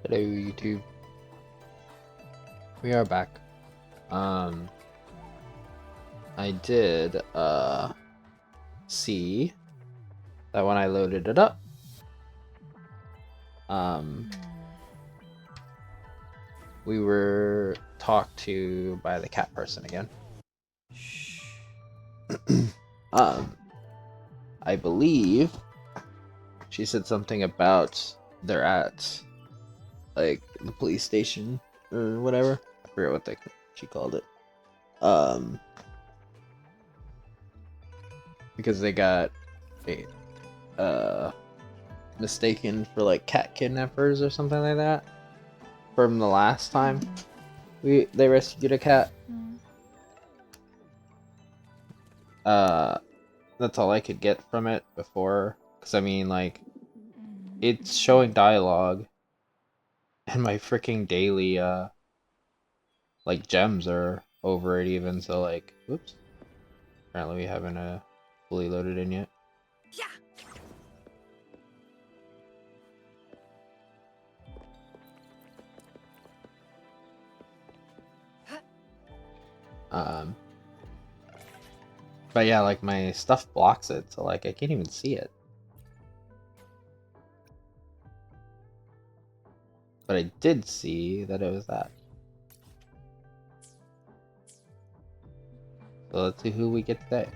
Hello YouTube. We are back. I did see that when I loaded it up, we were talked to by the cat person again. Shh. I believe she said something about they're at like the police station or whatever. I forget what she called it. Because they got mistaken for like cat kidnappers or something like that from the last time they rescued a cat. That's all I could get from it before, because I mean, like, it's showing dialogue and my freaking daily like gems are over it even, so like, whoops, apparently we haven't fully loaded in yet. But yeah, like my stuff blocks it, so like I can't even see it. But I did see that it was that. So let's see who we get today.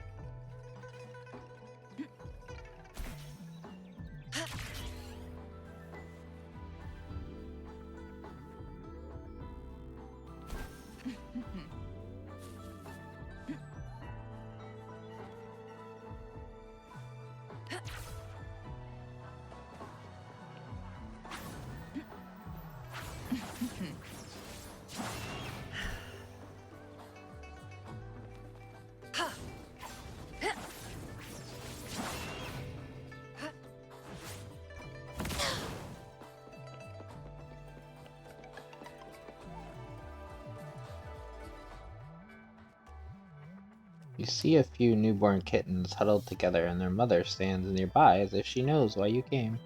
You see a few newborn kittens huddled together, and their mother stands nearby as if she knows why you came.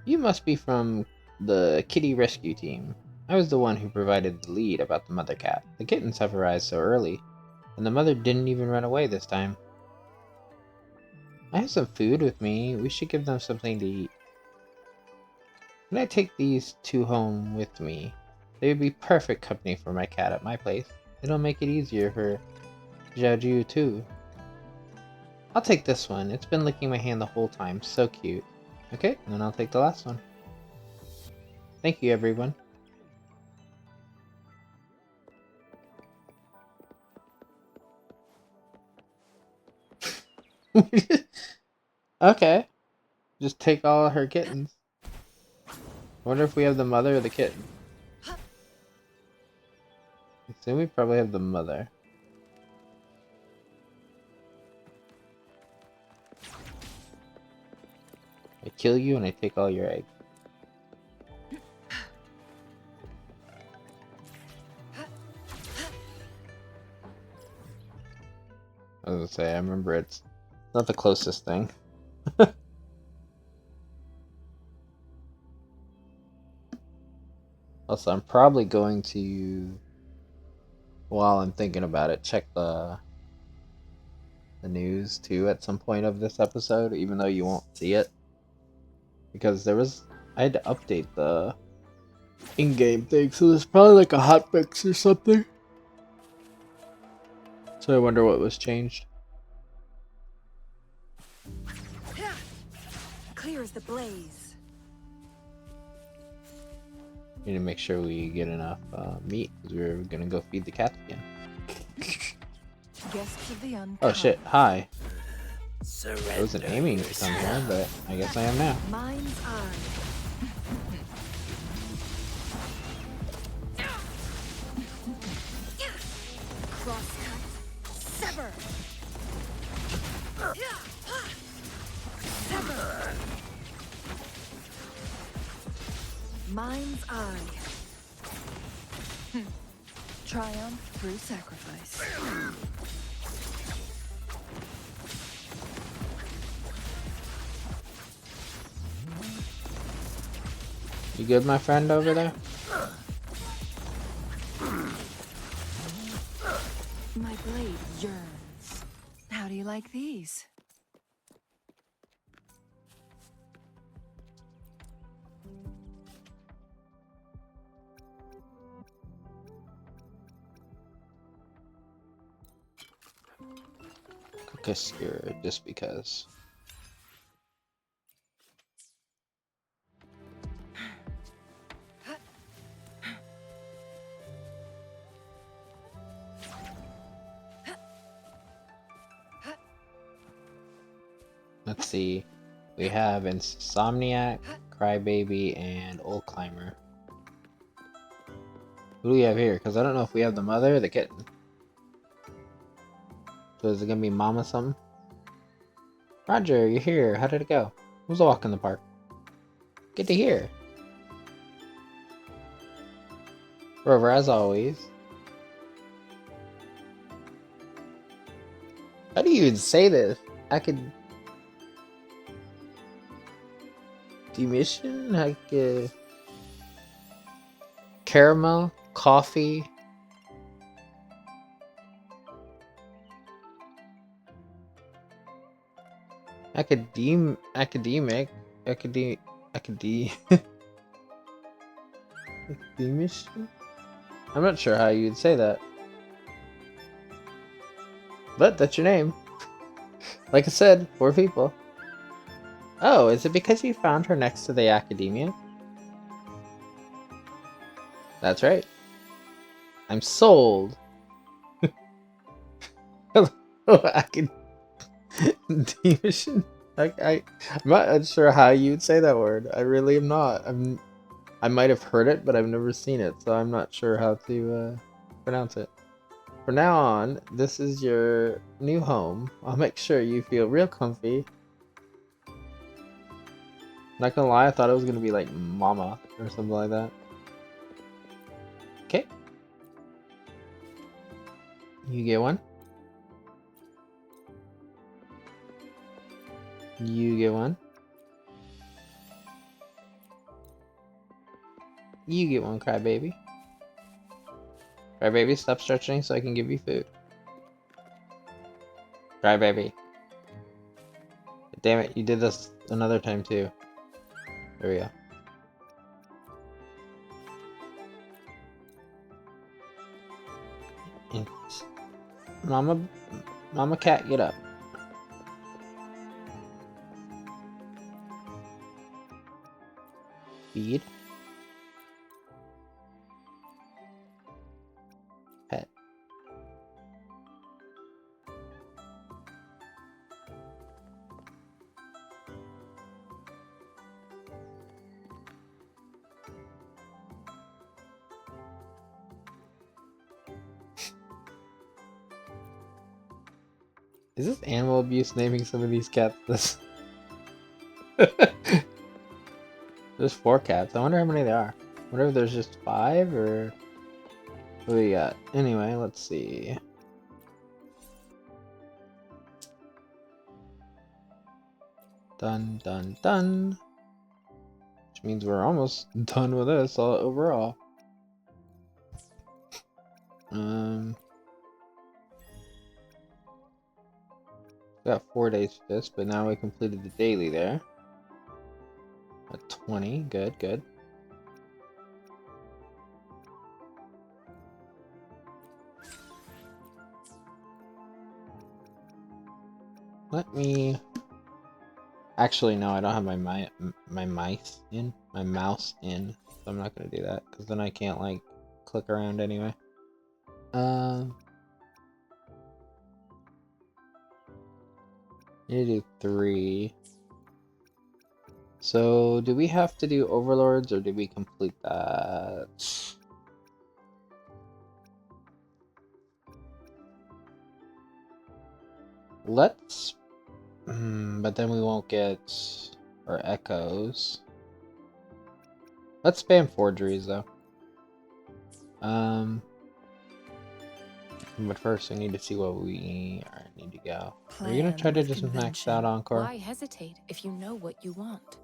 You must be from the kitty rescue team. I was the one who provided the lead about the mother cat. The kittens have arrived so early, and the mother didn't even run away this time. I have some food with me. We should give them something to eat. Can I take these two home with me? They would be perfect company for my cat at my place. It'll make it easier for Jiaju too. I'll take this one. It's been licking my hand the whole time. So cute. Okay, and then I'll take the last one. Thank you, everyone. Okay. Just take all of her kittens. I wonder if we have the mother or the kitten. I assume we probably have the mother. I kill you and I take all your eggs. I was gonna say, I remember it's not the closest thing. Also, I'm probably going to, while I'm thinking about it, check the news too at some point of this episode, even though you won't see it. Because I had to update the in-game thing, so there's probably like a hotfix or something. So I wonder what was changed. Clear as the blaze. Need to make sure we get enough meat, because we're gonna go feed the cats again. Guests of the Oh shit, hi. Surrender. I wasn't aiming to come here, but I guess I am now. Mind's eye. Crosscut. Sever. Sever. Mind's eye. Triumph through sacrifice. You good, my friend over there? My blade yearns. How do you like these? Cook a skewer just because. Let's see. We have Insomniac, Crybaby, and Old Climber. Who do we have here? Because I don't know if we have the mother or the kitten. So is it gonna be Mama something? Roger, you're here. How did it go? Who's a walk in the park? Good to hear. Rover, as always. How do you even say this? I could... Demission? Like, caramel? Coffee? Academic? Demission? I'm not sure how you'd say that. But that's your name. Like I said, 4 people. Oh, is it because you found her next to the academia? That's right. I'm sold. Hello, academician. I'm not sure how you'd say that word. I really am not. I might have heard it, but I've never seen it, so I'm not sure how to pronounce it. From now on, this is your new home. I'll make sure you feel real comfy. Not gonna lie, I thought it was gonna be like Mama or something like that. Okay. You get one. You get one. You get one, Crybaby. Crybaby, stop stretching so I can give you food. Crybaby. Damn it, you did this another time too. There we go. It's... Mama cat, get up. Feed. Pet. Is this animal abuse naming some of these cats this? There's 4 cats. I wonder how many there are. I wonder if there's just 5 or what do we got? Anyway, let's see. Done, done, done. Which means we're almost done with this overall. Got 4 days for this, but now we completed the daily there. At 20, good, good. Let me... Actually, no, I don't have my mouse in, so I'm not gonna do that, because then I can't, like, click around anyway. Need to do 3. So, do we have to do overlords, or did we complete that? Let's... but then we won't get our echoes. Let's spam forgeries, though. But first we need to see what we need to go. Are we gonna try to just max out Encore? Why hesitate if you know what you want?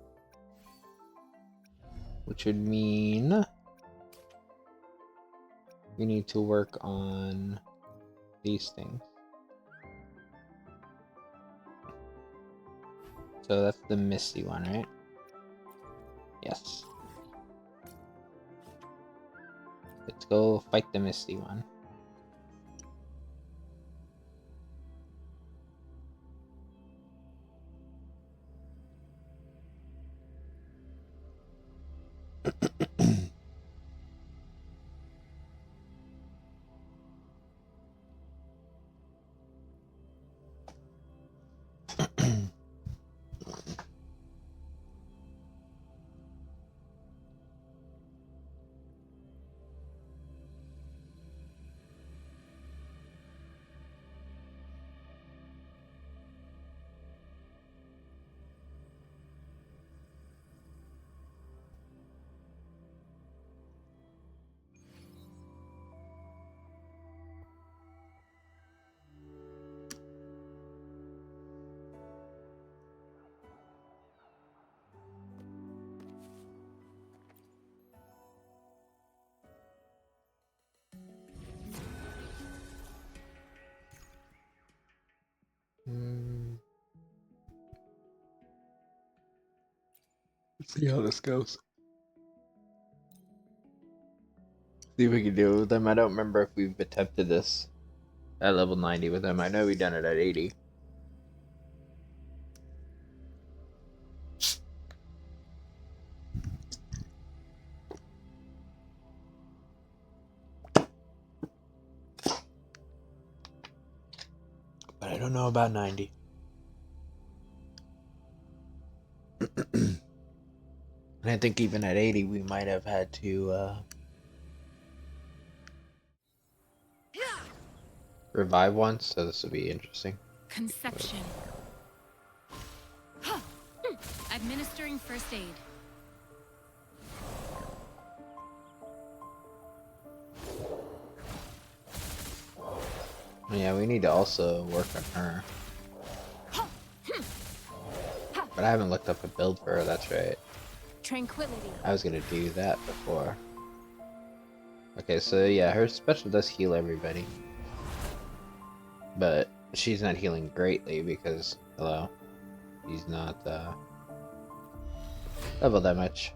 which would mean we need to work on these things. So that's the misty one, right? Yes. Let's go fight the misty one. Let's see how this goes. See if we can do it with them. I don't remember if we've attempted this at level 90 with them. I know we've done it at 80. But I don't know about 90. And I think even at 80 we might have had to revive once, so this will be interesting. Conception. Administering first aid. Yeah, we need to also work on her. But I haven't looked up a build for her, that's right. Tranquility. I was gonna do that before. Okay, so yeah, her special does heal everybody. But she's not healing greatly because, hello, she's not leveled that much.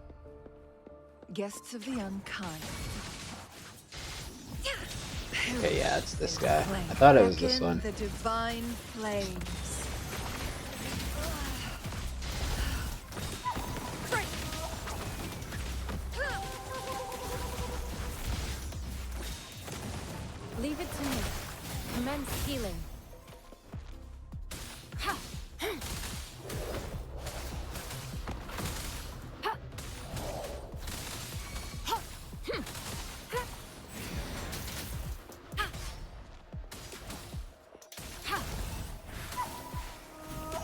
Guests of the unkind. Okay, yeah, it's this guy. I thought it was this Beckon one. the divine flames. Leave it to me. Commence healing.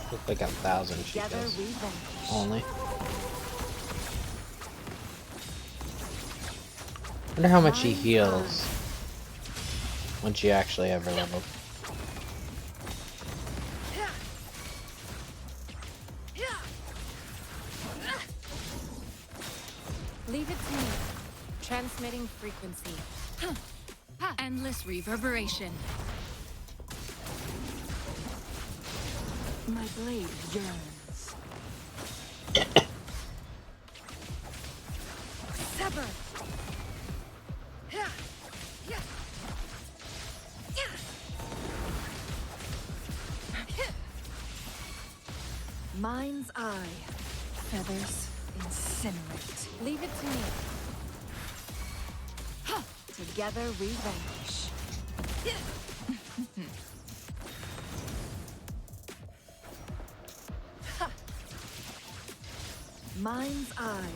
Looks like 1,000 she Together does. we vanish. Only. Wonder how much she heals once you actually have her leveled. Leave it to me. Transmitting frequency. Endless reverberation. My blade yearns. Sever. Mind's eye. Feathers incinerate. Leave it to me. Together we vanish. Mind's eye.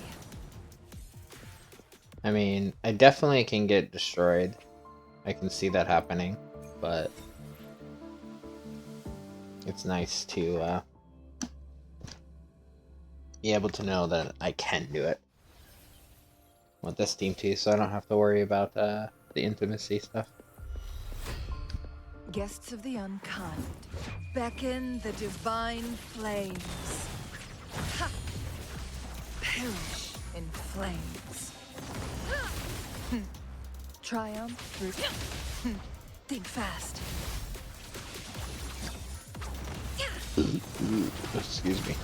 I mean, I definitely can get destroyed. I can see that happening, but it's nice to be able to know that I can do it. I want this team too, so I don't have to worry about the intimacy stuff. Guests of the unkind. Beckon the divine flames. Ha! Perish in flames. Triumph through. Think fast. Excuse me.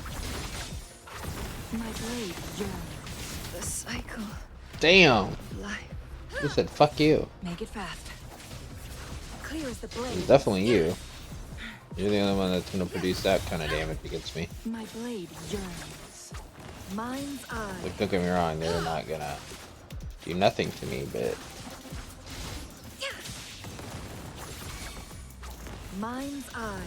My blade yearns. The cycle. Damn! Life. You said fuck you. Make it fast. Clear as the blade. It's definitely you. You're the only one that's gonna produce that kind of damage against me. My blade yearns. Mind's eye. Like, don't get me wrong, they're not gonna do nothing to me, but Mind's eye.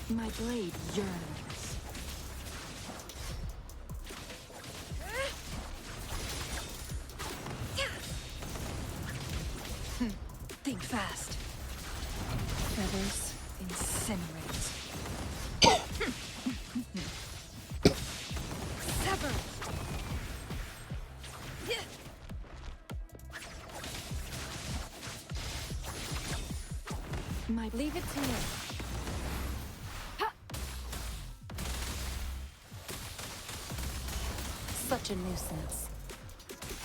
My blade yearns. Think fast. Feathers incinerate. Sever. Leave it to me. Such a nuisance.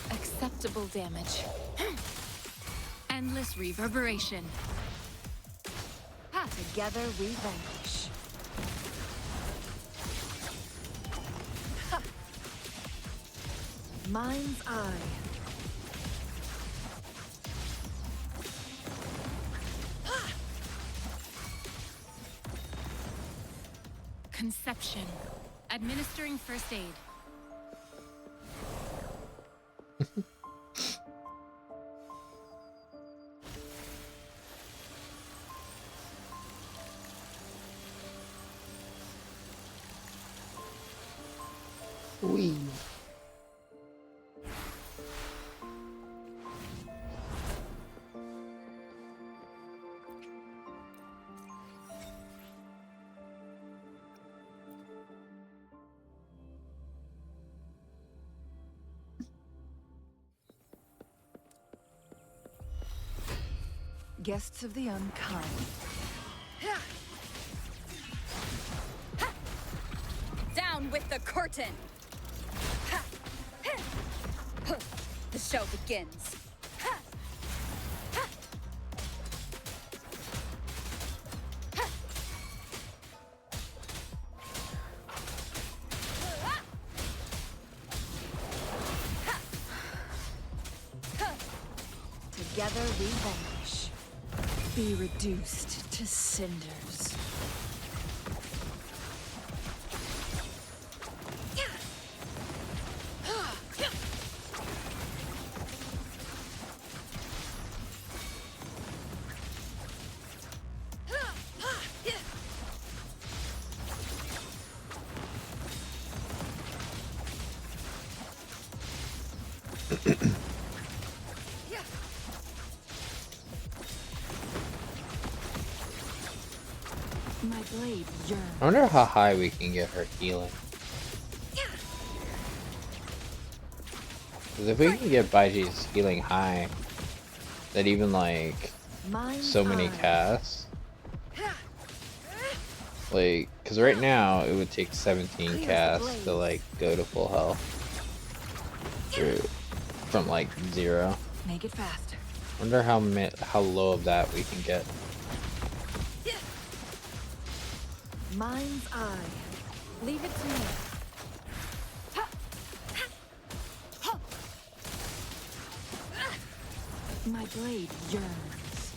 Acceptable damage. Endless reverberation. Together we vanquish. Mind's eye. Conception. Administering first aid. wee. Guests of the unkind. Down with the curtain! The show begins. Together we vanish. Be reduced to cinders. My blade yearns. I wonder how high we can get her healing. Because if we can get Baiji's healing high, that even like Mind's so many eye. casts, like, because right now it would take 17 casts to like go to full health from like 0. Make it fast. Wonder how low of that we can get. Mind's eye. Leave it to me. My blade yearns.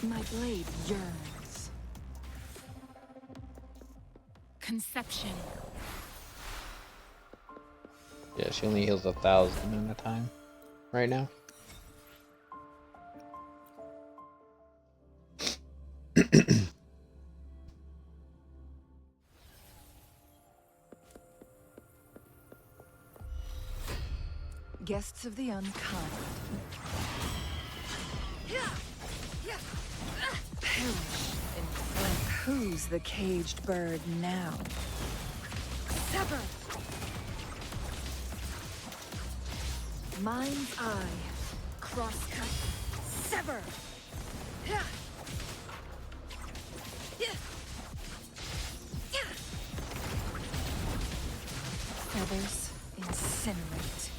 My blade yearns. Conception. Yeah, she only heals 1,000 at a time right now. Guests of the unkind. Perish in flame. Who's the caged bird now? Sever. Mind's eye. Crosscut. Sever. Feathers incinerate.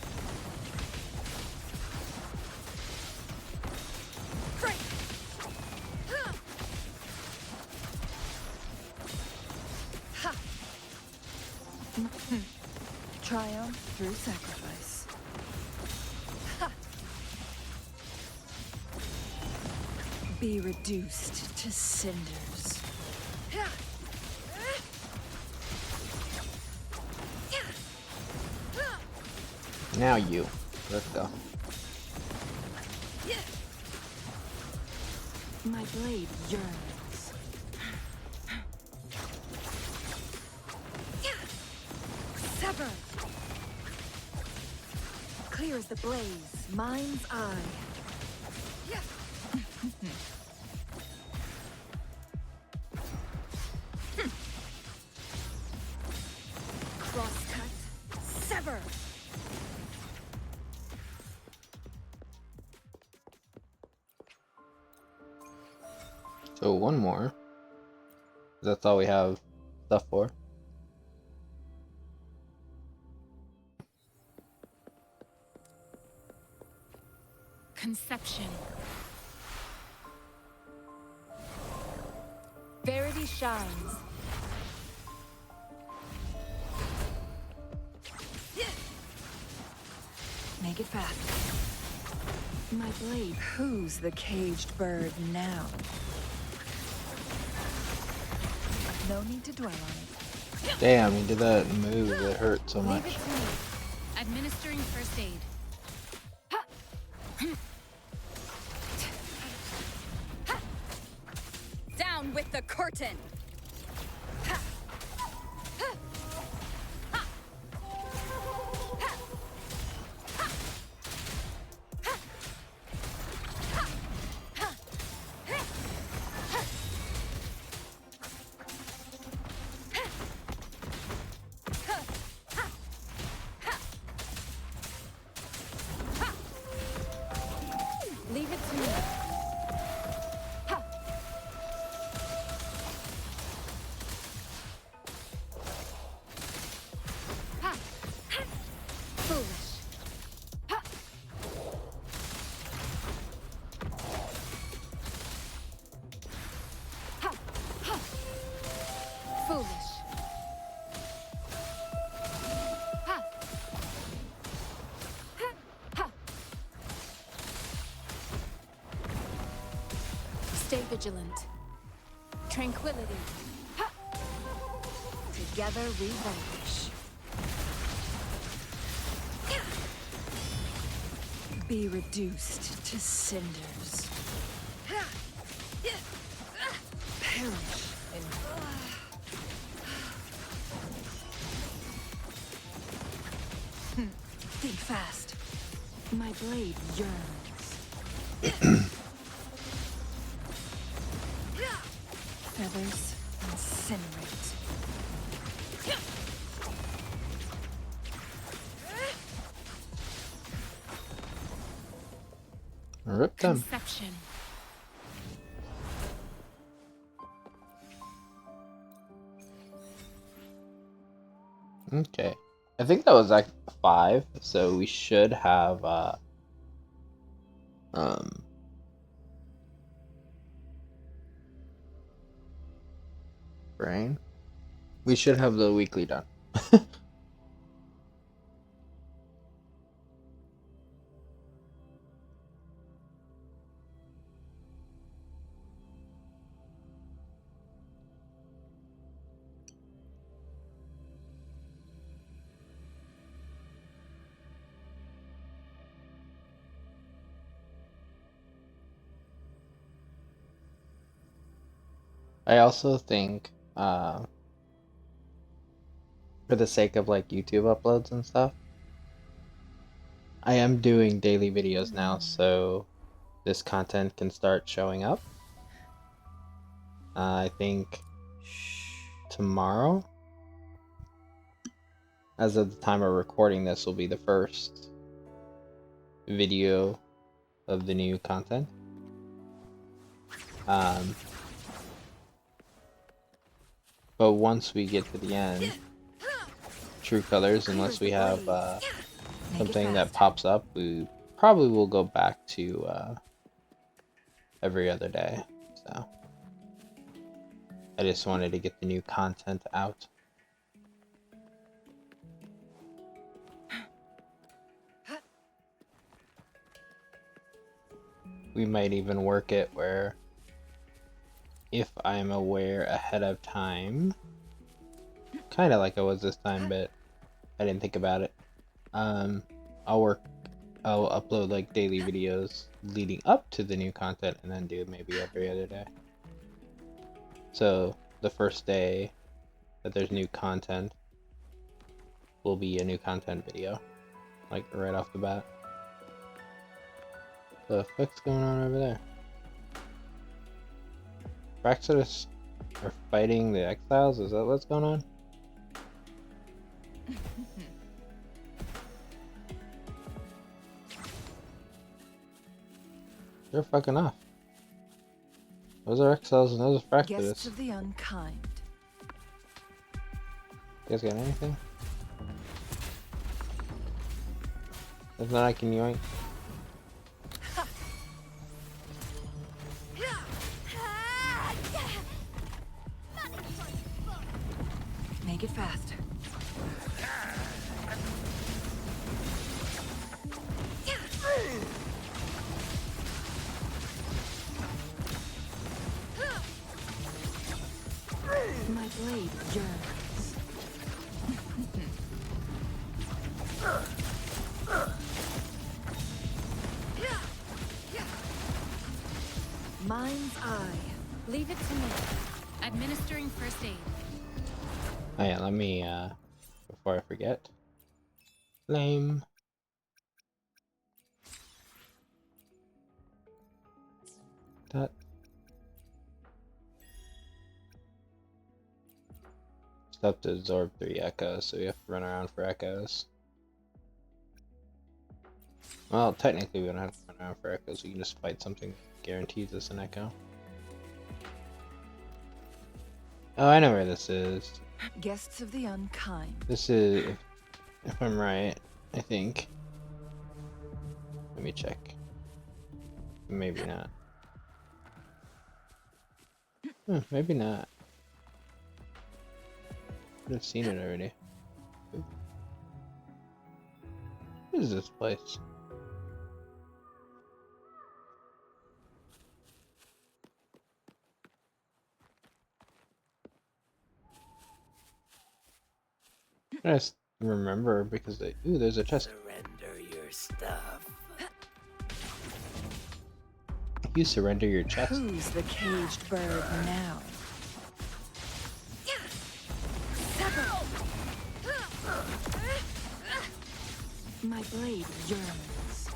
Break. Triumph through sacrifice. Be reduced to cinders. Now you. Let's go. My blade yearns. Sever. Clear as the blaze, mind's eye. Crosscut. Sever. So one more. That's all we have stuff for. Conception. Verity shines. Make it fast. My blade. Who's the caged bird now? No need to dwell on it. Damn, he did that move that hurt so much. Leave it to me. Administering first aid. Down with the curtain. Leave it to me. Foolish. Foolish. Stay vigilant. Tranquility. Together we vanquish. Be reduced to cinders. Perish in think fast. My blade yearns. Feathers incinerate. Rip them. Conception. Okay. I think that was like 5, so we should have brain. We should have the weekly done. I also think for the sake of like YouTube uploads and stuff, I am doing daily videos now, so this content can start showing up. I think tomorrow, as of the time of recording this, will be the first video of the new content. But once we get to the end, True Colors, unless we have something that pops up, we probably will go back to every other day. So I just wanted to get the new content out. We might even work it where if I'm aware ahead of time, kind of like I was this time, but I didn't think about it. I'll upload like daily videos leading up to the new content and then do maybe every other day. So the first day that there's new content will be a new content video, like right off the bat. The fuck's going on over there? Praxis are fighting the exiles? Is that what's going on? They're fucking off. Those are exiles and those are Guests Praxis. of the unkind. You guys got anything? If not, I can yoink. Make it fast. My blade yearns. Mind's eye. Leave it to me. Administering first aid. Oh yeah, let me, before I forget. Flame. That. Stuff to absorb 3 echoes, so we have to run around for echoes. Well, technically we don't have to run around for echoes, we can just fight something that guarantees us an echo. Oh, I know where this is. Guests of the unkind. This is, if I'm right, I think. Let me check. Maybe not. Maybe not. I've seen it already. What is this place? I just remember because they. Ooh, there's a chest. Surrender your stuff. You surrender your chest. Who's the caged bird now? My blade yearns.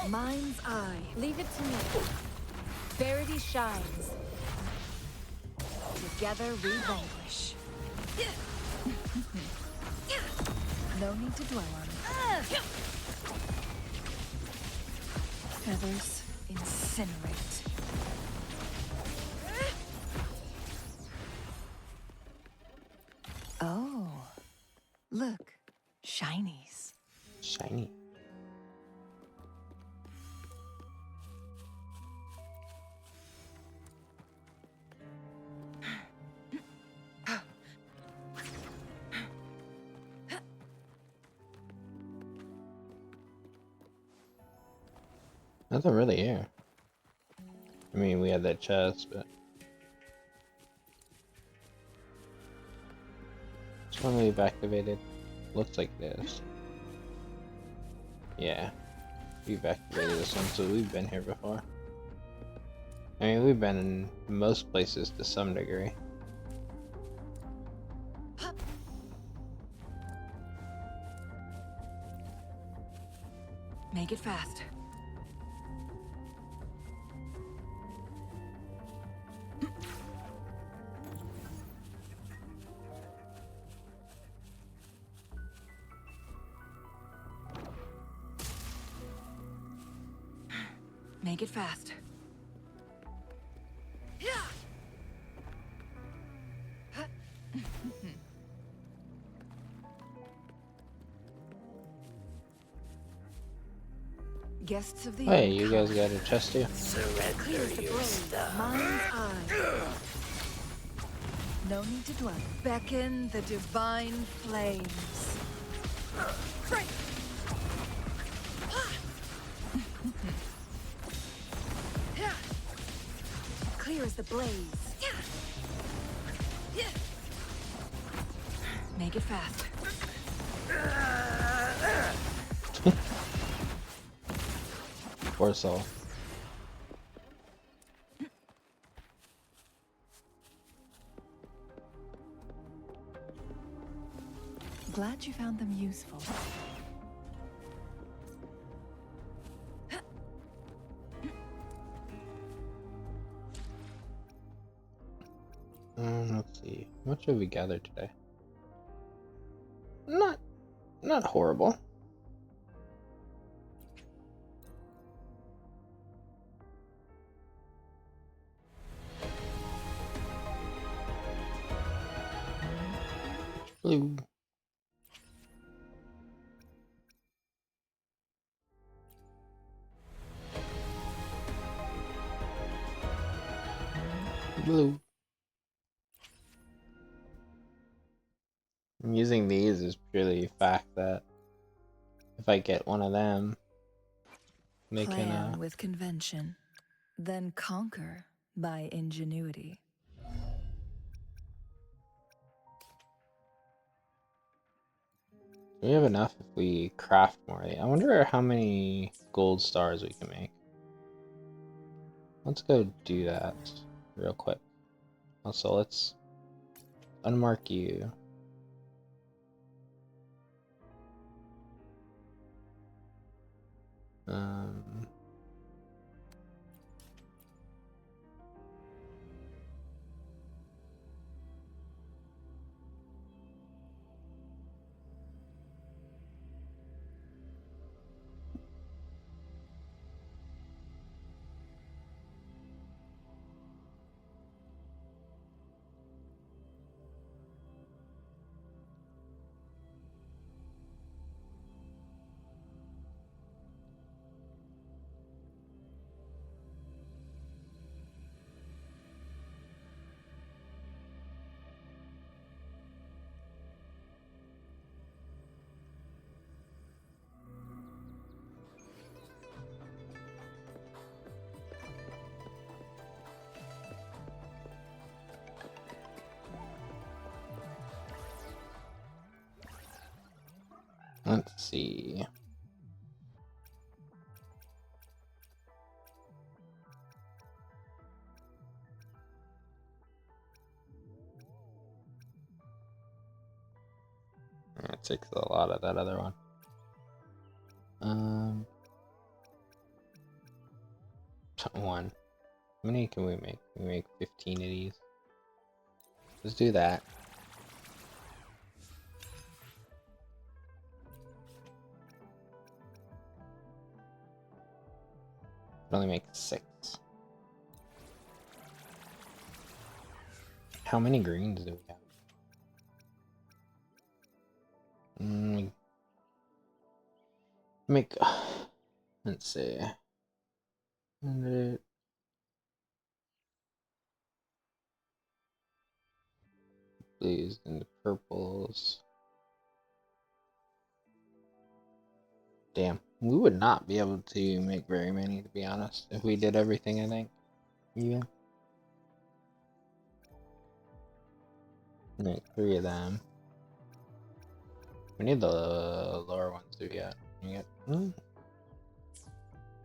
Mind's eye. Leave it to me. Verity shines. Together we vanquish. No need to dwell on it. Feathers incinerate. Oh, look, shinies. Shiny. Nothing really here. I mean, we had that chest, but which one we've activated? Looks like this. Yeah, we've activated this one, so we've been here before. I mean, we've been in most places to some degree. Make it fast. Make it fast. Guests of the Hey, inn you guys come. got a chest too? Surrender Clears the your blade. stuff. Mind's eye. No need to dwell. Beckon the divine flames. Break! Clear as the blaze. Make it fast. Poor soul. Glad you found them useful. Let's see. What should we gather today? Not horrible. Blue. Blue. I'm using these is purely the fact that if I get one of them, they Plan can with convention, then conquer by ingenuity. we have enough if we craft more. I wonder how many gold stars we can make. Let's go do that real quick. Also, let's unmark you. Um, let's see. That takes a lot of that other one. One. How many can we make? We make 15 of these. Let's do that. Only make 6. How many greens do we have? Make. Let's see. 100. Blues and the purples. Damn, we would not be able to make very many, to be honest, if we did everything, I think. Yeah. Make 3 of them. We need the lower ones to get.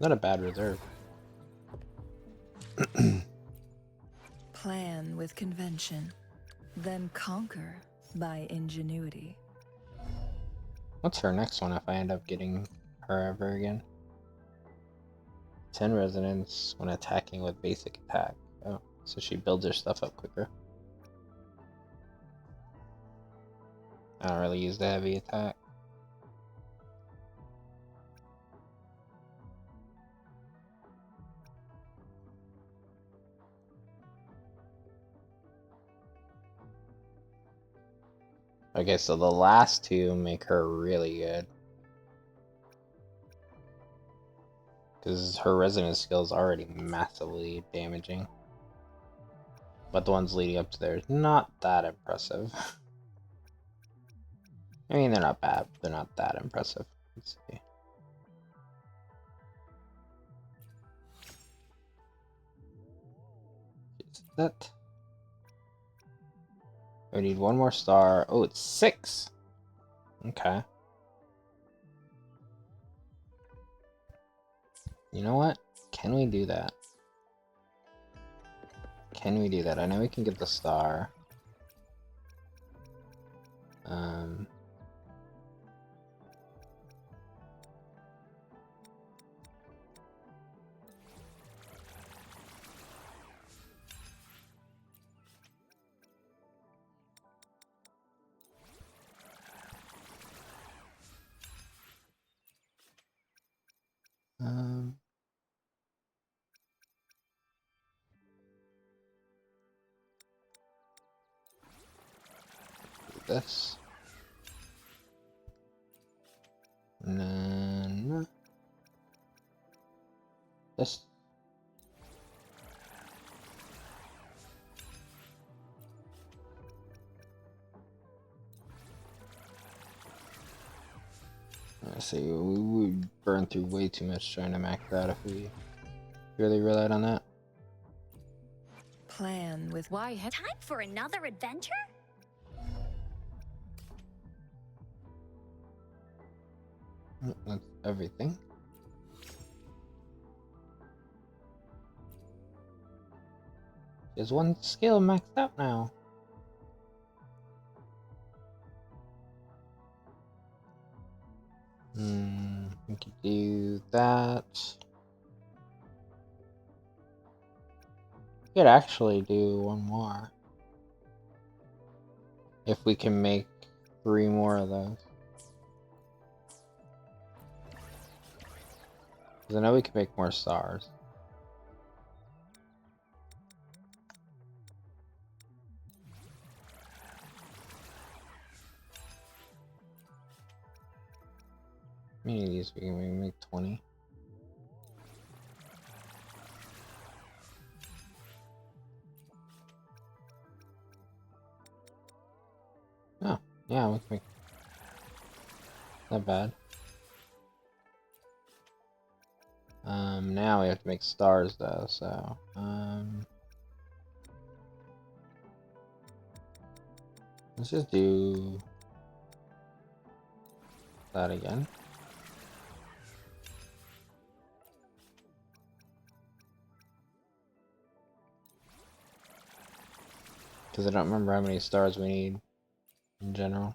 Not a bad reserve. Plan with convention, then conquer by ingenuity. What's her next one if I end up getting her ever again? 10 resonance when attacking with basic attack. Oh, so she builds her stuff up quicker. I don't really use the heavy attack. Okay, so the last two make her really good. Because her resonance skill is already massively damaging. But the ones leading up to there is not that impressive. I mean, they're not bad. They're not that impressive. Let's see. Is that? We need one more star. Oh, it's 6. Okay. You know what? Can we do that? Can we do that? I know we can get the star. Um. Um. Do this. And then this. I see. We would burn through way too much trying to max out if we really relied on that. Plan with why Time for another adventure? That's everything. There's one skill maxed out now. We could do that. We could actually do one more. If we can make 3 more of those. Because I know we can make more stars. How many of these we can make 20? Oh, yeah, we can make. Not bad. Now we have to make stars though, so let's just do that again. Because I don't remember how many stars we need in general.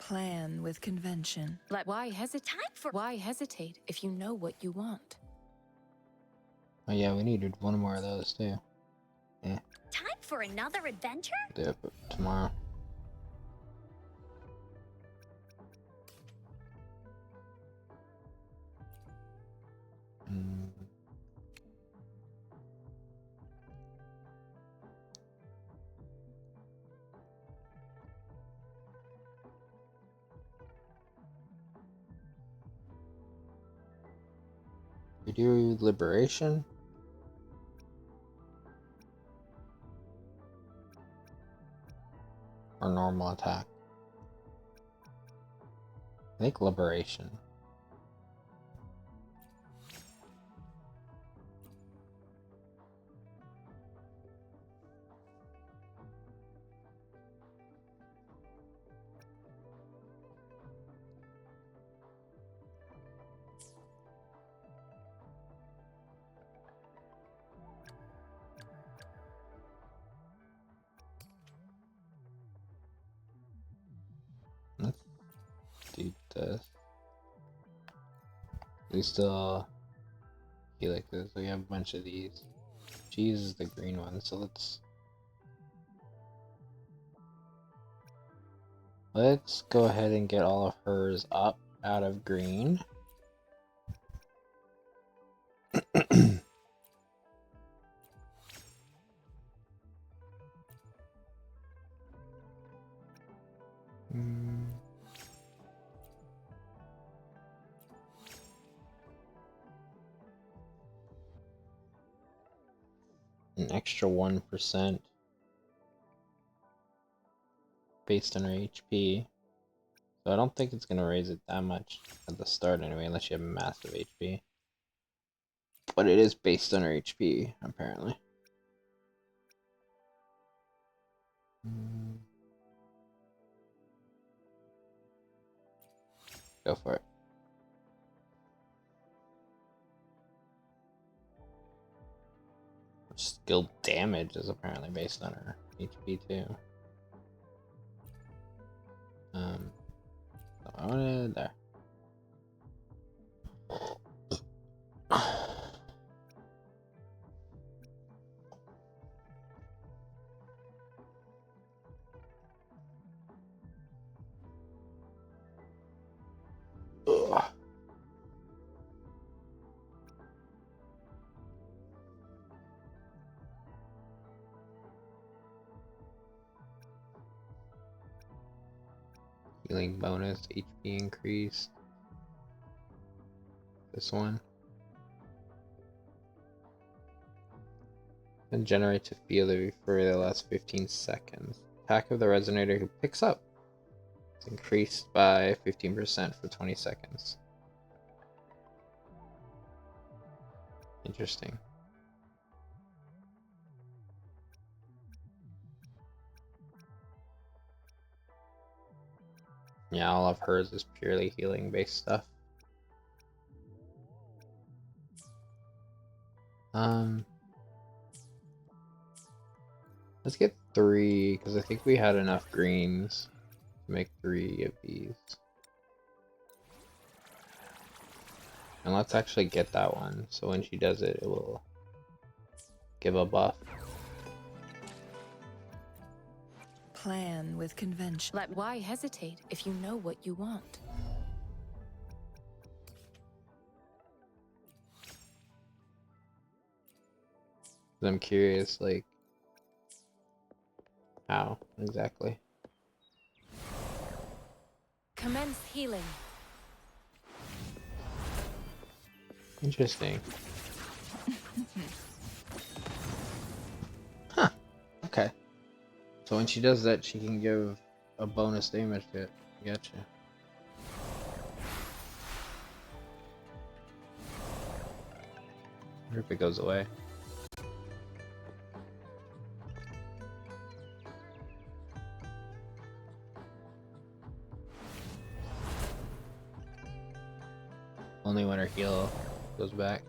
plan with convention. Why hesitate if you know what you want? Oh yeah, we needed one more of those too. Yeah, Time for another adventure? do it tomorrow. We do liberation. Or normal attack. I think liberation. Let's do this. We still feel like this. We have a bunch of these. Cheese is the green one, so let's go ahead and get all of hers up out of green. Mm. An extra 1% based on her HP. So I don't think it's going to raise it that much at the start anyway, unless you have massive HP. But it is based on her HP, apparently. Go for it. Skill damage is apparently based on her HP too. So I wanted there. Ugh. Healing bonus, HP increase. This one. And generates a feeler for the last 15 seconds. Attack of the resonator who picks up. It's increased by 15% for 20 seconds. Interesting. Yeah, all of hers is purely healing based stuff. Let's get 3, because I think we had enough greens to make 3 of these. And let's actually get that one, so when she does it, it will give a buff. Plan with convention. Why hesitate if you know what you want? I'm curious, like, how exactly? Commence healing. Interesting. Huh. Okay. So when she does that, she can give a bonus damage to it. Gotcha. I wonder if it goes away. Only when her heal goes back.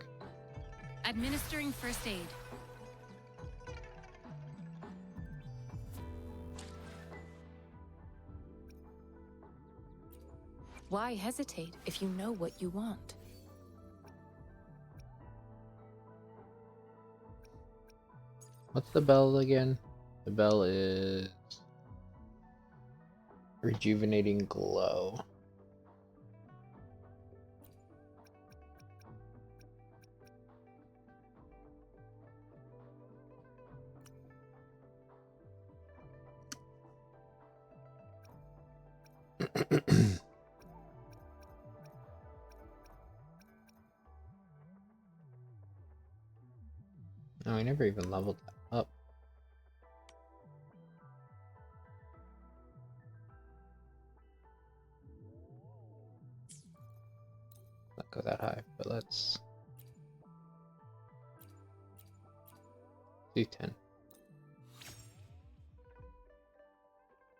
Administering first aid. Why hesitate if you know what you want? What's the bell again? The bell is rejuvenating glow. No, I never even leveled that up. Not go that high, but let's do 10.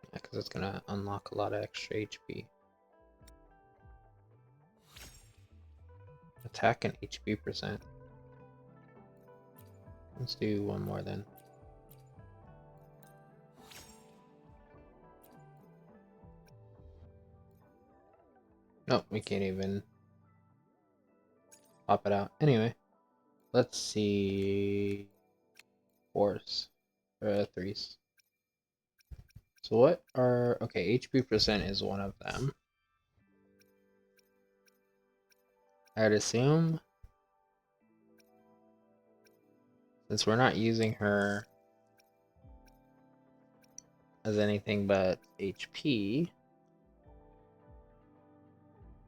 Yeah, because it's gonna unlock a lot of extra HP. Attack and HP percent. Let's do one more then. Nope, we can't even pop it out. Anyway, let's see. 4s. Or 3s. So what are... Okay, HP percent is one of them. I'd assume Since we're not using her as anything but HP,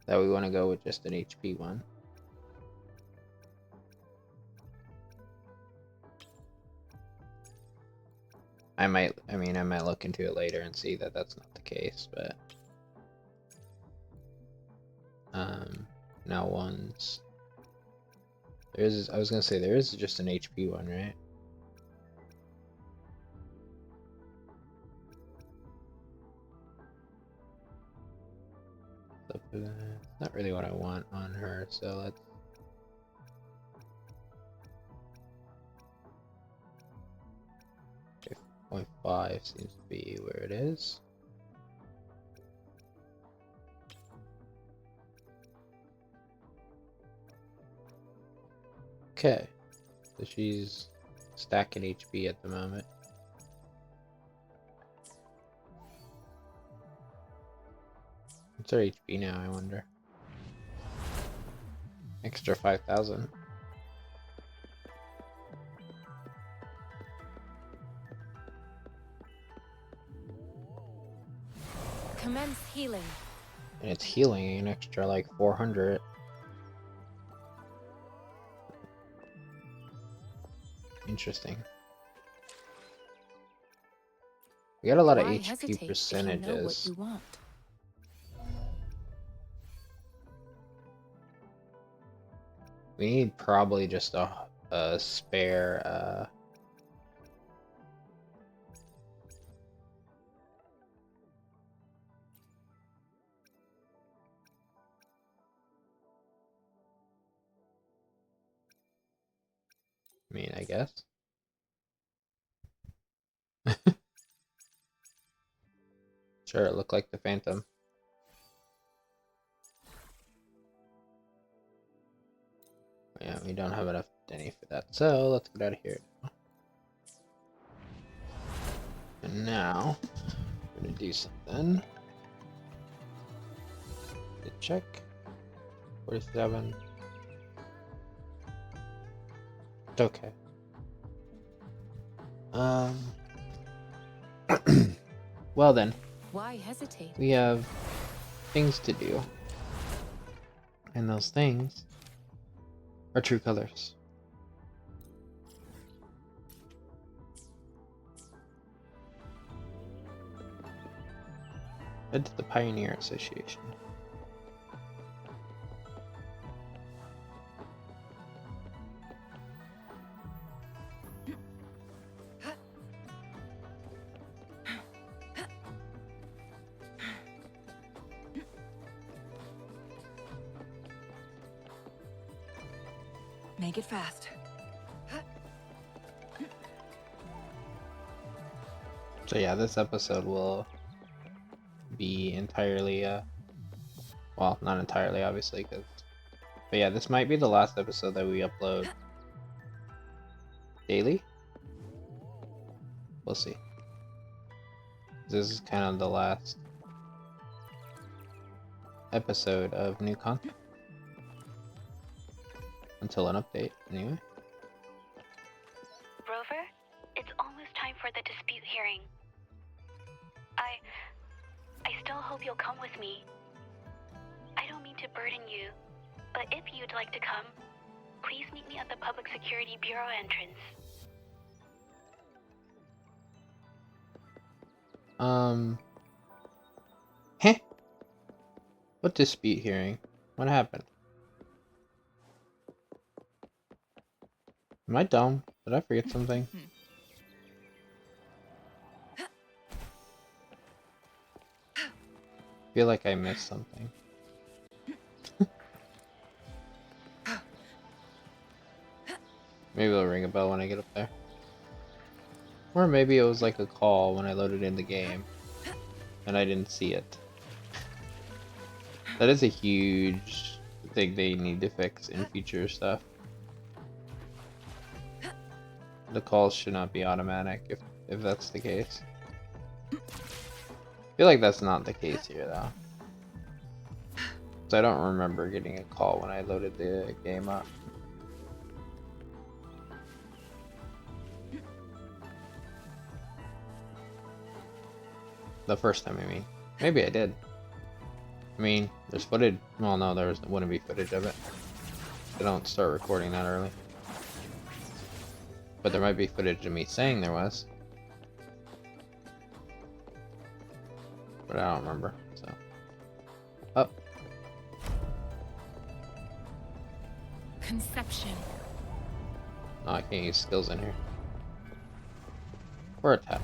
that we want to go with just an HP one. I might look into it later and see that that's not the case, but now ones. I was gonna say there is just an HP one, right? Not really what I want on her, so let's. 0.5 seems to be where it is. Okay, so she's stacking HP at the moment. What's her HP now, I wonder? Extra 5,000. Commence healing. And it's healing an extra like 400. Interesting. We got a lot of Why HP hesitate percentages. if you know what you want? We need probably just a spare I guess. Sure, it looked like the Phantom. Yeah, we don't have enough Denny for that, so let's get out of here. And now, we're gonna do something. Check. 47. It's okay. Well then. Why hesitate? We have things to do. And those things are true colors. Head to the Pioneer Association. Make it fast. So yeah, this episode will be entirely, well, not entirely, obviously, but yeah, this might be the last episode that we upload daily. We'll see. This is kind of the last episode of new content. Until an update, anyway. Rover, it's almost time for the dispute hearing. I still hope you'll come with me. I don't mean to burden you, but if you'd like to come, please meet me at the Public Security Bureau entrance. Heh? What dispute hearing? What happened? Am I dumb? Did I forget something? I feel like I missed something. Maybe it'll ring a bell when I get up there. Or maybe it was like a call when I loaded in the game and I didn't see it. That is a huge thing they need to fix in future stuff. The calls should not be automatic if that's the case. I feel like that's not the case here though. So I don't remember getting a call when I loaded the game up. The first time, I mean. Maybe I did. I mean, there's footage. Well, no, wouldn't be footage of it. They don't start recording that early. But there might be footage of me saying there was. But I don't remember, so. Up. Conception. No, I can't use skills in here. Or attack.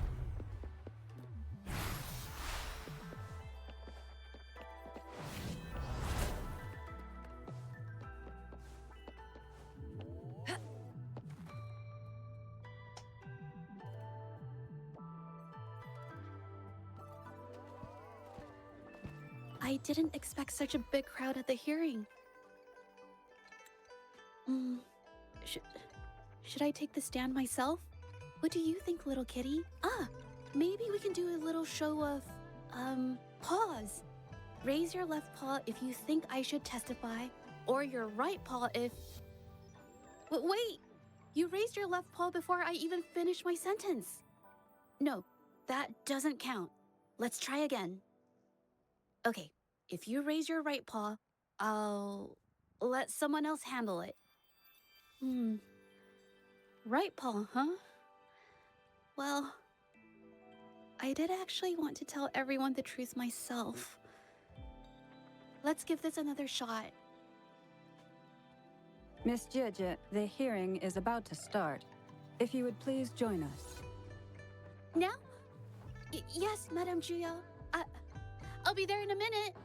I didn't expect such a big crowd at the hearing. Should I take the stand myself? What do you think, little kitty? Maybe we can do a little show of, paws. Raise your left paw if you think I should testify, or your right paw if... Wait! You raised your left paw before I even finished my sentence. No, that doesn't count. Let's try again. Okay, if you raise your right paw, I'll let someone else handle it. Right paw, huh? Well, I did actually want to tell everyone the truth myself. Let's give this another shot. Miss Jeje, the hearing is about to start. If you would please join us. Now? Yes, Madame Juya. I'll be there in a minute.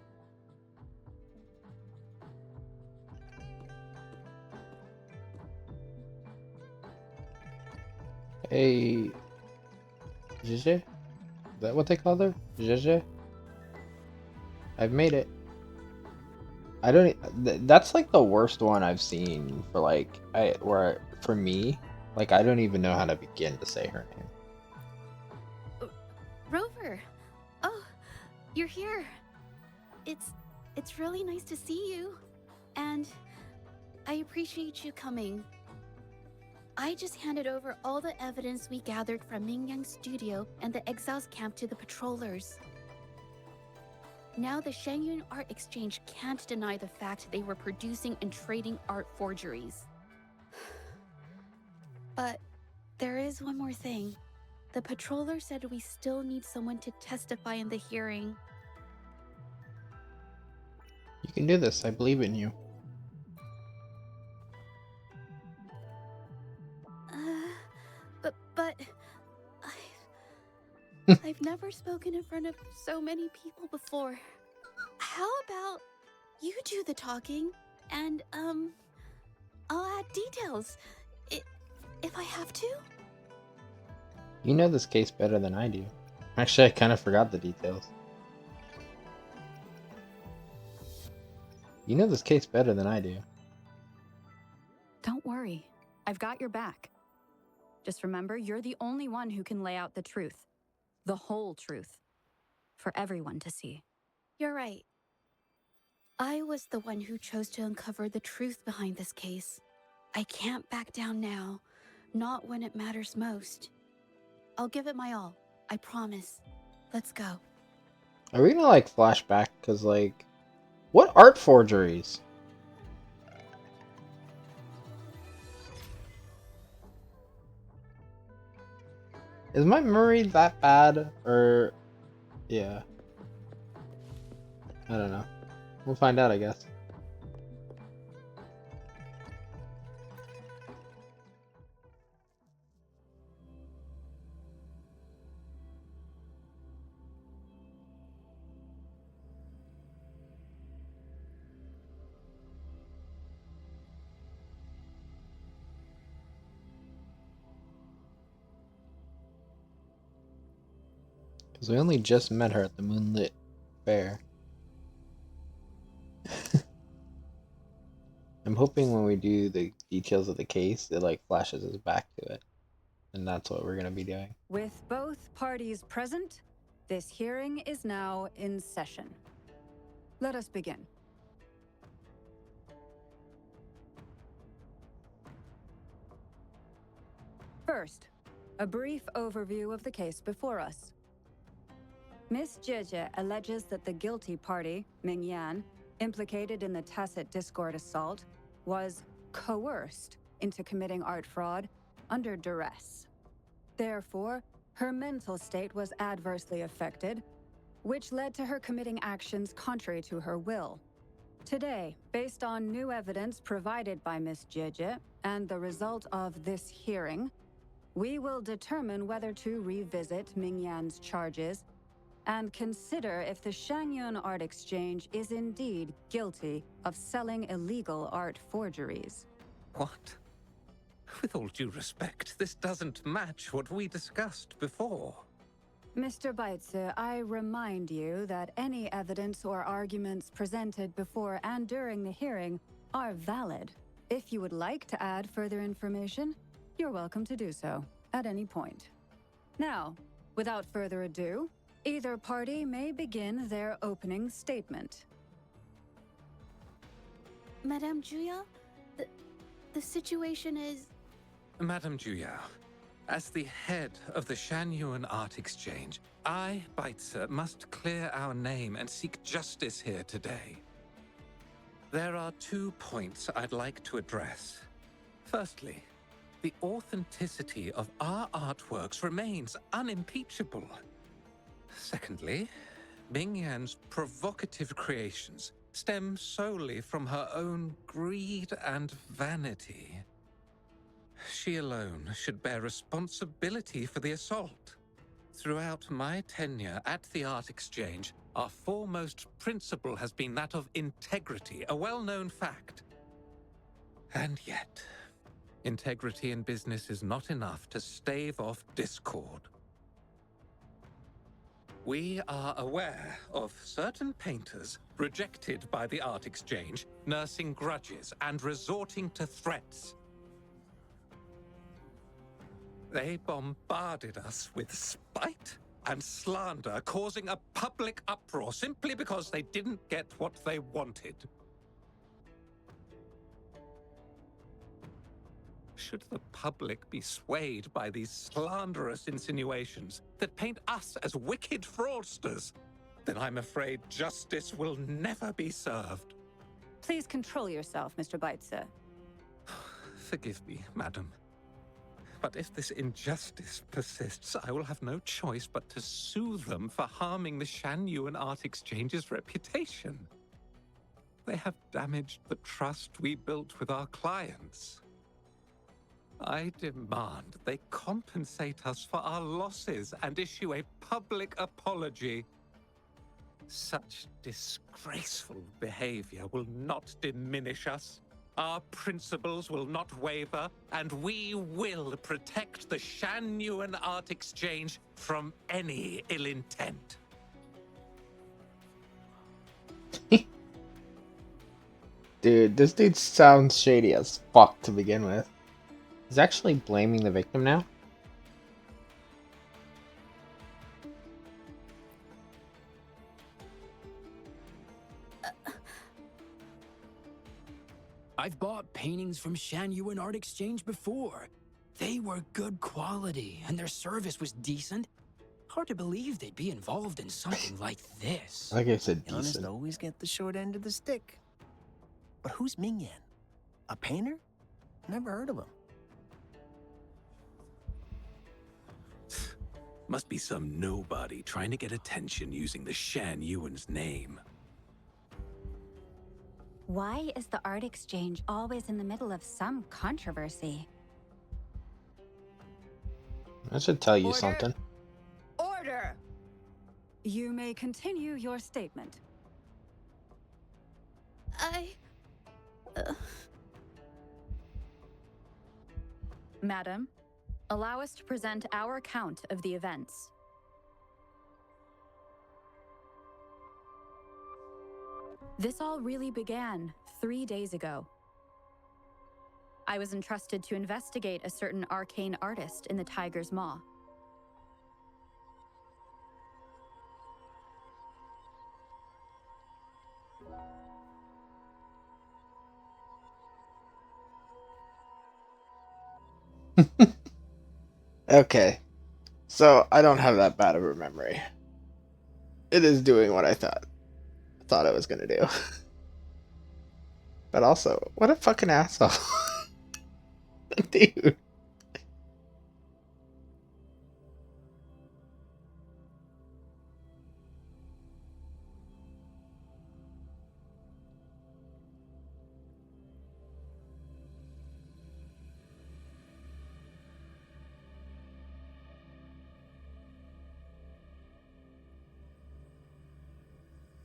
Hey, Jeje? Is that what they call her? Jeje? I've made it. I don't. That's like the worst one I've seen for like for me, like I don't even know how to begin to say her name. Rover. Oh, you're here. It's really nice to see you. And I appreciate you coming. I just handed over all the evidence we gathered from Mingyang's studio and the exiles camp to the patrollers. Now the Shangyun Art Exchange can't deny the fact they were producing and trading art forgeries. But there is one more thing. The patroller said we still need someone to testify in the hearing. You can do this. I believe in you. But I've never spoken in front of so many people before. How about you do the talking and I'll add details if I have to? You know this case better than I do. Actually, I kind of forgot the details. You know this case better than I do. Don't worry. I've got your back. Just remember, you're the only one who can lay out the truth. The whole truth. For everyone to see. You're right. I was the one who chose to uncover the truth behind this case. I can't back down now. Not when it matters most. I'll give it my all. I promise. Let's go. Are we gonna like flashback? Cause like, what art forgeries? Is my memory that bad? Or, yeah. I don't know. We'll find out, I guess. Because we only just met her at the Moonlit Fair. I'm hoping when we do the details of the case, it like flashes us back to it. And that's what we're gonna be doing. With both parties present, this hearing is now in session. Let us begin. First, a brief overview of the case before us. Miss Jeje alleges that the guilty party, Ming Yan, implicated in the tacit discord assault, was coerced into committing art fraud under duress. Therefore, her mental state was adversely affected, which led to her committing actions contrary to her will. Today, based on new evidence provided by Miss Jeje and the result of this hearing, we will determine whether to revisit Ming Yan's charges and consider if the Shangyun Art Exchange is indeed guilty of selling illegal art forgeries. What? With all due respect, this doesn't match what we discussed before. Mr. Baitze, I remind you that any evidence or arguments presented before and during the hearing are valid. If you would like to add further information, you're welcome to do so at any point. Now, without further ado, either party may begin their opening statement. Madame Juya, the situation is... Madame Juyao, as the head of the Shanyuan Art Exchange, I, Baitze, must clear our name and seek justice here today. There are 2 points I'd like to address. Firstly, the authenticity of our artworks remains unimpeachable. Secondly, Ming Yan's provocative creations stem solely from her own greed and vanity. She alone should bear responsibility for the assault. Throughout my tenure at the Art Exchange, our foremost principle has been that of integrity, a well-known fact. And yet, integrity in business is not enough to stave off discord. We are aware of certain painters rejected by the Art Exchange, nursing grudges and resorting to threats. They bombarded us with spite and slander, causing a public uproar simply because they didn't get what they wanted. Should the public be swayed by these slanderous insinuations that paint us as wicked fraudsters, then I'm afraid justice will never be served. Please control yourself, Mr. Baitze. Forgive me, madam. But if this injustice persists, I will have no choice but to sue them for harming the Shanyuan Art Exchange's reputation. They have damaged the trust we built with our clients. I demand they compensate us for our losses and issue a public apology. Such disgraceful behavior will not diminish us. Our principles will not waver, and we will protect the Shanyuan Art Exchange from any ill intent. Dude, this dude sounds shady as fuck to begin with. He's actually blaming the victim now? I've bought paintings from Shanyuan Art Exchange before. They were good quality, and their service was decent. Hard to believe they'd be involved in something like this. Like I said, The honest decent. always get the short end of the stick. But who's Ming Yan? A painter? Never heard of him. Must be some nobody trying to get attention using the Shanyuan's name. Why is the Art Exchange always in the middle of some controversy? I should tell you Order. something. Order! You may continue your statement. Madam, allow us to present our account of the events. This all really began 3 days ago. I was entrusted to investigate a certain arcane artist in the Tiger's Maw. Okay. So, I don't have that bad of a memory. It is doing what I thought it was gonna do. But also, what a fucking asshole. Dude.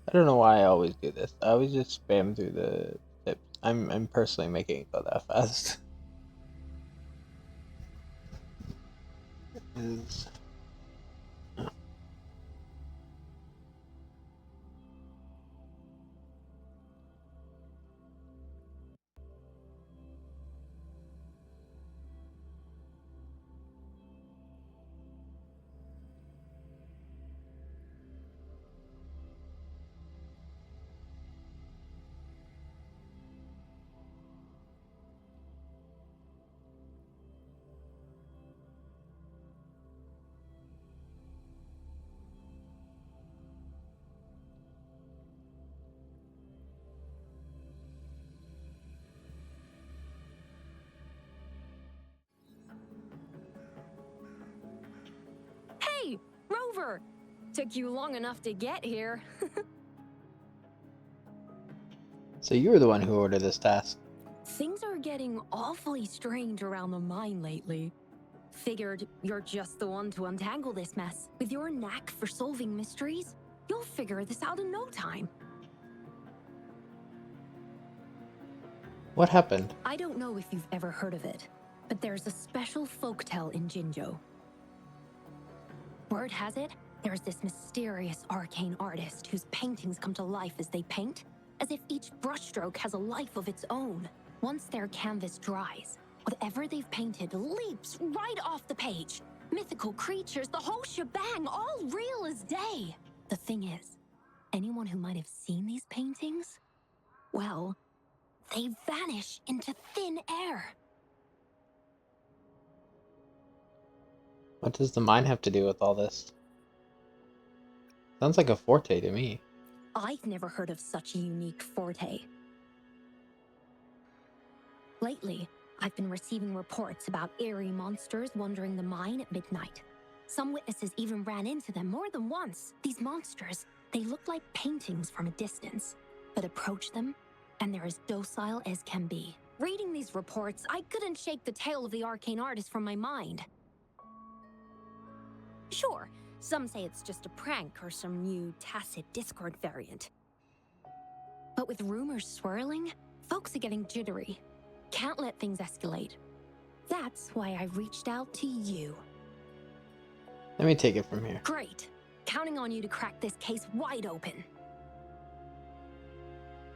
I don't know why I always do this. I always just spam through the tips. I'm personally making it go that fast. Is Hey, Rover! Took you long enough to get here. so you were the one who ordered this task. Things are getting awfully strange around the mine lately. Figured you're just the one to untangle this mess. With your knack for solving mysteries, you'll figure this out in no time. What happened? I don't know if you've ever heard of it, but there's a special folktale in Jinzhou. Word has it, there's this mysterious arcane artist whose paintings come to life as they paint, as if each brushstroke has a life of its own. Once their canvas dries, whatever they've painted leaps right off the page. Mythical creatures, the whole shebang, all real as day. The thing is, anyone who might have seen these paintings, well, they vanish into thin air. What does the mine have to do with all this? Sounds like a forte to me. I've never heard of such a unique forte. Lately, I've been receiving reports about eerie monsters wandering the mine at midnight. Some witnesses even ran into them more than once. These monsters, they look like paintings from a distance, but approach them, and they're as docile as can be. Reading these reports, I couldn't shake the tale of the arcane artist from my mind. Sure, some say it's just a prank or some new tacit Discord variant. But with rumors swirling, folks are getting jittery. Can't let things escalate. That's why I reached out to you. Let me take it from here. Great. Counting on you to crack this case wide open.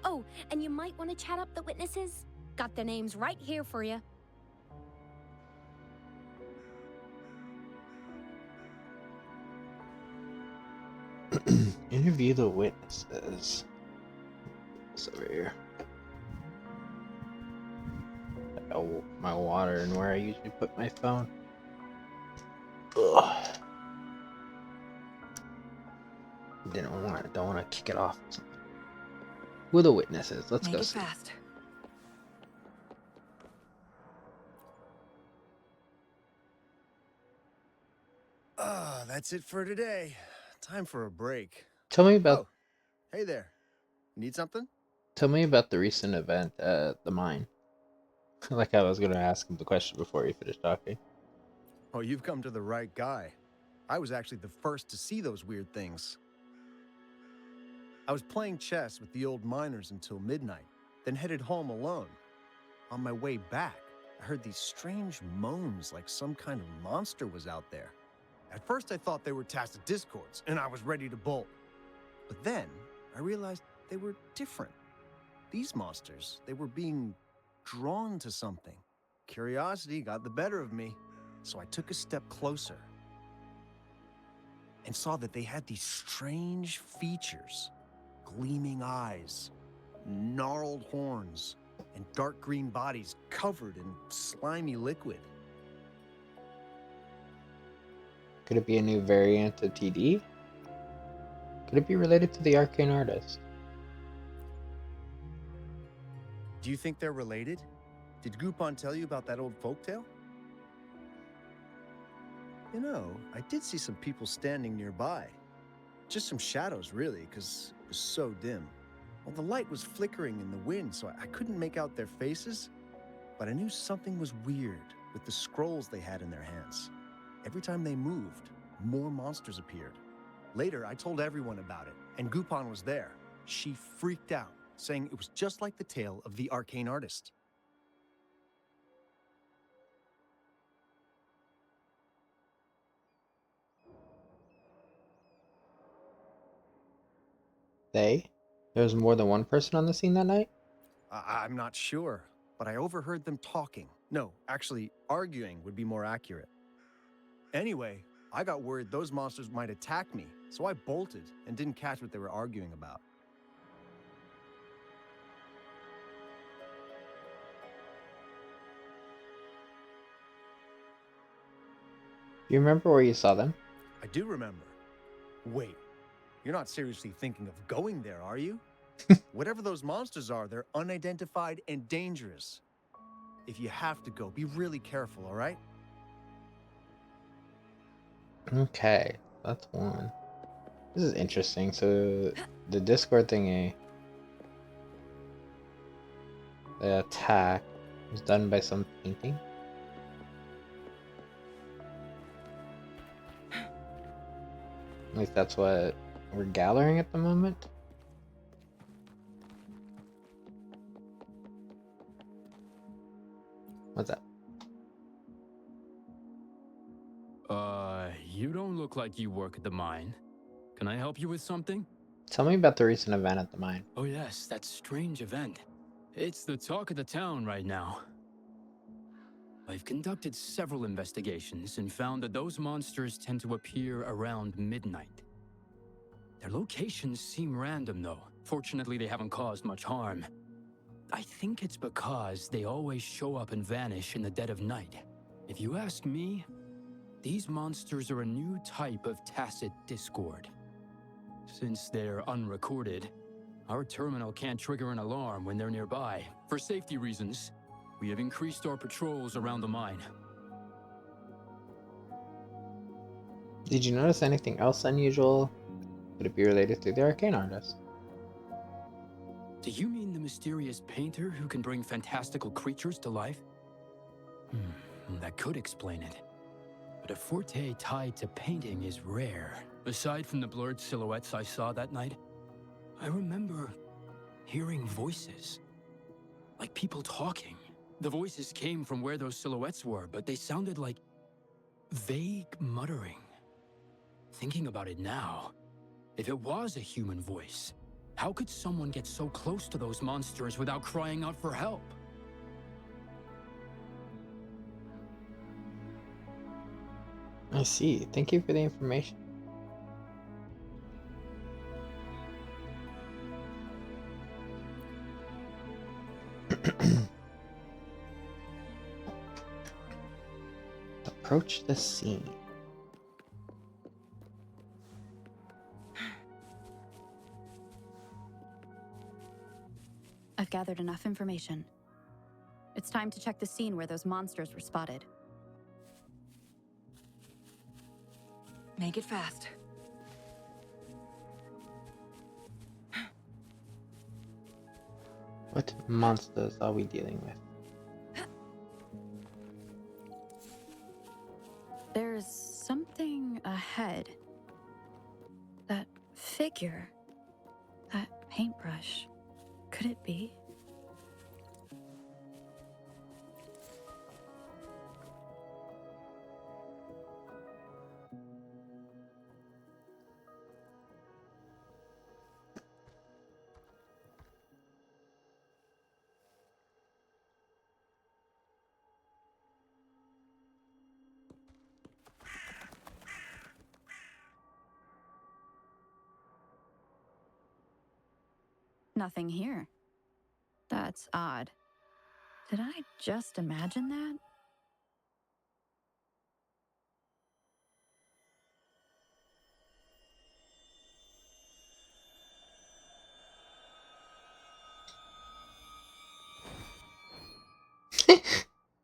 Oh, and you might want to chat up the witnesses. Got their names right here for you. Interview the witnesses. It's over here. Oh, my water and where I usually put my phone. Ugh. Don't want to kick it off. Who are the witnesses? Let's Make go it see. fast. Ah, that's it for today. Time for a break. Tell me about Oh, hey there. Need something? the recent event at the mine. Like I was gonna ask him the question before he finished talking. Oh, you've come to the right guy. I was actually the first to see those weird things. I was playing chess with the old miners until midnight, then headed home alone. On my way back, I heard these strange moans like some kind of monster was out there. At first I thought they were tacit discords, and I was ready to bolt. But then I realized they were different. These monsters, they were being drawn to something. Curiosity got the better of me, so I took a step closer and saw that they had these strange features. Gleaming eyes, gnarled horns, and dark green bodies covered in slimy liquid. Could it be a new variant of TD? Could it be related to the arcane artist? Do you think they're related? Did Goupon tell you about that old folktale? You know, I did see some people standing nearby. Just some shadows, really, because it was so dim. Well, the light was flickering in the wind, so I couldn't make out their faces, but I knew something was weird with the scrolls they had in their hands. Every time they moved, more monsters appeared. Later, I told everyone about it, and Goupon was there. She freaked out, saying it was just like the tale of the arcane artist. They? There was more than one person on the scene that night? I'm not sure, but I overheard them talking. No, actually, arguing would be more accurate. Anyway, I got worried those monsters might attack me, so I bolted and didn't catch what they were arguing about. You remember where you saw them? I do remember. Wait, you're not seriously thinking of going there, are you? Whatever those monsters are, they're unidentified and dangerous. If you have to go, be really careful, all right? Okay, that's one. This is interesting. So, the Discord thingy, the attack, was done by some painting? At least that's what we're gathering at the moment. What's that? You don't look like you work at the mine. Can I help you with something? Tell me about the recent event at the mine. Oh yes, that strange event. It's the talk of the town right now. I've conducted several investigations and found that those monsters tend to appear around midnight. Their locations seem random though. Fortunately, they haven't caused much harm. I think it's because they always show up and vanish in the dead of night. If you ask me, these monsters are a new type of tacit discord. Since they're unrecorded, our terminal can't trigger an alarm when they're nearby. For safety reasons, we have increased our patrols around the mine. Did you notice anything else unusual? Could it be related to the arcane artist? Do you mean the mysterious painter who can bring fantastical creatures to life? That could explain it. But a forte tied to painting is rare. Aside from the blurred silhouettes I saw that night, I remember hearing voices. Like people talking. The voices came from where those silhouettes were, but they sounded like vague muttering. Thinking about it now, if it was a human voice, how could someone get so close to those monsters without crying out for help? I see. Thank you for the information. Approach the scene. I've gathered enough information. It's time to check the scene where those monsters were spotted. Make it fast. What monsters are we dealing with? There's something ahead. That figure. That paintbrush. Could it be? Nothing here. That's odd. Did I just imagine that?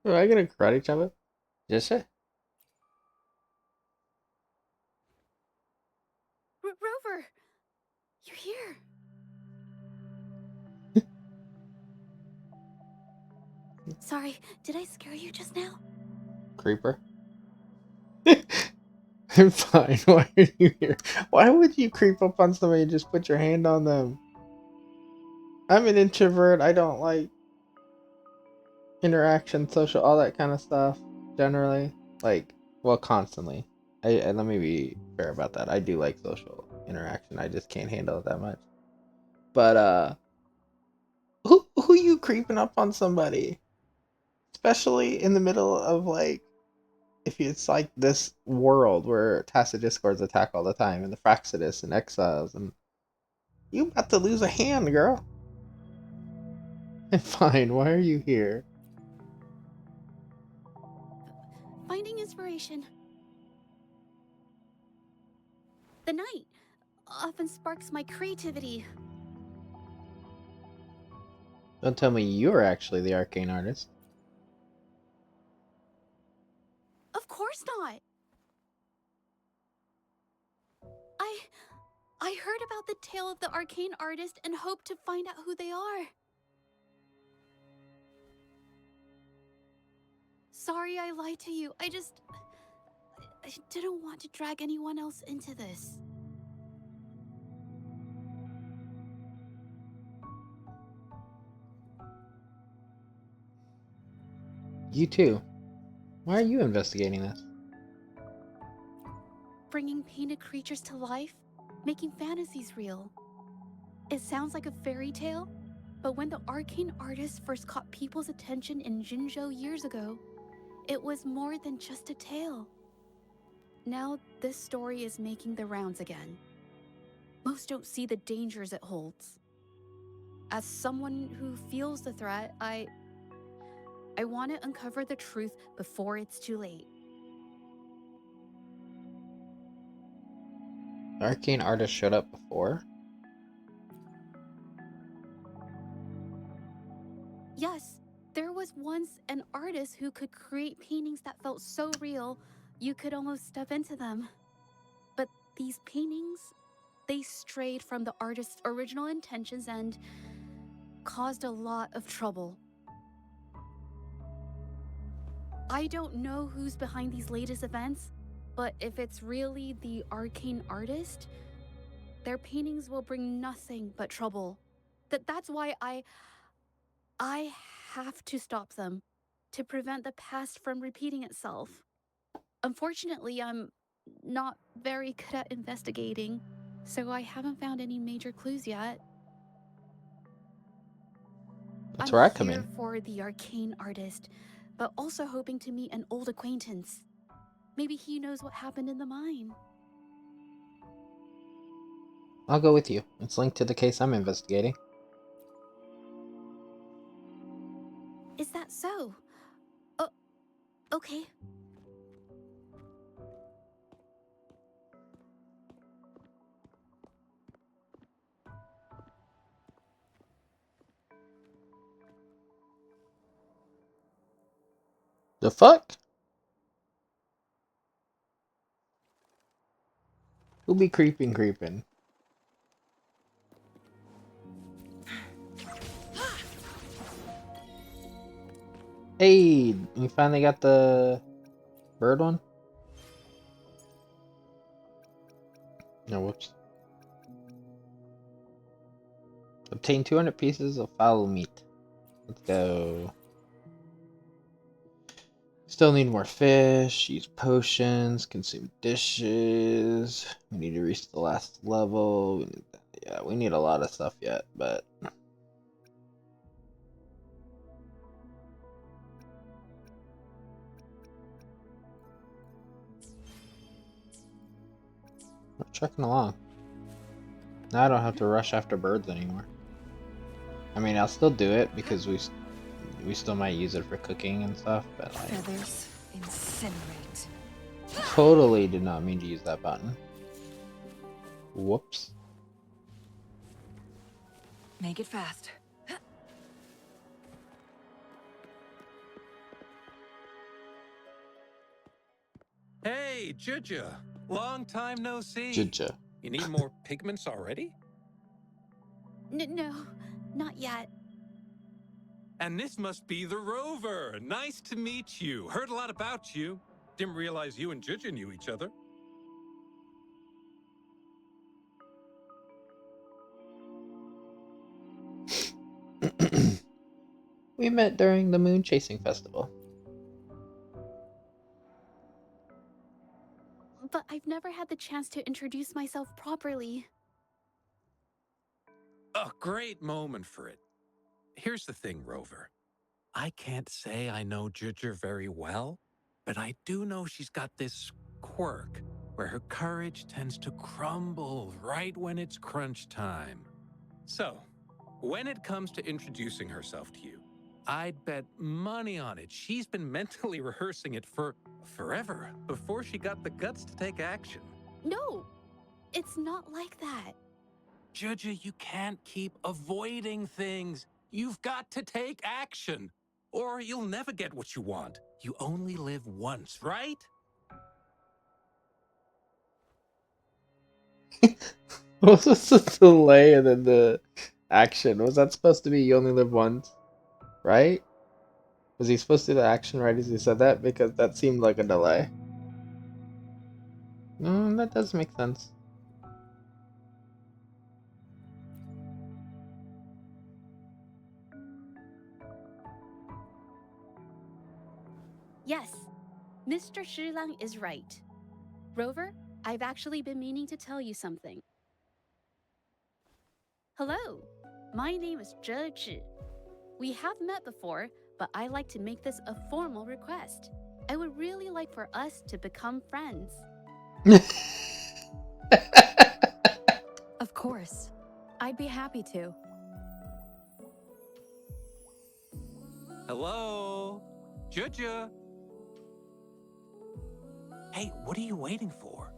Am I gonna karate chop it? Just it? Rover! You're here! Sorry, did I scare you just now? Creeper? I'm fine. Why are you here? Why would you creep up on somebody and just put your hand on them? I'm an introvert. I don't like interaction, social, all that kind of stuff. Generally, like, well, constantly. Let me be fair about that. I do like social interaction. I just can't handle it that much. But who you creeping up on somebody? Especially in the middle of like, if it's like this world where Tacit Discords attack all the time, and the Fraxidus and Exiles, and you about to lose a hand, girl. I'm fine. Why are you here? Finding inspiration. The night often sparks my creativity. Don't tell me you're actually the arcane artist. Of course not! I heard about the tale of the arcane artist and hoped to find out who they are. Sorry I lied to you. I didn't want to drag anyone else into this. You too. Why are you investigating this? Bringing painted creatures to life, making fantasies real. It sounds like a fairy tale, but when the arcane artist first caught people's attention in Jinzhou years ago, it was more than just a tale. Now this story is making the rounds again. Most don't see the dangers it holds. As someone who feels the threat, I want to uncover the truth before it's too late. The arcane artist showed up before? Yes, there was once an artist who could create paintings that felt so real, you could almost step into them. But these paintings, they strayed from the artist's original intentions and caused a lot of trouble. I don't know who's behind these latest events, but if it's really the arcane artist, their paintings will bring nothing but trouble. That's why I have to stop them to prevent the past from repeating itself. Unfortunately, I'm not very good at investigating, so I haven't found any major clues yet. That's I'm where I come here in. for the arcane artist, but also hoping to meet an old acquaintance. Maybe he knows what happened in the mine. I'll go with you. It's linked to the case I'm investigating. Is that so? Oh, okay. The fuck? Who be creeping? Hey, you finally got the bird one? No, whoops. Obtain 200 pieces of fowl meat. Let's go. Still need more fish, use potions, consume dishes. We need to reach the last level. We need a lot of stuff yet, but we're trucking along. Now I don't have to rush after birds anymore. I mean, I'll still do it because we still might use it for cooking and stuff, but like, Feathers incinerate. totally did not mean to use that button. Whoops. Make it fast. Hey, Juja. Long time no see. Juja. You need more pigments already? No, not yet. And this must be the Rover. Nice to meet you. Heard a lot about you. Didn't realize you and Juja knew each other. We met during the moon chasing festival. But I've never had the chance to introduce myself properly. A great moment for it. Here's the thing, Rover. I can't say I know Juja very well, but I do know she's got this quirk where her courage tends to crumble right when it's crunch time. So, when it comes to introducing herself to you, I'd bet money on it. She's been mentally rehearsing it for forever before she got the guts to take action. No, it's not like that. Juja, you can't keep avoiding things. You've got to take action, or you'll never get what you want. You only live once, right? What was the delay and then the action? Was that supposed to be you only live once? Right? Was he supposed to do the action right as he said that? Because that seemed like a delay. That does make sense. Yes, Mr. Shilang is right. Rover, I've actually been meaning to tell you something. Hello, my name is Zhe Zhi. We have met before, but I like to make this a formal request. I would really like for us to become friends. Of course. I'd be happy to. Hello? Juja? Hey, what are you waiting for?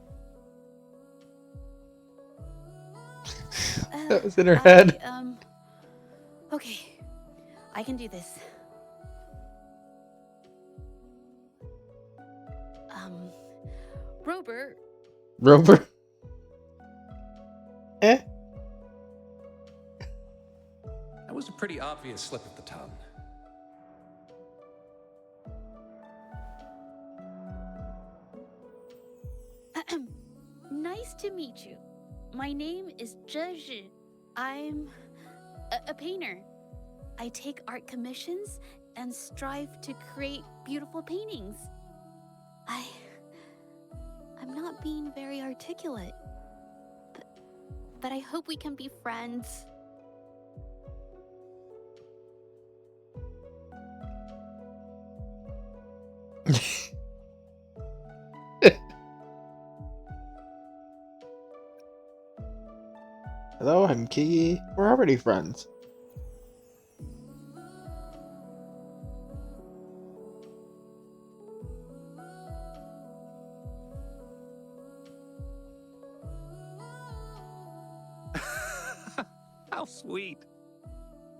That was in her head. Okay, I can do this. Rover, Rover? Eh? That was a pretty obvious slip of the tongue. nice to meet you. My name is Zhe Zhi. I'm a painter. I take art commissions and strive to create beautiful paintings. I'm not being very articulate, but I hope we can be friends. Hello, I'm Kiki. We're already friends. How sweet.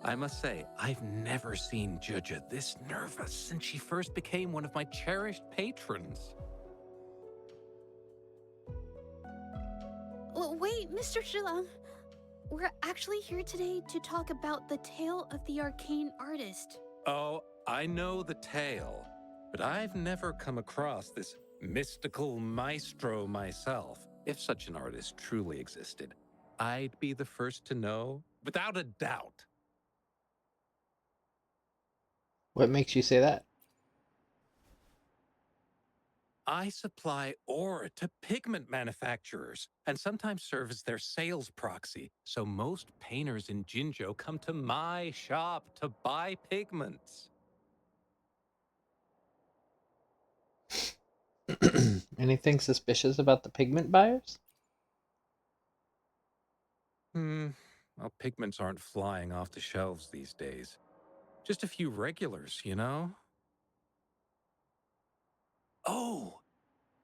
I must say, I've never seen Juja this nervous since she first became one of my cherished patrons. Wait, Mr. Shilang. We're actually here today to talk about the tale of the arcane artist. Oh, I know the tale, but I've never come across this mystical maestro myself. If such an artist truly existed, I'd be the first to know, without a doubt. What makes you say that? I supply ore to pigment manufacturers and sometimes serve as their sales proxy. So most painters in Jinzhou come to my shop to buy pigments. Anything suspicious about the pigment buyers? Well, pigments aren't flying off the shelves these days. Just a few regulars, you know? Oh,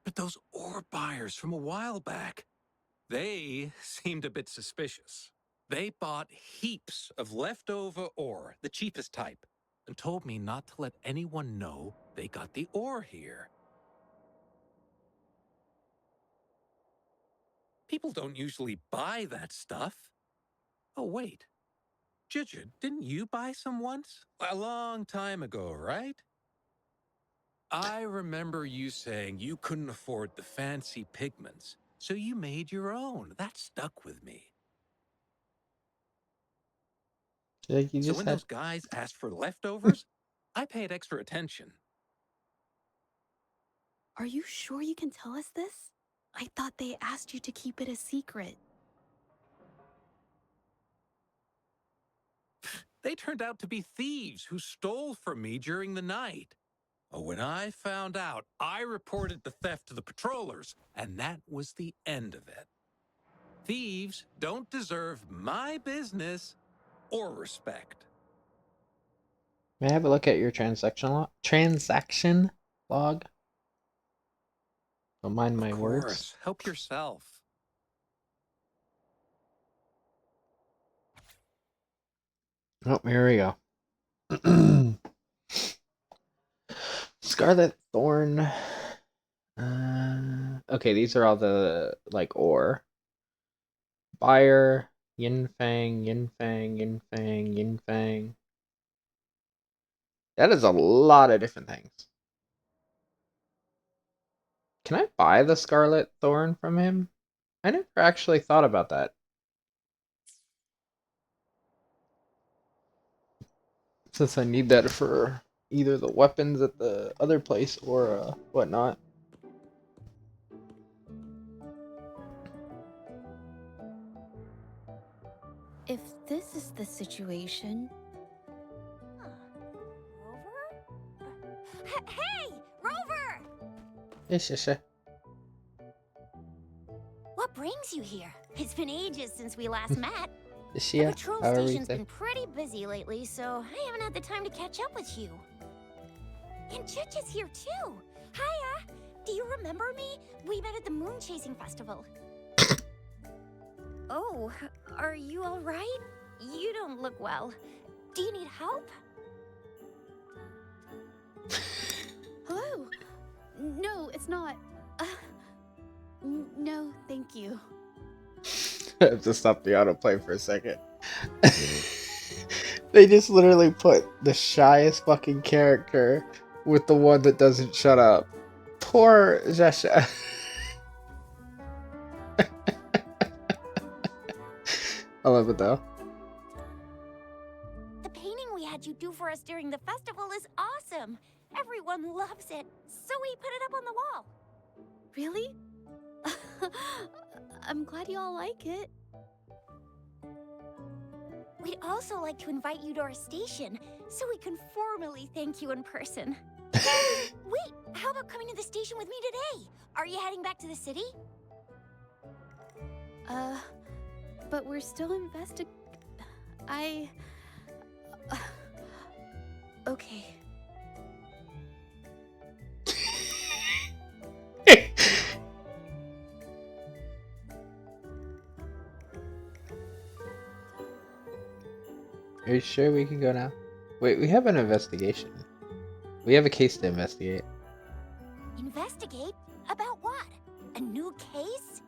but those ore buyers from a while back, they seemed a bit suspicious. They bought heaps of leftover ore, the cheapest type, and told me not to let anyone know they got the ore here. People don't usually buy that stuff. Oh, wait. Juju, didn't you buy some once? A long time ago, right? I remember you saying you couldn't afford the fancy pigments, so you made your own. That stuck with me. Like you So just when had. those guys asked for leftovers, I paid extra attention. Are you sure you can tell us this? I thought they asked you to keep it a secret. They turned out to be thieves who stole from me during the night. Oh, when I found out, I reported the theft to the patrollers, and that was the end of it. Thieves don't deserve my business or respect. May I have a look at your transaction log? Don't mind Of my words. course, help yourself. Oh, here we go. Scarlet Thorn. Okay, these are all the like ore. Buyer, Yin Fang, Yin Fang, Yin Fang, Yin Fang. That is a lot of different things. Can I buy the Scarlet Thorn from him? I never actually thought about that. Since I need that for either the weapons at the other place or whatnot. If this is the situation... Rover? Hey! Rover! Yes, yes, yes. What brings you here? It's been ages since we last met. Is The she? patrol How are we station's today? been pretty busy lately, so I haven't had the time to catch up with you. And Chich is here too. Hiya! Do you remember me? We met at the Moon Chasing Festival. Oh, are you all right? You don't look well. Do you need help? Hello? No, it's not. No, thank you. I have to stop the autoplay for a second. They just literally put the shyest fucking character with the one that doesn't shut up. Poor Jasha. I love it though. The painting we had you do for us during the festival is awesome. Everyone loves it, so we put it up on the wall. Really? I'm glad you all like it. We'd also like to invite you to our station, so we can formally thank you in person. Wait, how about coming to the station with me today? Are you heading back to the city? But we're still okay. Are you sure we can go now? Wait, we have an investigation. We have a case to investigate. Investigate? About what? A new case?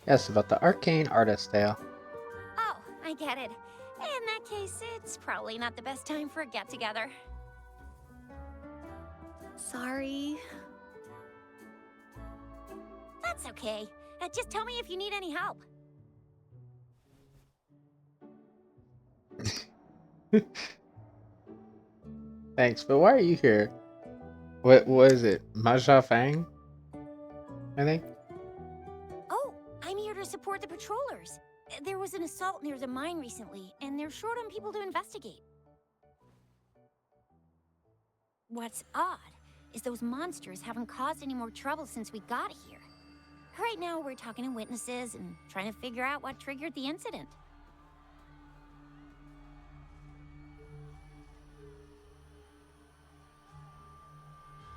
Yes, about the arcane artist tale. Oh, I get it. In that case, it's probably not the best time for a get-together. Sorry. That's okay. Just tell me if you need any help. Thanks, but why are you here? What is it? Maja Fang? I think? Oh, I'm here to support the patrollers. There was an assault near the mine recently, and they're short on people to investigate. What's odd is those monsters haven't caused any more trouble since we got here. Right now, we're talking to witnesses and trying to figure out what triggered the incident.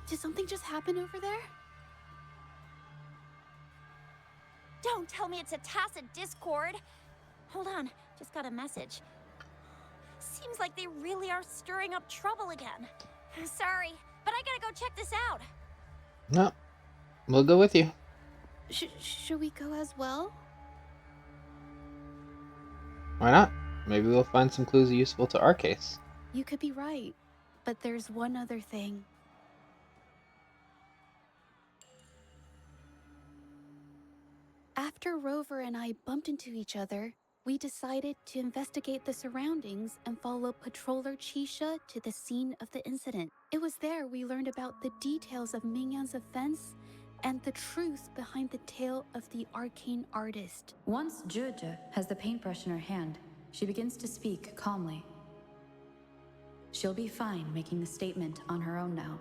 Did something just happen over there? Don't tell me it's a tacit discord. Hold on, just got a message. Seems like they really are stirring up trouble again. Sorry, but I gotta go check this out. No, we'll go with you. Should we go as well? Why not? Maybe we'll find some clues useful to our case. You could be right. But there's one other thing. After Rover and I bumped into each other, we decided to investigate the surroundings and follow Patroller Chisha to the scene of the incident. It was there we learned about the details of Mingyan's offense and the truth behind the tale of the arcane artist. Once Zhezhe has the paintbrush in her hand, she begins to speak calmly. She'll be fine making the statement on her own now.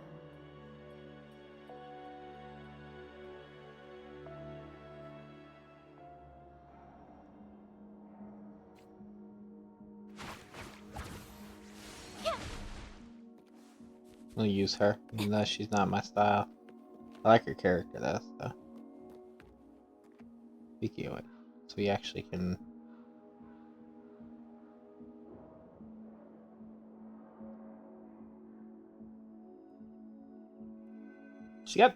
We'll use her, even though she's not my style. I like her character though, so. Speaking of it, so we actually can. She got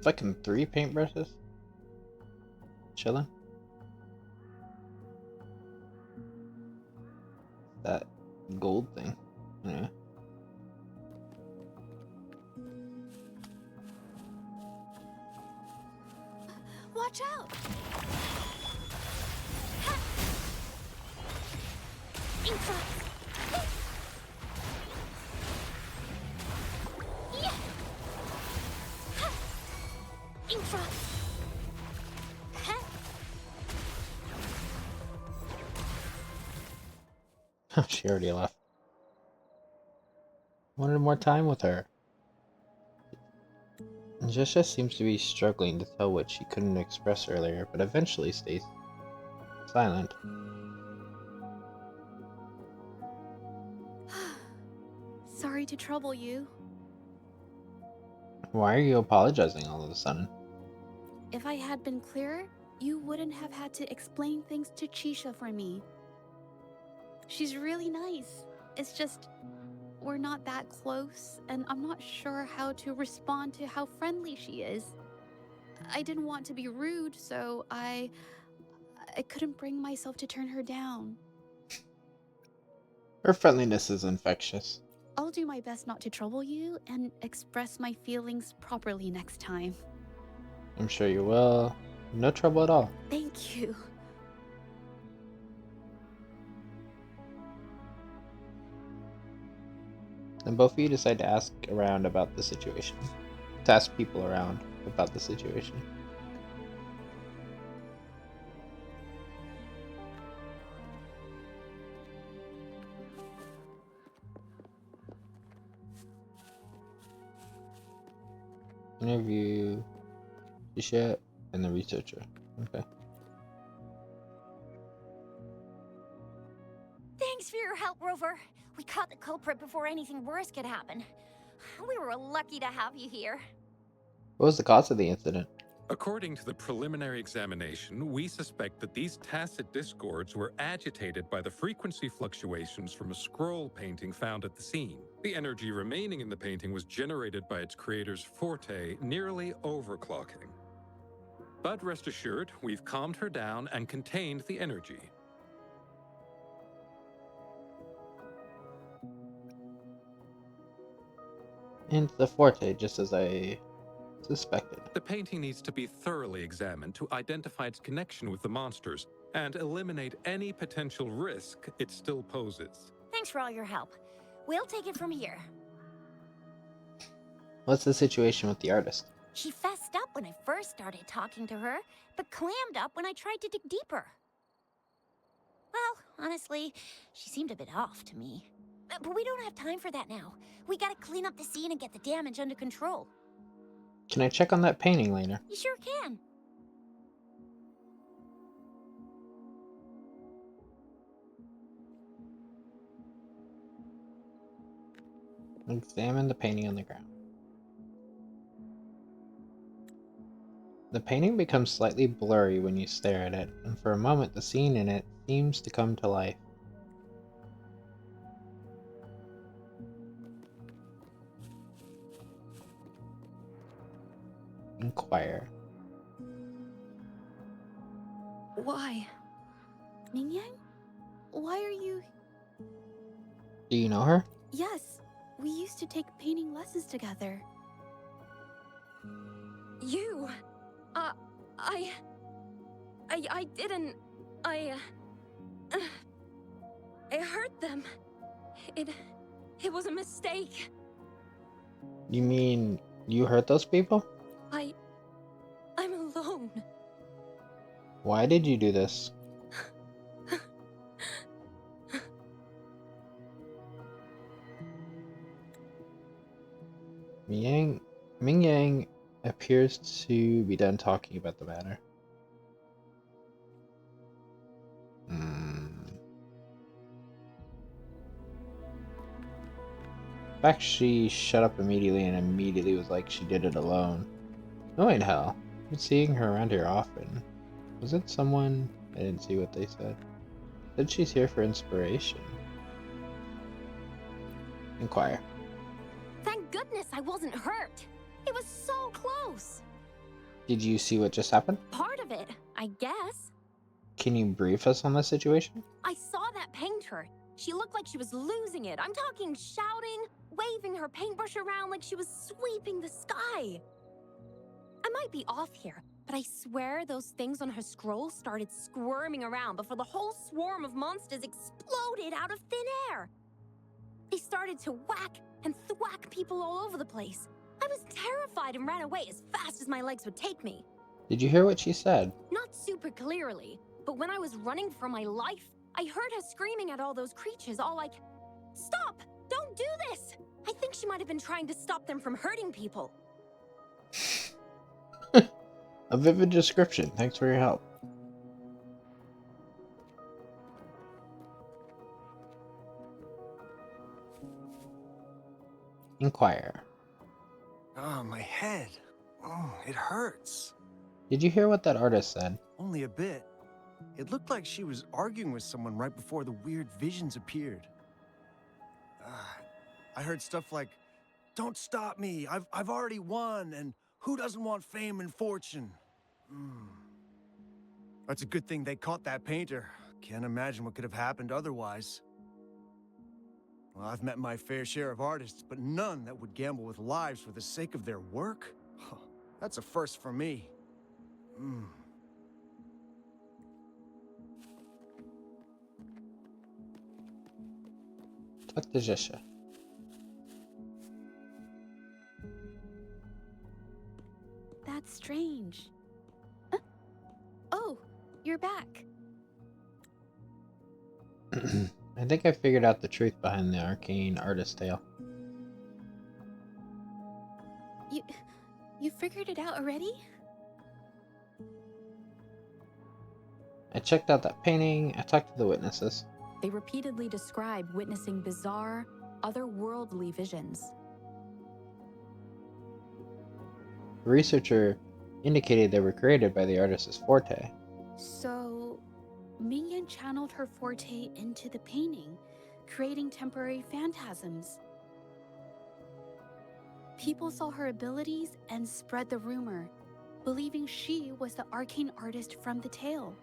fucking 3 paintbrushes? Chilling? That gold thing. Yeah. Watch out! She already left. Wanted more time with her. Zhezhe seems to be struggling to tell what she couldn't express earlier, but eventually stays silent. Sorry to trouble you. Why are you apologizing all of a sudden? If I had been clearer, you wouldn't have had to explain things to Chisha for me. She's really nice. It's just, we're not that close, and I'm not sure how to respond to how friendly she is. I didn't want to be rude, so I couldn't bring myself to turn her down. Her friendliness is infectious. I'll do my best not to trouble you and express my feelings properly next time. I'm sure you will. No trouble at all. Thank you. Then both of you decide to ask around about the situation. To ask people around about the situation. Interview Isha and the researcher. Okay. Thanks for your help, Rover. We caught the culprit before anything worse could happen. We were lucky to have you here. What was the cause of the incident? According to the preliminary examination, we suspect that these tacit discords were agitated by the frequency fluctuations from a scroll painting found at the scene. The energy remaining in the painting was generated by its creator's forte, nearly overclocking. But rest assured, we've calmed her down and contained the energy. Into the forte, just as I suspected. The painting needs to be thoroughly examined to identify its connection with the monsters and eliminate any potential risk it still poses. Thanks for all your help. We'll take it from here. What's the situation with the artist? She fessed up when I first started talking to her, but clammed up when I tried to dig deeper. Well, honestly, she seemed a bit off to me. But we don't have time for that now. We gotta clean up the scene and get the damage under control. Can I check on that painting later? You sure can. Examine the painting on the ground. The painting becomes slightly blurry when you stare at it, and for a moment the scene in it seems to come to life. Inquire. Why? Mingyang? Why are you... Do you know her? Yes, we used to take painting lessons together. You! I didn't... I hurt them. It was a mistake. You mean you hurt those people? I'm alone. Why did you do this? Ming Yang appears to be done talking about the matter. In fact, she shut up immediately and immediately was like she did it alone. Knowing hell, I've been seeing her around here often. Was it someone? I didn't see what they said. Said she's here for inspiration. Inquire. Thank goodness I wasn't hurt. It was so close. Did you see what just happened? Part of it, I guess. Can you brief us on the situation? I saw that painter. She looked like she was losing it. I'm talking shouting, waving her paintbrush around like she was sweeping the sky. I might be off here, but I swear those things on her scroll started squirming around before the whole swarm of monsters exploded out of thin air. They started to whack and thwack people all over the place. I was terrified and ran away as fast as my legs would take me. Did you hear what she said? Not super clearly, but when I was running for my life, I heard her screaming at all those creatures, all like, "Stop! Don't do this!" I think she might have been trying to stop them from hurting people. A vivid description. Thanks for your help. Inquire. Oh, my head. Oh, it hurts. Did you hear what that artist said? Only a bit. It looked like she was arguing with someone right before the weird visions appeared. I heard stuff like, "Don't stop me, I've already won, and who doesn't want fame and fortune?" That's a good thing they caught that painter. Can't imagine what could have happened otherwise. Well, I've met my fair share of artists, but none that would gamble with lives for the sake of their work? That's a first for me. Talk to Jesha. That's strange. Oh, you're back. I think I figured out the truth behind the arcane artist tale. You figured it out already? I checked out that painting, I talked to the witnesses. They repeatedly describe witnessing bizarre, otherworldly visions. The researcher indicated they were created by the artist's forte. So, Mingyan channeled her forte into the painting, creating temporary phantasms. People saw her abilities and spread the rumor, believing she was the arcane artist from the tale.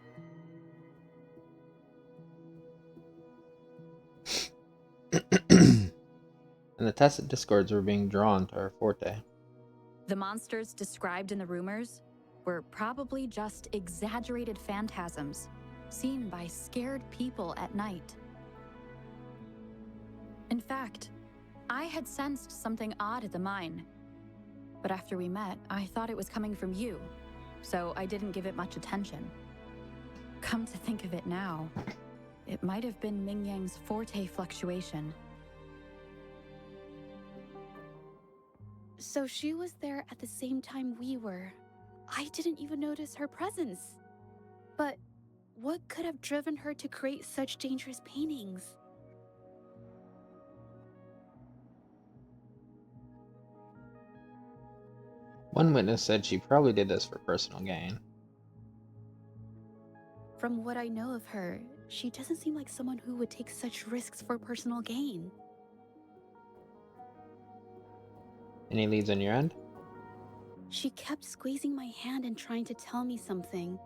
And the tacit discords were being drawn to her forte. The monsters described in the rumors were probably just exaggerated phantasms seen by scared people at night. In fact, I had sensed something odd at the mine, but after we met, I thought it was coming from you, so I didn't give it much attention. Come to think of it now, it might have been Mingyang's forte fluctuation. So she was there at the same time we were. I didn't even notice her presence. But what could have driven her to create such dangerous paintings? One witness said she probably did this for personal gain. From what I know of her, she doesn't seem like someone who would take such risks for personal gain. Any leads on your end? She kept squeezing my hand and trying to tell me something,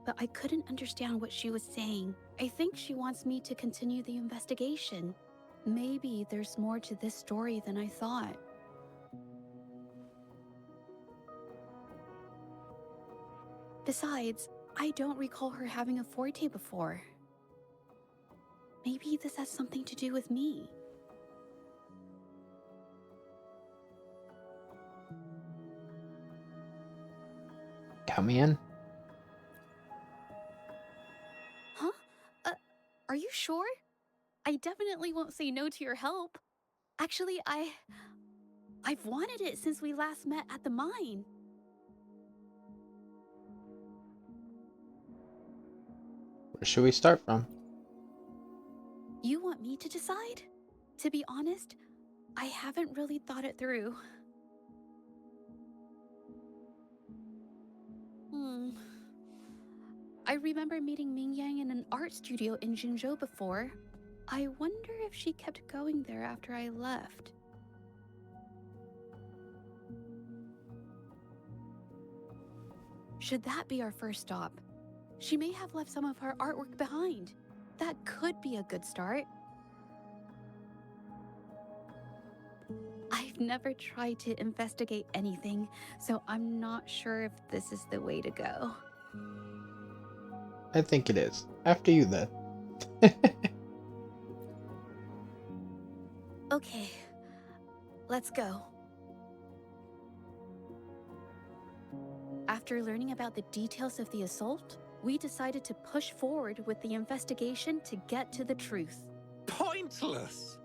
but I couldn't understand what she was saying. I think she wants me to continue the investigation. Maybe there's more to this story than I thought. Besides, I don't recall her having a forte before. Maybe this has something to do with me. Count me in. Huh? Are you sure? I definitely won't say no to your help. Actually, I've wanted it since we last met at the mine. Where should we start from? You want me to decide? To be honest, I haven't really thought it through. I remember meeting Ming Yang in an art studio in Jinzhou before. I wonder if she kept going there after I left. Should that be our first stop? She may have left some of her artwork behind. That could be a good start. I've never tried to investigate anything, so I'm not sure if this is the way to go. I think it is. After you, then. Okay, let's go. After learning about the details of the assault, we decided to push forward with the investigation to get to the truth. Pointless!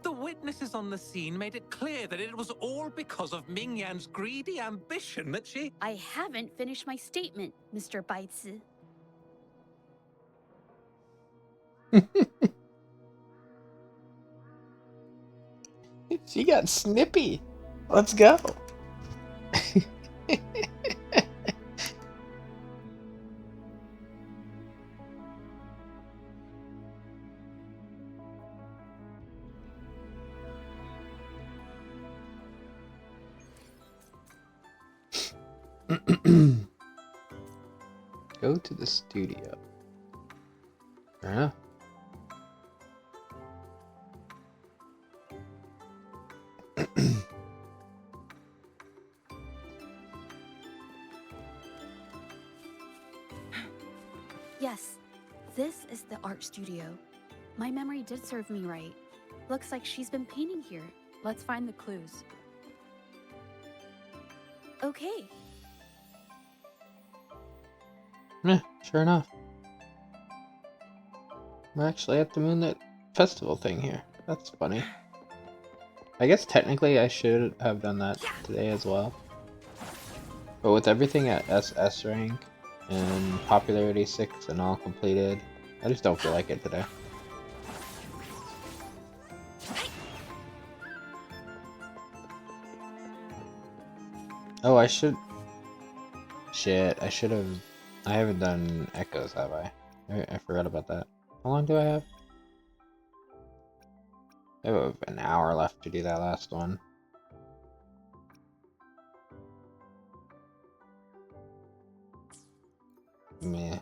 The witnesses on the scene made it clear that it was all because of Ming Yan's greedy ambition that she... I haven't finished my statement, Mr. Baizi. She got snippy. Let's go. Go to the studio. Huh? Yes, this is the art studio. My memory did serve me right. Looks like she's been painting here. Let's find the clues. Okay. Sure enough. We're actually at the Moonlit Festival thing here. That's funny. I guess technically I should have done that today as well. But with everything at SS rank and popularity 6 and all completed, I just don't feel like it today. Oh, I should... Shit, I should have... I haven't done Echoes, have I? I forgot about that. How long do I have? I have an hour left to do that last one. Meh.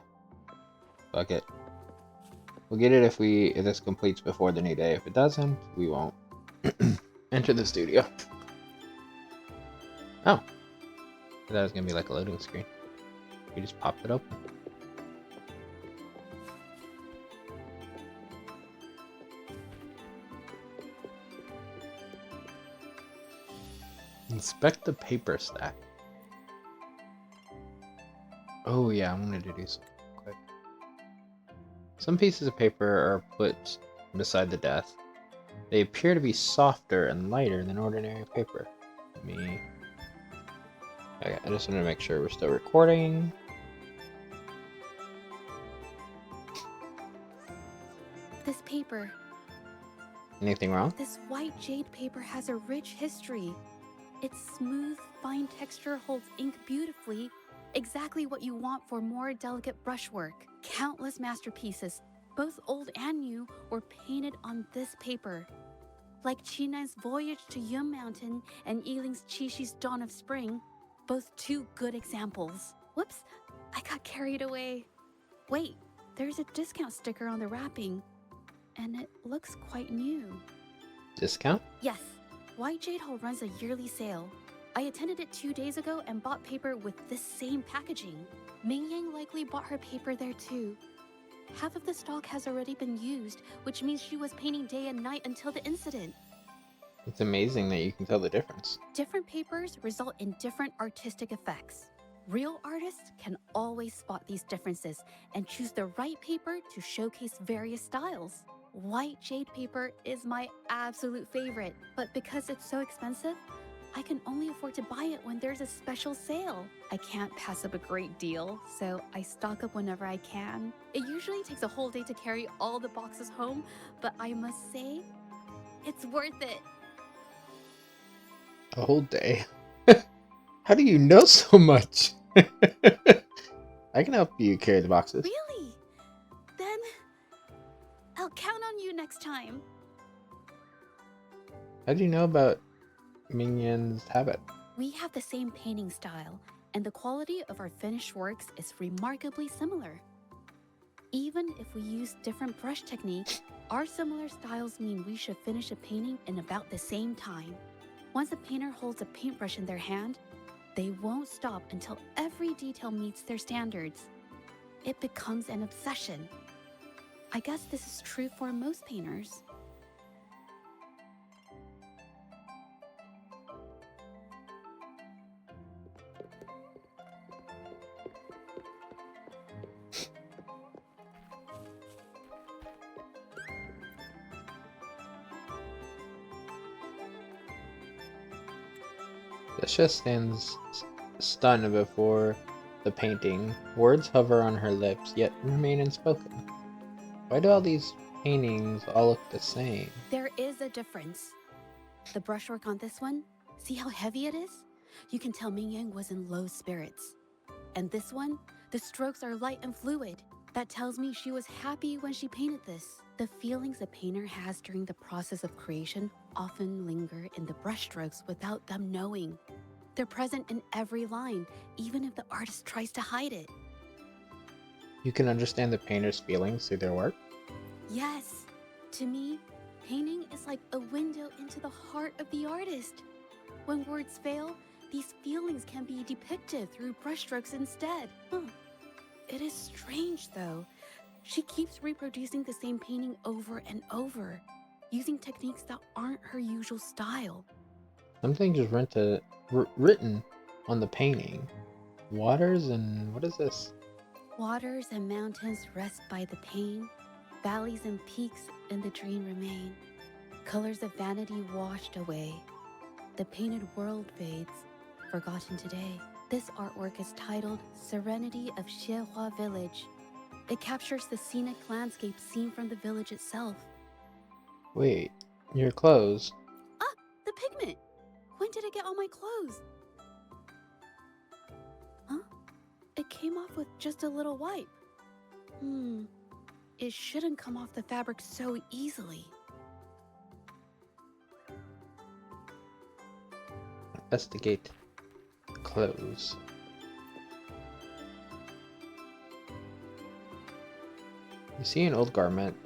Fuck it. We'll get it if this completes before the new day. If it doesn't, we won't. Enter the studio. Oh. I thought it was gonna be like a loading screen. We just popped it open. Inspect the paper stack. Oh yeah, I'm gonna do something quick. Some pieces of paper are put beside the desk. They appear to be softer and lighter than ordinary paper. Okay, I just want to make sure we're still recording. This paper. Anything wrong? This white jade paper has a rich history. Its smooth, fine texture holds ink beautifully, exactly what you want for more delicate brushwork. Countless masterpieces, both old and new, were painted on this paper. Like Chinan's Voyage to Yum Mountain and Yiling's Qixi's Dawn of Spring, Both two good examples. Whoops, I got carried away. Wait, there's a discount sticker on the wrapping, and it looks quite new. Discount? Yes, White Jade Hall runs a yearly sale. I attended it 2 days ago and bought paper with this same packaging. Ming Yang likely bought her paper there too. Half of the stock has already been used, which means she was painting day and night until the incident. It's amazing that you can tell the difference. Different papers result in different artistic effects. Real artists can always spot these differences and choose the right paper to showcase various styles. White jade paper is my absolute favorite, but because it's so expensive, I can only afford to buy it when there's a special sale. I can't pass up a great deal, so I stock up whenever I can. It usually takes a whole day to carry all the boxes home, but I must say, it's worth it. A whole day? How do you know so much? I can help you carry the boxes. Really? Then I'll count on you next time. How do you know about Ming Yan's habit? We have the same painting style, and the quality of our finished works is remarkably similar. Even if we use different brush techniques, our similar styles mean we should finish a painting in about the same time. Once a painter holds a paintbrush in their hand, they won't stop until every detail meets their standards. It becomes an obsession. I guess this is true for most painters. The chef stands stunned before the painting. Words hover on her lips, yet remain unspoken. Why do all these paintings all look the same? There is a difference. The brushwork on this one, see how heavy it is? You can tell Ming Yang was in low spirits. And this one, the strokes are light and fluid. That tells me she was happy when she painted this. The feelings a painter has during the process of creation often linger in the brushstrokes without them knowing. They're present in every line, even if the artist tries to hide it. You can understand the painter's feelings through their work? Yes. To me, painting is like a window into the heart of the artist. When words fail, these feelings can be depicted through brushstrokes instead. It is strange, though. She keeps reproducing the same painting over and over, using techniques that aren't her usual style. Something just written on the painting. Waters and what is this? Waters and mountains rest by the pain. Valleys and peaks in the dream remain. Colors of vanity washed away. The painted world fades, forgotten today. This artwork is titled Serenity of Xiehua Village. It captures the scenic landscape seen from the village itself. Wait, your clothes. Ah, the pigment! When did it get on my clothes? Huh? It came off with just a little wipe. It shouldn't come off the fabric so easily. Investigate clothes. You see an old garment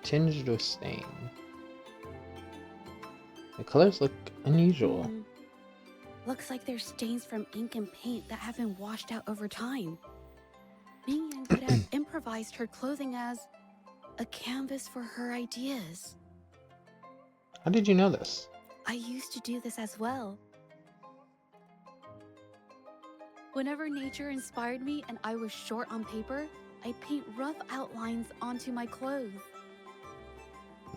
tinged with stain. The colors look unusual. Looks like there's stains from ink and paint that have been washed out over time. Ming Yang could have improvised her clothing as a canvas for her ideas. How did you know this? I used to do this as well. Whenever nature inspired me and I was short on paper, I'd paint rough outlines onto my clothes.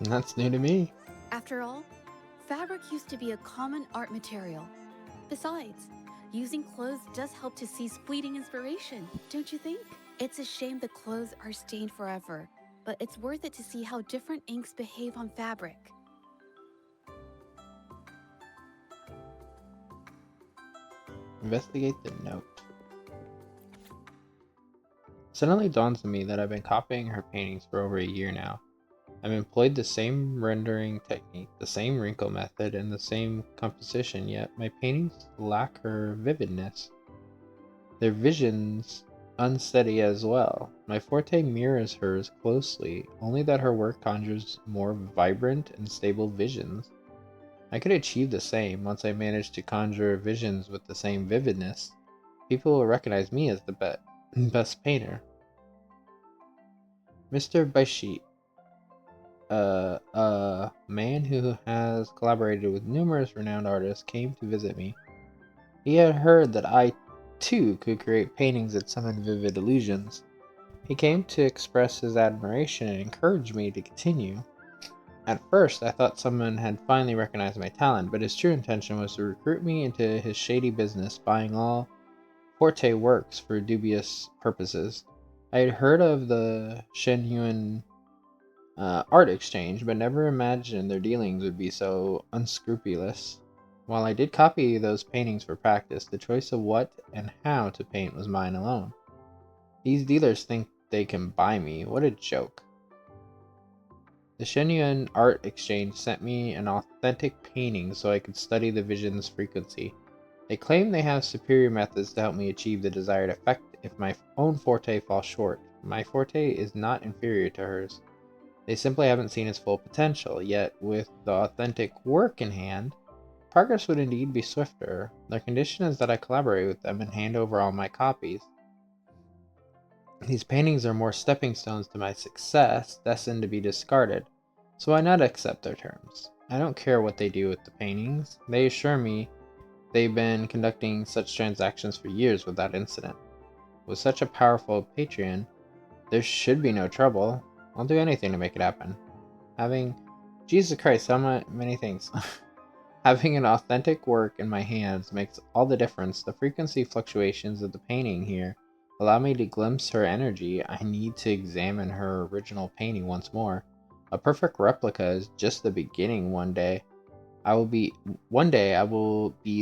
That's new to me. After all, fabric used to be a common art material. Besides, using clothes does help to seize fleeting inspiration, don't you think? It's a shame the clothes are stained forever, but it's worth it to see how different inks behave on fabric. Investigate the note. Suddenly dawns on me that I've been copying her paintings for over a year now. I've employed the same rendering technique, the same wrinkle method, and the same composition, yet my paintings lack her vividness. Their visions unsteady as well. My forte mirrors hers closely, only that her work conjures more vibrant and stable visions. I could achieve the same once I manage to conjure visions with the same vividness. People will recognize me as the best painter. Mr. Baishi, a man who has collaborated with numerous renowned artists, came to visit me. He had heard that I, too, could create paintings that summon vivid illusions. He came to express his admiration and encourage me to continue. At first, I thought someone had finally recognized my talent, but his true intention was to recruit me into his shady business, buying all Forte works for dubious purposes. I had heard of the Shenyuan art exchange, but never imagined their dealings would be so unscrupulous. While I did copy those paintings for practice, the choice of what and how to paint was mine alone. These dealers think they can buy me. What a joke. The Shenyuan art exchange sent me an authentic painting so I could study the vision's frequency. They claim they have superior methods to help me achieve the desired effect if my own forte falls short. My forte is not inferior to hers. They simply haven't seen its full potential, yet with the authentic work in hand, progress would indeed be swifter. Their condition is that I collaborate with them and hand over all my copies. These paintings are more stepping stones to my success, destined to be discarded, so why not accept their terms? I don't care what they do with the paintings. They assure me they've been conducting such transactions for years without incident. With such a powerful Patreon, there should be no trouble. I'll do anything to make it happen. Having, Jesus Christ, how many things. Having an authentic work in my hands makes all the difference. The frequency fluctuations of the painting here allow me to glimpse her energy. I need to examine her original painting once more. A perfect replica is just the beginning. One day I will be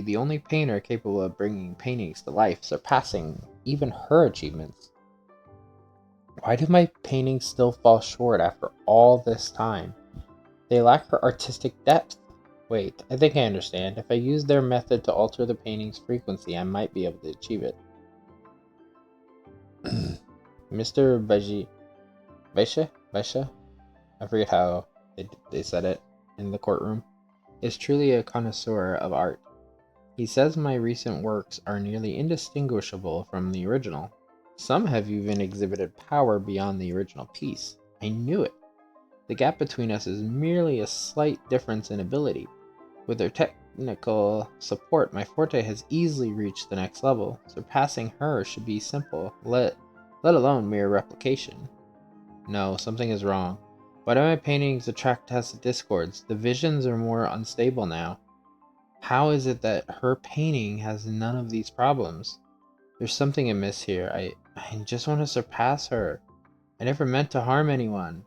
the only painter capable of bringing paintings to life, surpassing even her achievements. Why do my paintings still fall short after all this time? They lack her artistic depth. Wait, I think I understand. If I use their method to alter the painting's frequency, I might be able to achieve it. Mr. Baisha? I forget how they said it in the courtroom, is truly a connoisseur of art. He says my recent works are nearly indistinguishable from the original. Some have even exhibited power beyond the original piece. I knew it. The gap between us is merely a slight difference in ability. With their technical support, my forte has easily reached the next level. Surpassing her should be simple, let alone mere replication. No, something is wrong. Why do my paintings attract tacit discords? The visions are more unstable now. How is it that her painting has none of these problems? There's something amiss here. I just want to surpass her. I never meant to harm anyone.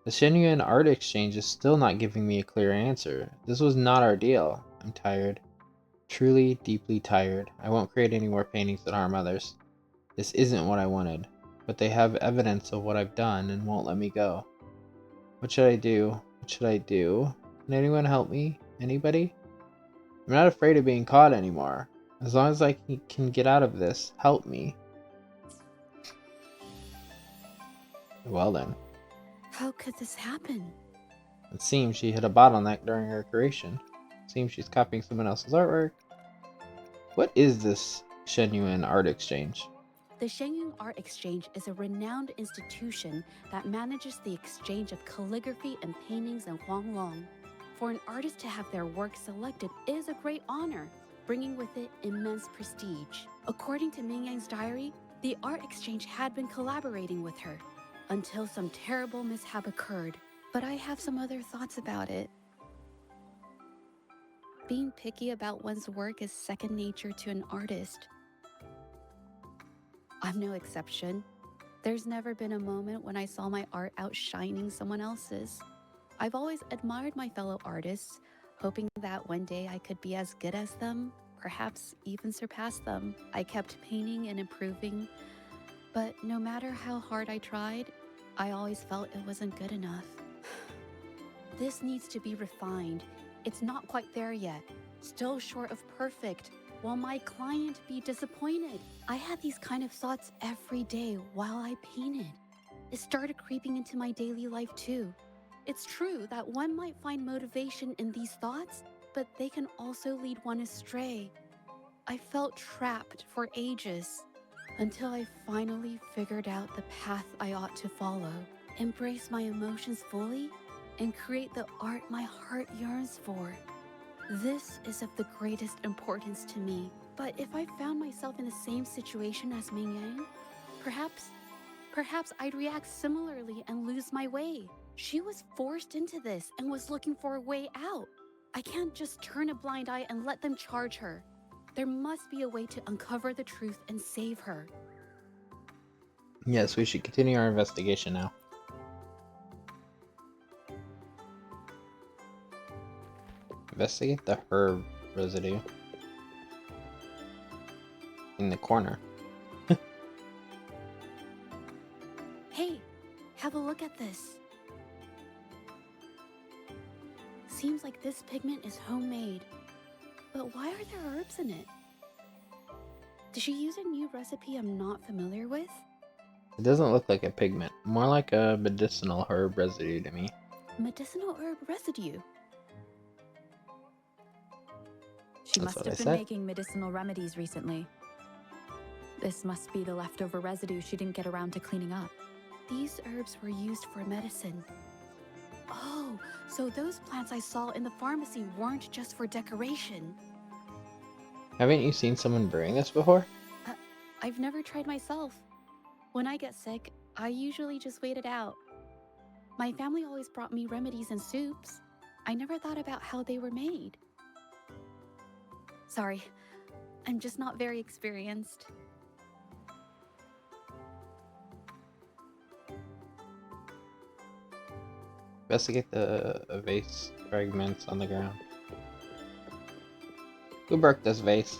The Shenyuan art exchange is still not giving me a clear answer. This was not our deal. I'm tired. Truly, deeply tired. I won't create any more paintings that harm others. This isn't what I wanted. But they have evidence of what I've done and won't let me go. What should I do? What should I do? Can anyone help me? Anybody? I'm not afraid of being caught anymore. As long as I can get out of this, help me. Well then. How could this happen? It seems she hit a bottleneck during her creation. It seems she's copying someone else's artwork. What is this Shenyuan art exchange? The Shenyang Art Exchange is a renowned institution that manages the exchange of calligraphy and paintings in Huanglong. For an artist to have their work selected is a great honor, bringing with it immense prestige. According to Ming Yang's diary, the art exchange had been collaborating with her until some terrible mishap occurred. But I have some other thoughts about it. Being picky about one's work is second nature to an artist. I'm no exception. There's never been a moment when I saw my art outshining someone else's. I've always admired my fellow artists, hoping that one day I could be as good as them, perhaps even surpass them. I kept painting and improving, but no matter how hard I tried, I always felt it wasn't good enough. This needs to be refined. It's not quite there yet. Still short of perfect. Will my client be disappointed? I had these kind of thoughts every day while I painted. It started creeping into my daily life too. It's true that one might find motivation in these thoughts, but they can also lead one astray. I felt trapped for ages until I finally figured out the path I ought to follow, embrace my emotions fully, and create the art my heart yearns for. This is of the greatest importance to me. But if I found myself in the same situation as Ming Yang, perhaps I'd react similarly and lose my way. She was forced into this and was looking for a way out. I can't just turn a blind eye and let them charge her. There must be a way to uncover the truth and save her. Yes, we should continue our investigation now. Investigate the herb residue in the corner. Hey, have a look at this. Seems like this pigment is homemade. But why are there herbs in it? Did she use a new recipe I'm not familiar with? It doesn't look like a pigment, more like a medicinal herb residue to me. Medicinal herb residue? She That's must what have I been said. making medicinal remedies recently. This must be the leftover residue she didn't get around to cleaning up. These herbs were used for medicine. Oh, so those plants I saw in the pharmacy weren't just for decoration. Haven't you seen someone brewing this before? I've never tried myself. When I get sick, I usually just wait it out. My family always brought me remedies and soups. I never thought about how they were made. Sorry, I'm just not very experienced. Investigate the vase fragments on the ground. Who broke this vase?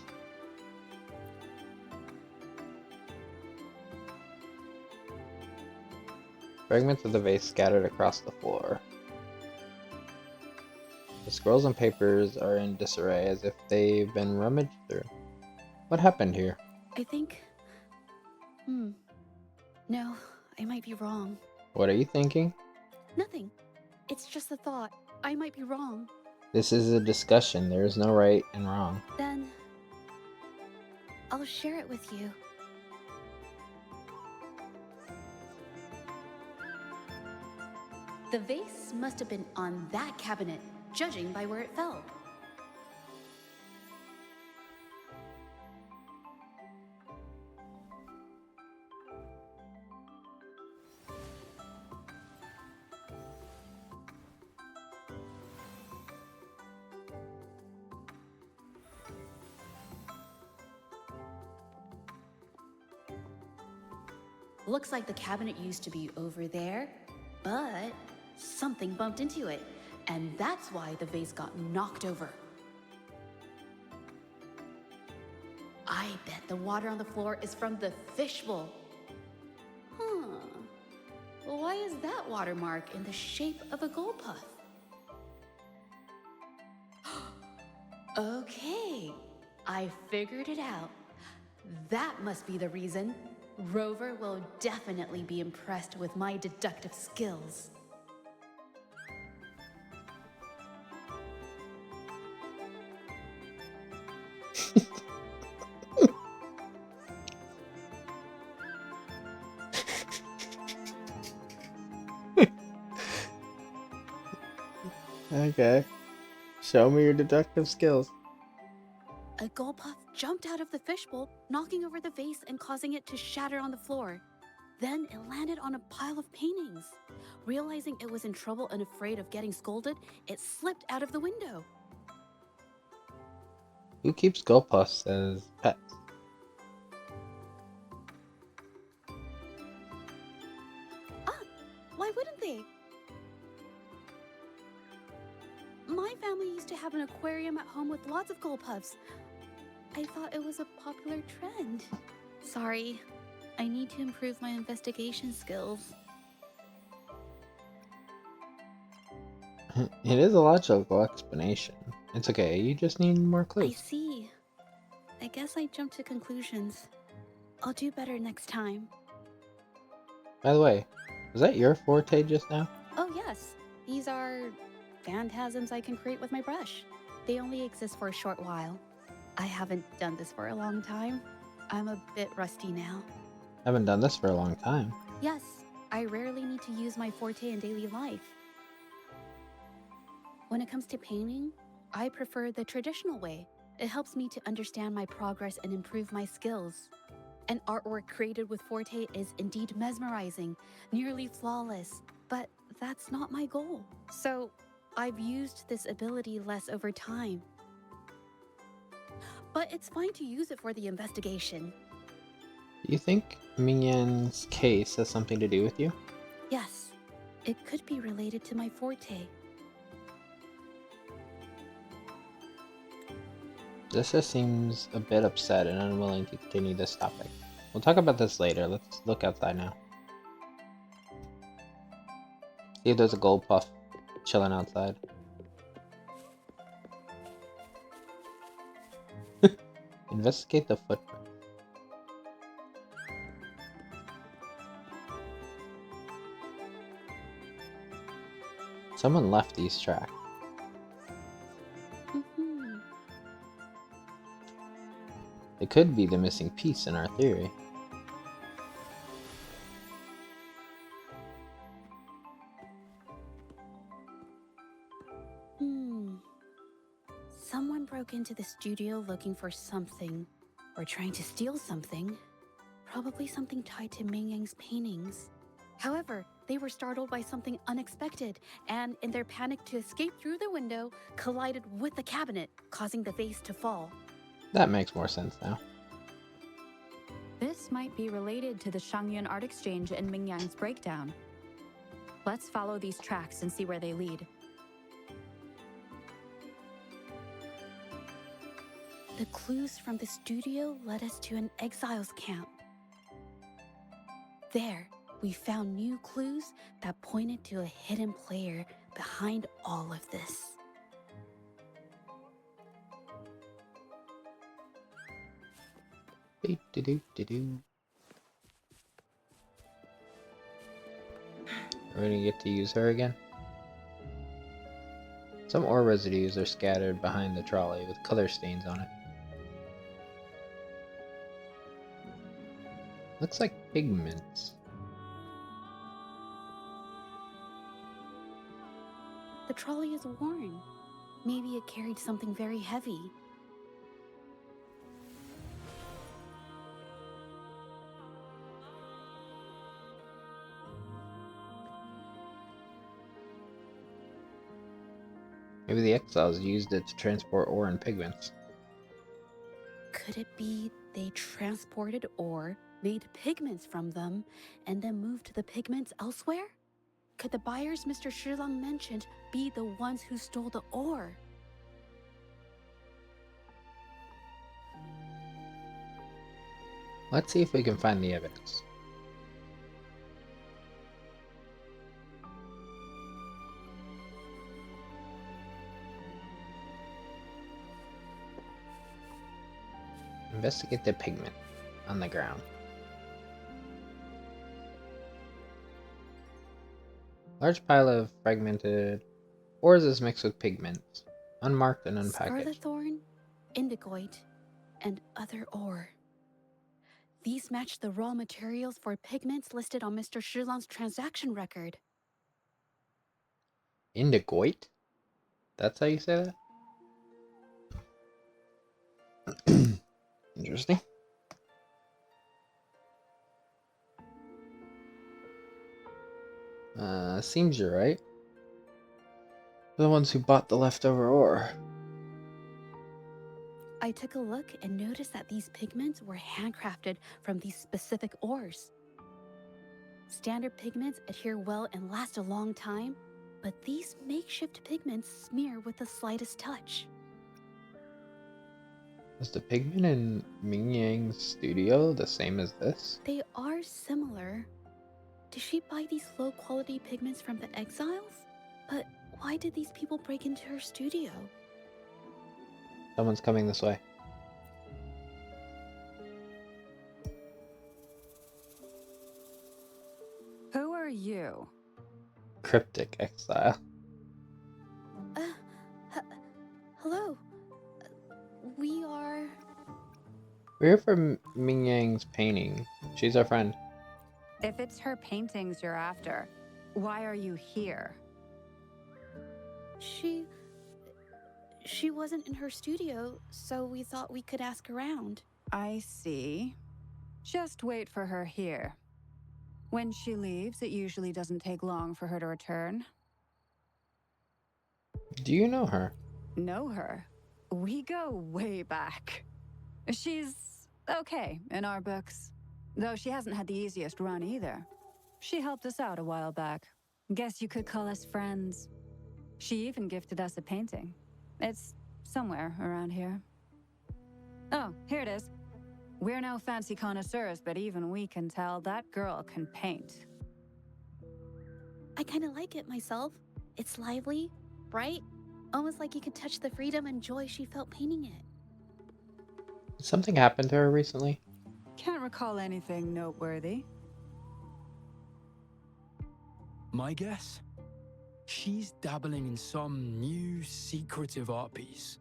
Fragments of the vase scattered across the floor. The scrolls and papers are in disarray as if they've been rummaged through. What happened here? I think... No, I might be wrong. What are you thinking? Nothing. It's just a thought. I might be wrong. This is a discussion. There is no right and wrong. Then... I'll share it with you. The vase must have been on that cabinet, judging by where it fell. Looks like the cabinet used to be over there, but something bumped into it, and that's why the vase got knocked over. I bet the water on the floor is from the fishbowl. Why is that watermark in the shape of a gold puff? Okay, I figured it out. That must be the reason. Rover will definitely be impressed with my deductive skills. Okay. Show me your deductive skills. A gold puff jumped out of the fishbowl, knocking over the vase and causing it to shatter on the floor. Then it landed on a pile of paintings. Realizing it was in trouble and afraid of getting scolded, it slipped out of the window. Who keeps goalposts as pets? Why wouldn't they? My family used to have an aquarium at home with lots of gold puffs. I thought it was a popular trend. Sorry, I need to improve my investigation skills. It is a logical explanation. It's okay, you just need more I clues. see. I guess I jumped to conclusions. I'll do better next time. By the way, was that your forte just now? Oh, yes. These are phantasms I can create with my brush. They only exist for a short while. I haven't done this for a long time. I'm a bit rusty now. Haven't done this for a long time. Yes, I rarely need to use my forte in daily life. When it comes to painting, I prefer the traditional way. It helps me to understand my progress and improve my skills. An artwork created with forte is indeed mesmerizing, nearly flawless, but that's not my goal. So, I've used this ability less over time. But it's fine to use it for the investigation. Do you think Mingyan's case has something to do with you? Yes, it could be related to my forte. Jessica seems a bit upset and unwilling to continue this topic. We'll talk about this later. Let's look outside now. See if there's a gold puff chilling outside. Investigate the footprint. Someone left these tracks. It could be the missing piece in our theory. Someone broke into the studio looking for something, or trying to steal something. Probably something tied to Ming Yang's paintings. However, they were startled by something unexpected, and in their panic to escape through the window, collided with the cabinet, causing the vase to fall. That makes more sense now. This might be related to the Shangyun Art Exchange and Mingyang's breakdown. Let's follow these tracks and see where they lead. The clues from the studio led us to an exiles camp. There, we found new clues that pointed to a hidden player behind all of this. Do-do-do-do-do. Are we gonna get to use her again? Some ore residues are scattered behind the trolley with color stains on it. Looks like pigments. The trolley is worn. Maybe it carried something very heavy. Maybe the exiles used it to transport ore and pigments. Could it be they transported ore, made pigments from them, and then moved the pigments elsewhere? Could the buyers Mr. Shilang mentioned be the ones who stole the ore? Let's see if we can find the evidence. Investigate the pigment on the ground. Large pile of fragmented ores is mixed with pigments, unmarked and unpackaged. Scarlet thorn, indigoite, and other ore. These match the raw materials for pigments listed on Mr. Shilang's transaction record. Indigoite? That's how you say that? Interesting. Seems you're right. They're the ones who bought the leftover ore. I took a look and noticed that these pigments were handcrafted from these specific ores. Standard pigments adhere well and last a long time, but these makeshift pigments smear with the slightest touch. Is the pigment in Ming Yang's studio the same as this? They are similar. Did she buy these low-quality pigments from the exiles? But Why did these people break into her studio? Someone's coming this way. Who are you? Cryptic exile. Uh, hello. We are... We're here for Ming Yang's painting. She's our friend. If it's her paintings you're after, why are you here? She wasn't in her studio, so we thought we could ask around. I see. Just wait for her here. When she leaves, it usually doesn't take long for her to return. Do you know her? Know her? We go way back. She's okay in our books, though she hasn't had the easiest run either. She helped us out a while back. Guess you could call us friends. She even gifted us a painting. It's somewhere around here. Oh, here it is. We're no fancy connoisseurs, but even we can tell that girl can paint. I kind of like it myself. It's lively, bright, almost like you could touch the freedom and joy she felt painting it. Did something happen to her recently? Can't recall anything noteworthy. My guess? She's dabbling in some new secretive art piece.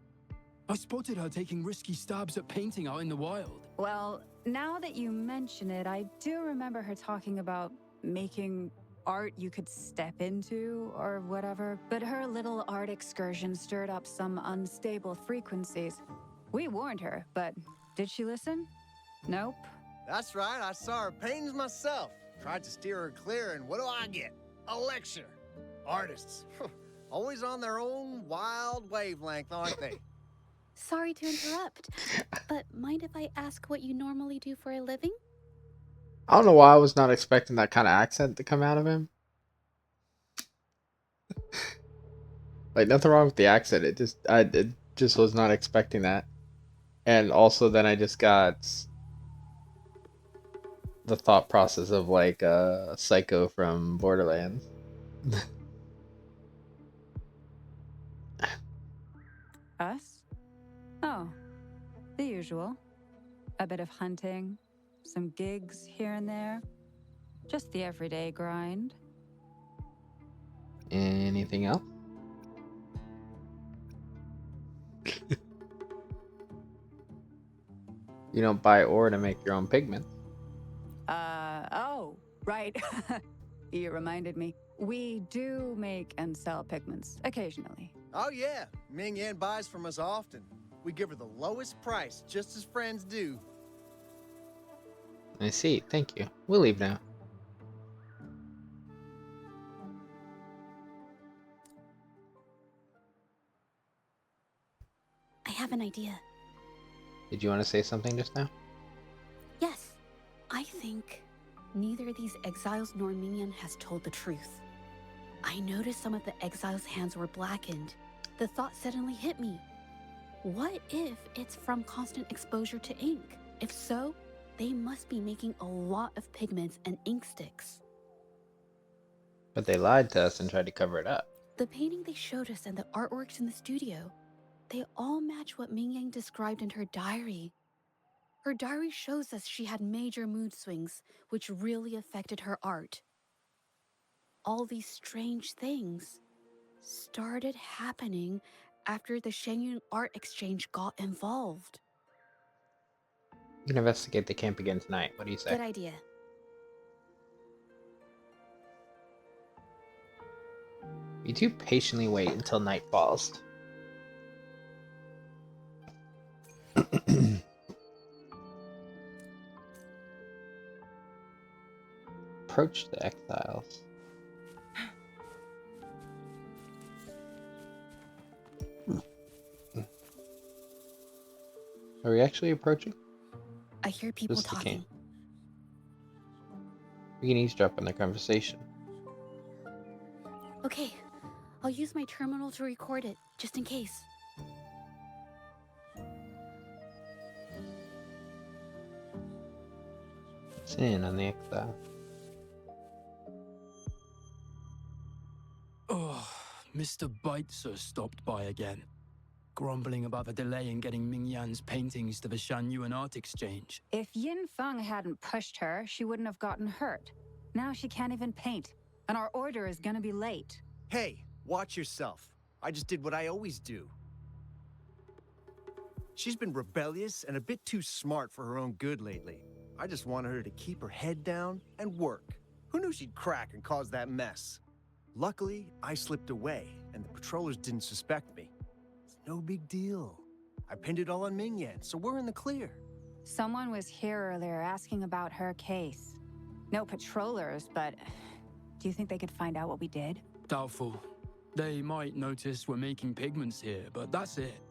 I spotted her taking risky stabs at painting out in the wild. Well, now that you mention it, I do remember her talking about making art you could step into or whatever, but her little art excursion stirred up some unstable frequencies. We warned her, but did she listen? Nope. That's right, I saw her paintings myself. Tried to steer her clear, and what do I get? A lecture. Artists. Always on their own wild wavelength, aren't they? Sorry to interrupt, but mind if I ask what you normally do for a living? I don't know why I was not expecting that kind of accent to come out of him. Like, nothing wrong with the accent. It just was not expecting that. And also then I just got the thought process of like Psycho from Borderlands. Us? Oh, the usual. A bit of hunting, some gigs here and there. Just the everyday grind. Anything else? You don't buy ore to make your own pigments. Oh, right. You reminded me. We do make and sell pigments occasionally. Oh yeah, Ming Yan buys from us often. We give her the lowest price, just as friends do. I see. Thank you. We'll leave now. I have an idea. Did you want to say something just now? Yes, I think neither these exiles nor Minion has told the truth. I noticed some of the exiles' hands were blackened. The thought suddenly hit me. What if it's from constant exposure to ink? If so, they must be making a lot of pigments and ink sticks. But they lied to us and tried to cover it up. The painting they showed us and the artworks in the studio, they all match what Ming Yang described in her diary. Her diary shows us she had major mood swings, which really affected her art. All these strange things started happening after the Shenyun Art Exchange got involved. You can investigate the camp again tonight. What do you say? Good idea. You two patiently wait until night falls. Approach the exiles. Are we actually approaching? I hear people Just the talking. camp. We can eavesdrop on their conversation. Okay, I'll use my terminal to record it, just in case. Sin on the exile. Oh, Mr. Beitzer stopped by again, grumbling about the delay in getting Ming Yan's paintings to the Shanyuan Art Exchange. If Yin Feng hadn't pushed her, she wouldn't have gotten hurt. Now she can't even paint, and our order is gonna be late. Hey, watch yourself. I just did what I always do. She's been rebellious and a bit too smart for her own good lately. I just wanted her to keep her head down and work. Who knew she'd crack and cause that mess? Luckily, I slipped away, and the patrollers didn't suspect me. It's no big deal. I pinned it all on Ming Yan, so we're in the clear. Someone was here earlier asking about her case. No patrollers, but do you think they could find out what we did? Doubtful. They might notice we're making pigments here, but that's it.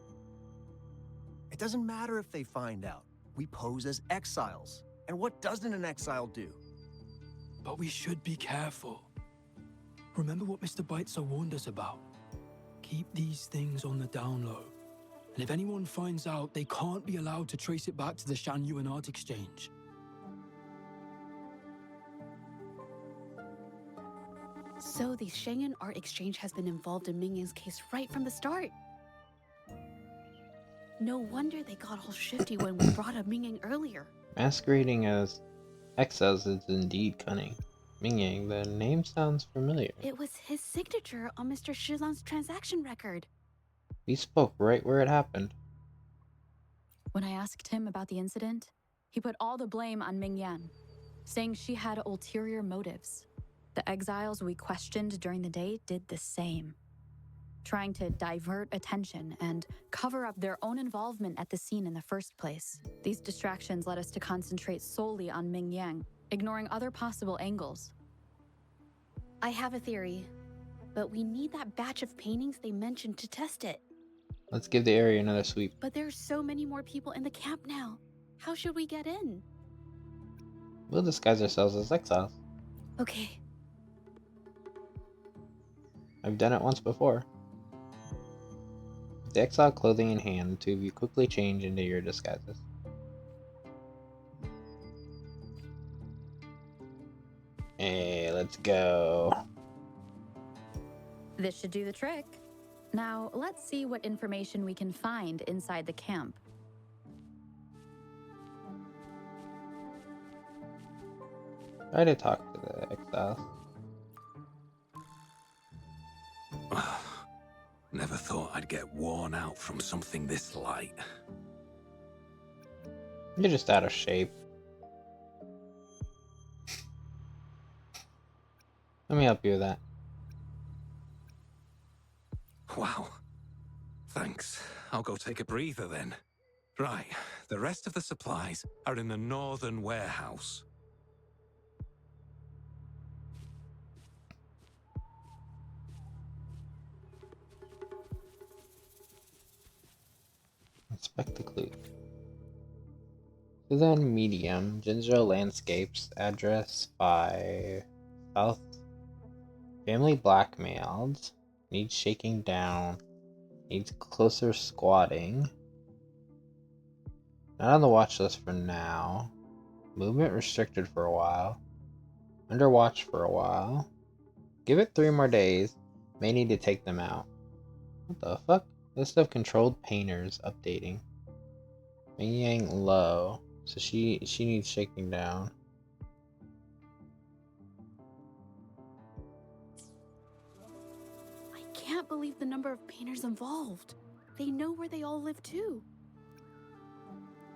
It doesn't matter if they find out. We pose as exiles. And what doesn't an exile do? But we should be careful. Remember what Mr. Beitzer warned us about. Keep these things on the down low. And if anyone finds out, they can't be allowed to trace it back to the Shanyuan Art Exchange. So the Shangyuan Art Exchange has been involved in Ming Yang's case right from the start. No wonder they got all shifty when we brought up Ming Yang earlier. Masquerading as exiles is indeed cunning. Ming Yang, the name sounds familiar. It was his signature on Mr. Shilan's transaction record. We spoke right where it happened. When I asked him about the incident, he put all the blame on Ming Yan, saying she had ulterior motives. The exiles we questioned during the day did the same, trying to divert attention and cover up their own involvement at the scene in the first place. These distractions led us to concentrate solely on Ming Yang, ignoring other possible angles. I have a theory, but we need that batch of paintings they mentioned to test it. Let's give the area another sweep. But there's so many more people in the camp now. How should we get in? We'll disguise ourselves as exiles. Okay. I've done it once before. With the exile clothing in hand, the two of you quickly change into your disguises. Hey, let's go. This should do the trick. Now, let's see what information we can find inside the camp. Try to talk to the exiles. Never thought I'd get worn out from something this light. You're just out of shape. Let me help you with that. Wow. Thanks. I'll go take a breather then. Right, the rest of the supplies are in the northern warehouse. Inspect the clue. So then, medium, Ginger Landscapes, address 5, South. Family blackmailed, needs shaking down, needs closer squatting. Not on the watch list for now. Movement restricted for a while. Under watch for a while. Give it 3 more days. May need to take them out. What the fuck? List of controlled painters updating. Ming Yang low. So she needs shaking down. I can't believe the number of painters involved. They know where they all live too.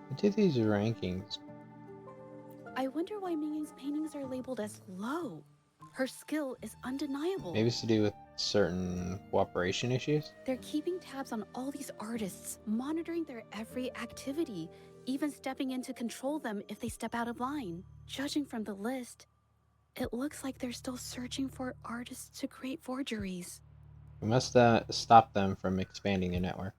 What do these rankings? I wonder why Ming Yang's paintings are labeled as low. Her skill is undeniable. Maybe it's to do with certain cooperation issues? They're keeping tabs on all these artists, monitoring their every activity, even stepping in to control them if they step out of line. Judging from the list, it looks like they're still searching for artists to create forgeries. We must stop them from expanding their network.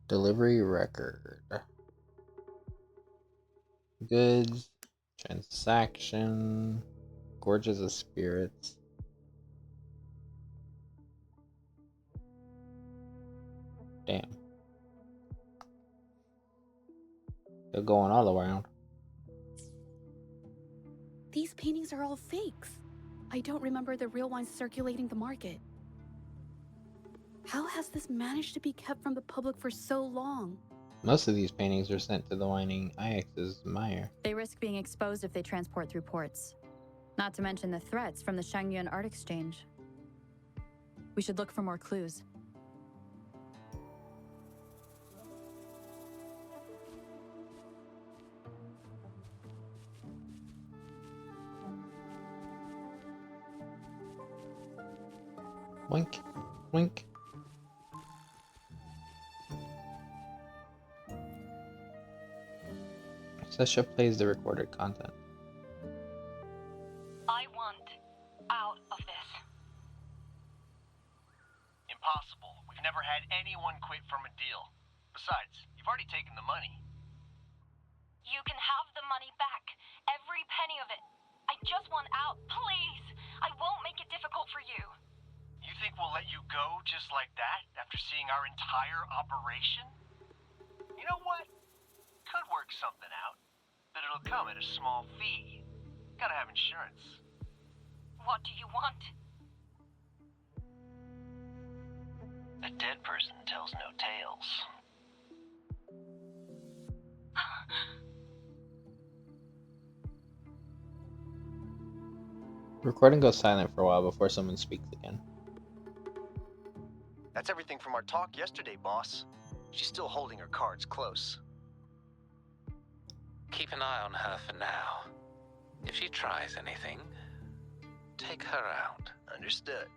Delivery record. Goods. Transaction. Gorges of spirits. Damn. They're going all around. These paintings are all fakes. I don't remember the real ones circulating the market. How has this managed to be kept from the public for so long? Most of these paintings are sent to the Whining Ix's mire. They risk being exposed if they transport through ports. Not to mention the threats from the Shangyuan Art Exchange. We should look for more clues. Wink, wink. Sasha plays the recorded content. I want out of this. Impossible. We've never had anyone quit from a deal. Besides, you've already taken the money. You can have the money back. Every penny of it. I just want out, please. I won't make it difficult for you. You think we'll let you go just like that after seeing our entire operation? You know what? Could work something out, but it'll come at a small fee. Gotta have insurance. What do you want? A dead person tells no tales. Recording goes silent for a while before someone speaks again. That's everything from our talk yesterday, boss. She's still holding her cards close. Keep an eye on her for now. If she tries anything, take her out. Understood.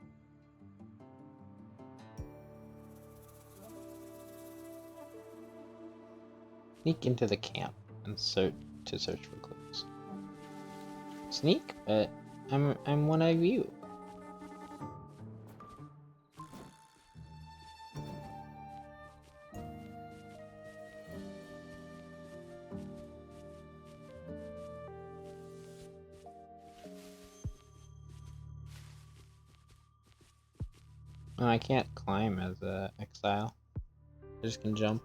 Sneak into the camp and search for clues. Sneak? But I'm one of you. Oh, I can't climb as a exile. I just can jump.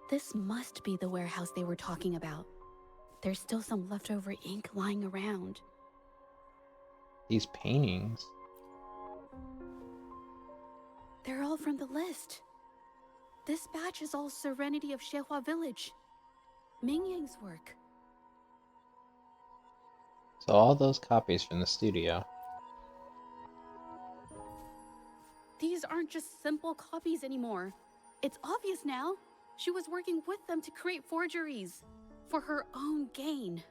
This must be the warehouse they were talking about. There's still some leftover ink lying around. These paintings. They're all from the list. This batch is all Serenity of Shehua Village. Ming Yang's work. So all those copies from the studio. These aren't just simple copies anymore. It's obvious now. She was working with them to create forgeries for her own gain.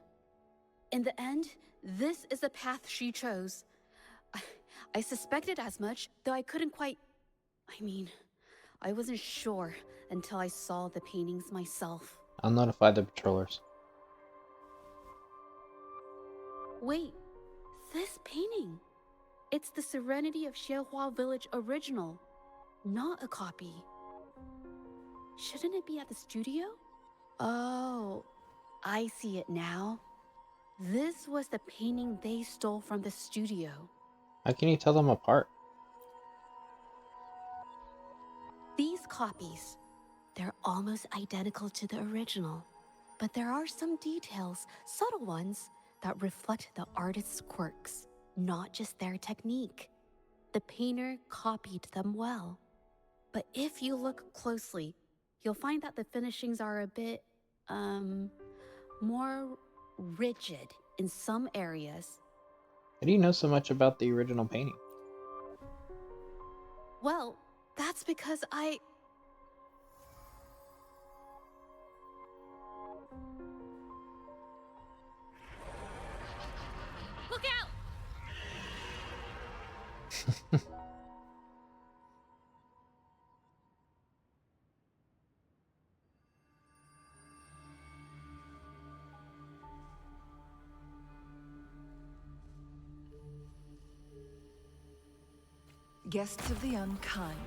In the end, this is the path she chose. I suspected as much, though I couldn't quite... I wasn't sure until I saw the paintings myself. I'll notify the patrollers. Wait, this painting. It's the Serenity of Shehua Village original, not a copy. Shouldn't it be at the studio? Oh, I see it now. This was the painting they stole from the studio. How can you tell them apart? These copies, they're almost identical to the original, but there are some details, subtle ones, that reflect the artist's quirks, not just their technique. The painter copied them well. But if you look closely, you'll find that the finishings are a bit, more rigid in some areas. How do you know so much about the original painting? Well, that's because I... Look out! Guests of the unkind.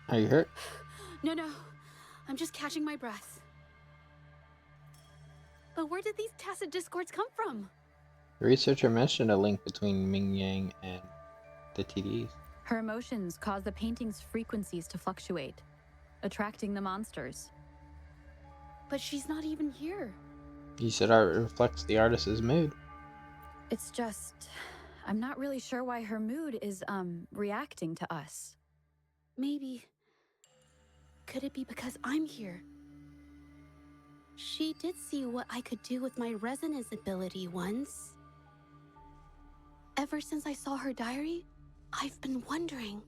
Are you hurt? No. I'm just catching my breath. But where did these tacit discords come from? The researcher mentioned a link between Ming Yang and the TDs. Her emotions cause the painting's frequencies to fluctuate, attracting the monsters. But she's not even here. You said art reflects the artist's mood. It's just, I'm not really sure why her mood is, reacting to us. Maybe. Could it be because I'm here? She did see what I could do with my resonance ability once. Ever since I saw her diary, I've been wondering.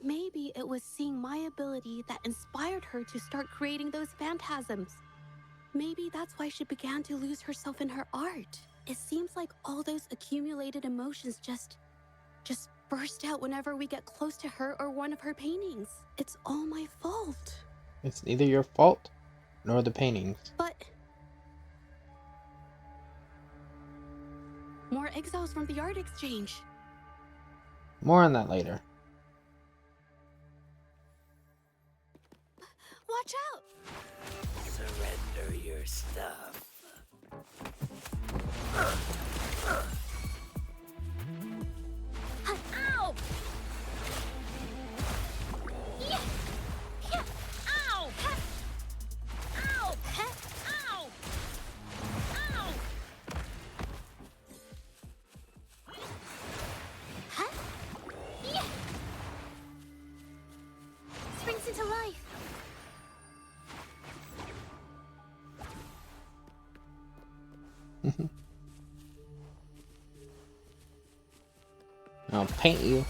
Maybe it was seeing my ability that inspired her to start creating those phantasms. Maybe that's why she began to lose herself in her art. It seems like all those accumulated emotions just burst out whenever we get close to her or one of her paintings. It's all my fault. It's neither your fault nor the paintings. But more exiles from the art exchange. More on that later. Watch out! Surrender your stuff. Ow! Yeah! Yeah! Ow! Ow! Ow! Ow! Huh? Yeah! Springs into life. I'll paint you.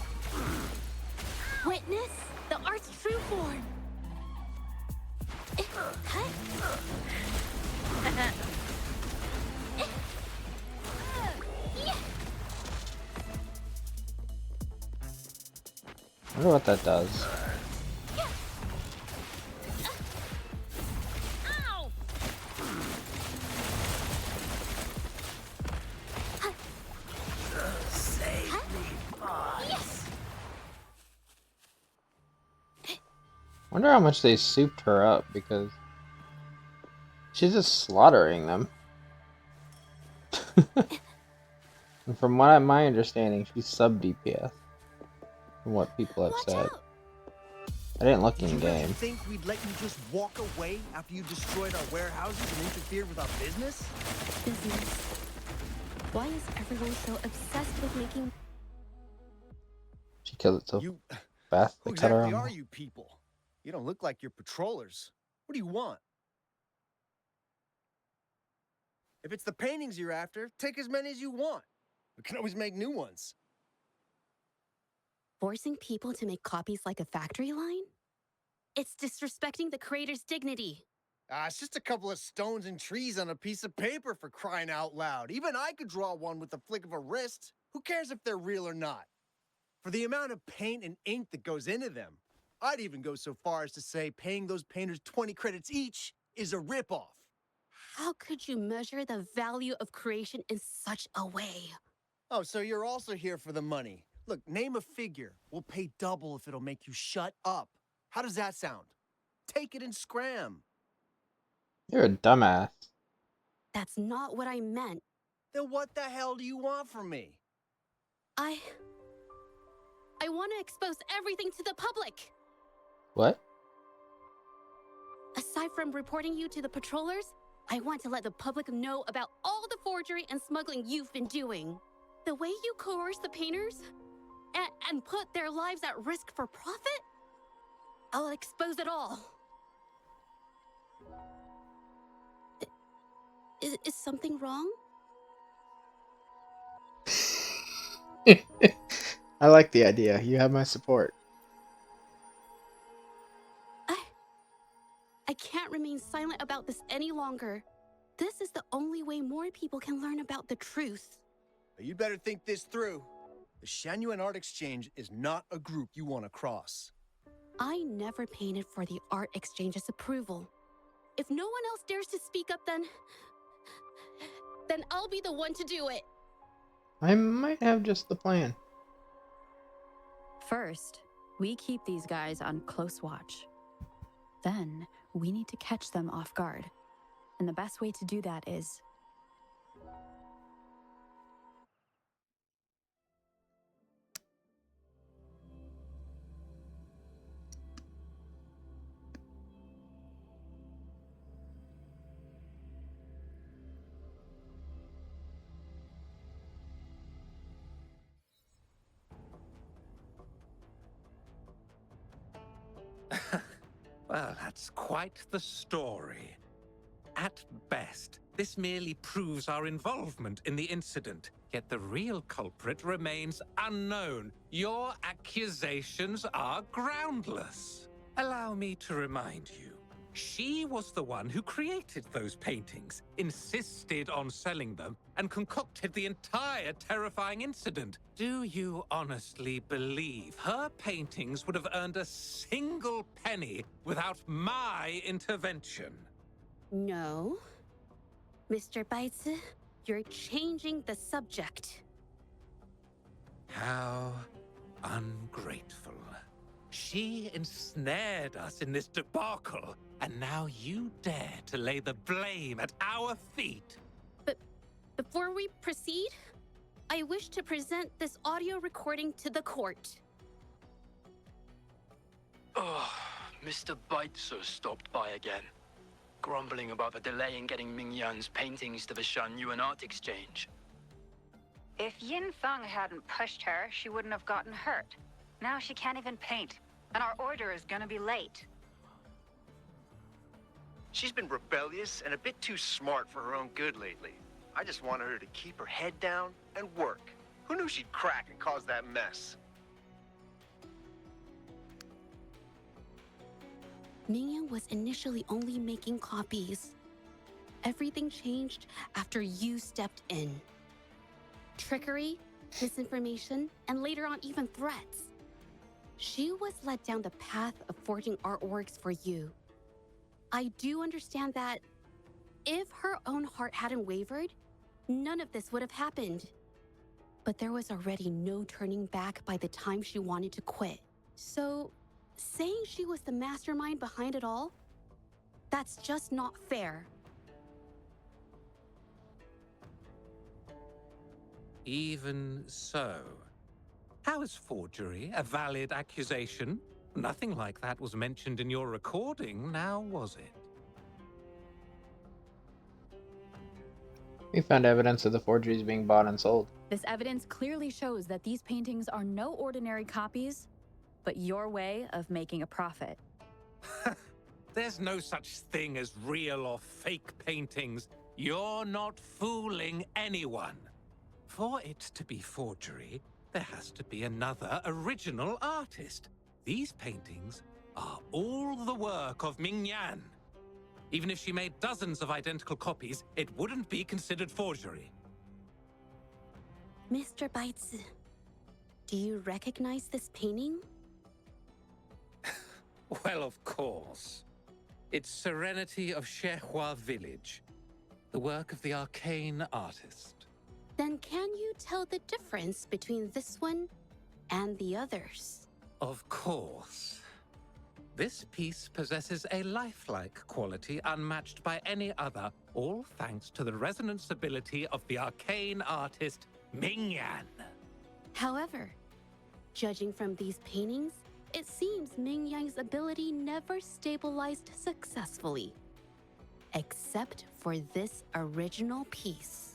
Witness the art's true form. I wonder what that does. Ow! Save me, boss. Yes! Wonder how much they souped her up, because she's just slaughtering them. And from my understanding, she's sub DPS. From what people have Watch said. out! I didn't look Did you in really game. think we'd let you just walk away after you destroyed our warehouses and interfered with our business? Business. Why is everyone so obsessed with making... She killed it so You, fast who they cut her exactly off. are you people? You don't look like you're patrollers. What do you want? If it's the paintings you're after, take as many as you want. We can always make new ones. Forcing people to make copies like a factory line? It's disrespecting the creator's dignity. It's just a couple of stones and trees on a piece of paper, for crying out loud. Even I could draw one with the flick of a wrist. Who cares if they're real or not? For the amount of paint and ink that goes into them, I'd even go so far as to say paying those painters 20 credits each is a ripoff. How could you measure the value of creation in such a way? Oh, so you're also here for the money. Look, name a figure. We'll pay double if it'll make you shut up. How does that sound? Take it and scram. You're a dumbass. That's not what I meant. Then what the hell do you want from me? I want to expose everything to the public. What? Aside from reporting you to the patrollers, I want to let the public know about all the forgery and smuggling you've been doing. The way you coerce the painters and put their lives at risk for profit? I'll expose it all. Is something wrong? I like the idea. You have my support. I can't remain silent about this any longer. This is the only way more people can learn about the truth. You'd better think this through. The Shanyuan Art Exchange is not a group you want to cross. I never painted for the Art Exchange's approval. If no one else dares to speak up, then I'll be the one to do it. I might have just the plan. First, We keep these guys on close watch. Then, we need to catch them off guard. And the best way to do that is... Well, that's quite the story. At best, this merely proves our involvement in the incident, yet the real culprit remains unknown. Your accusations are groundless. Allow me to remind you, she was the one who created those paintings, insisted on selling them, and concocted the entire terrifying incident. Do you honestly believe her paintings would have earned a single penny without my intervention? No. Mr. Baitsu, you're changing the subject. How ungrateful. She ensnared us in this debacle, and now you dare to lay the blame at our feet. But before we proceed, I wish to present this audio recording to the court. Oh, Mr. Baitsu stopped by again, grumbling about the delay in getting Ming Yan's paintings to the Shan-Yuan Art Exchange. If Yin Feng hadn't pushed her, she wouldn't have gotten hurt. Now she can't even paint, and our order is gonna be late. She's been rebellious and a bit too smart for her own good lately. I just wanted her to keep her head down and work. Who knew she'd crack and cause that mess? Mingyan was initially only making copies. Everything changed after you stepped in. Trickery, misinformation, and later on even threats. She was led down the path of forging artworks for you. I do understand that if her own heart hadn't wavered, none of this would have happened. But there was already no turning back by the time she wanted to quit. So, saying she was the mastermind behind it all, that's just not fair. Even so, how is forgery a valid accusation? Nothing like that was mentioned in your recording, now was it? We found evidence of the forgeries being bought and sold. This evidence clearly shows that these paintings are no ordinary copies, but your way of making a profit. There's no such thing as real or fake paintings. You're not fooling anyone. For it to be forgery, there has to be another original artist. These paintings are all the work of Ming Yan. Even if she made dozens of identical copies, it wouldn't be considered forgery. Mr. Baitsu, do you recognize this painting? Well, of course. It's Serenity of Shehua Village, the work of the arcane artist. Then can you tell the difference between this one and the others? Of course. This piece possesses a lifelike quality unmatched by any other, all thanks to the resonance ability of the arcane artist Ming Yan. However, judging from these paintings, it seems Ming Yan's ability never stabilized successfully. Except for this original piece.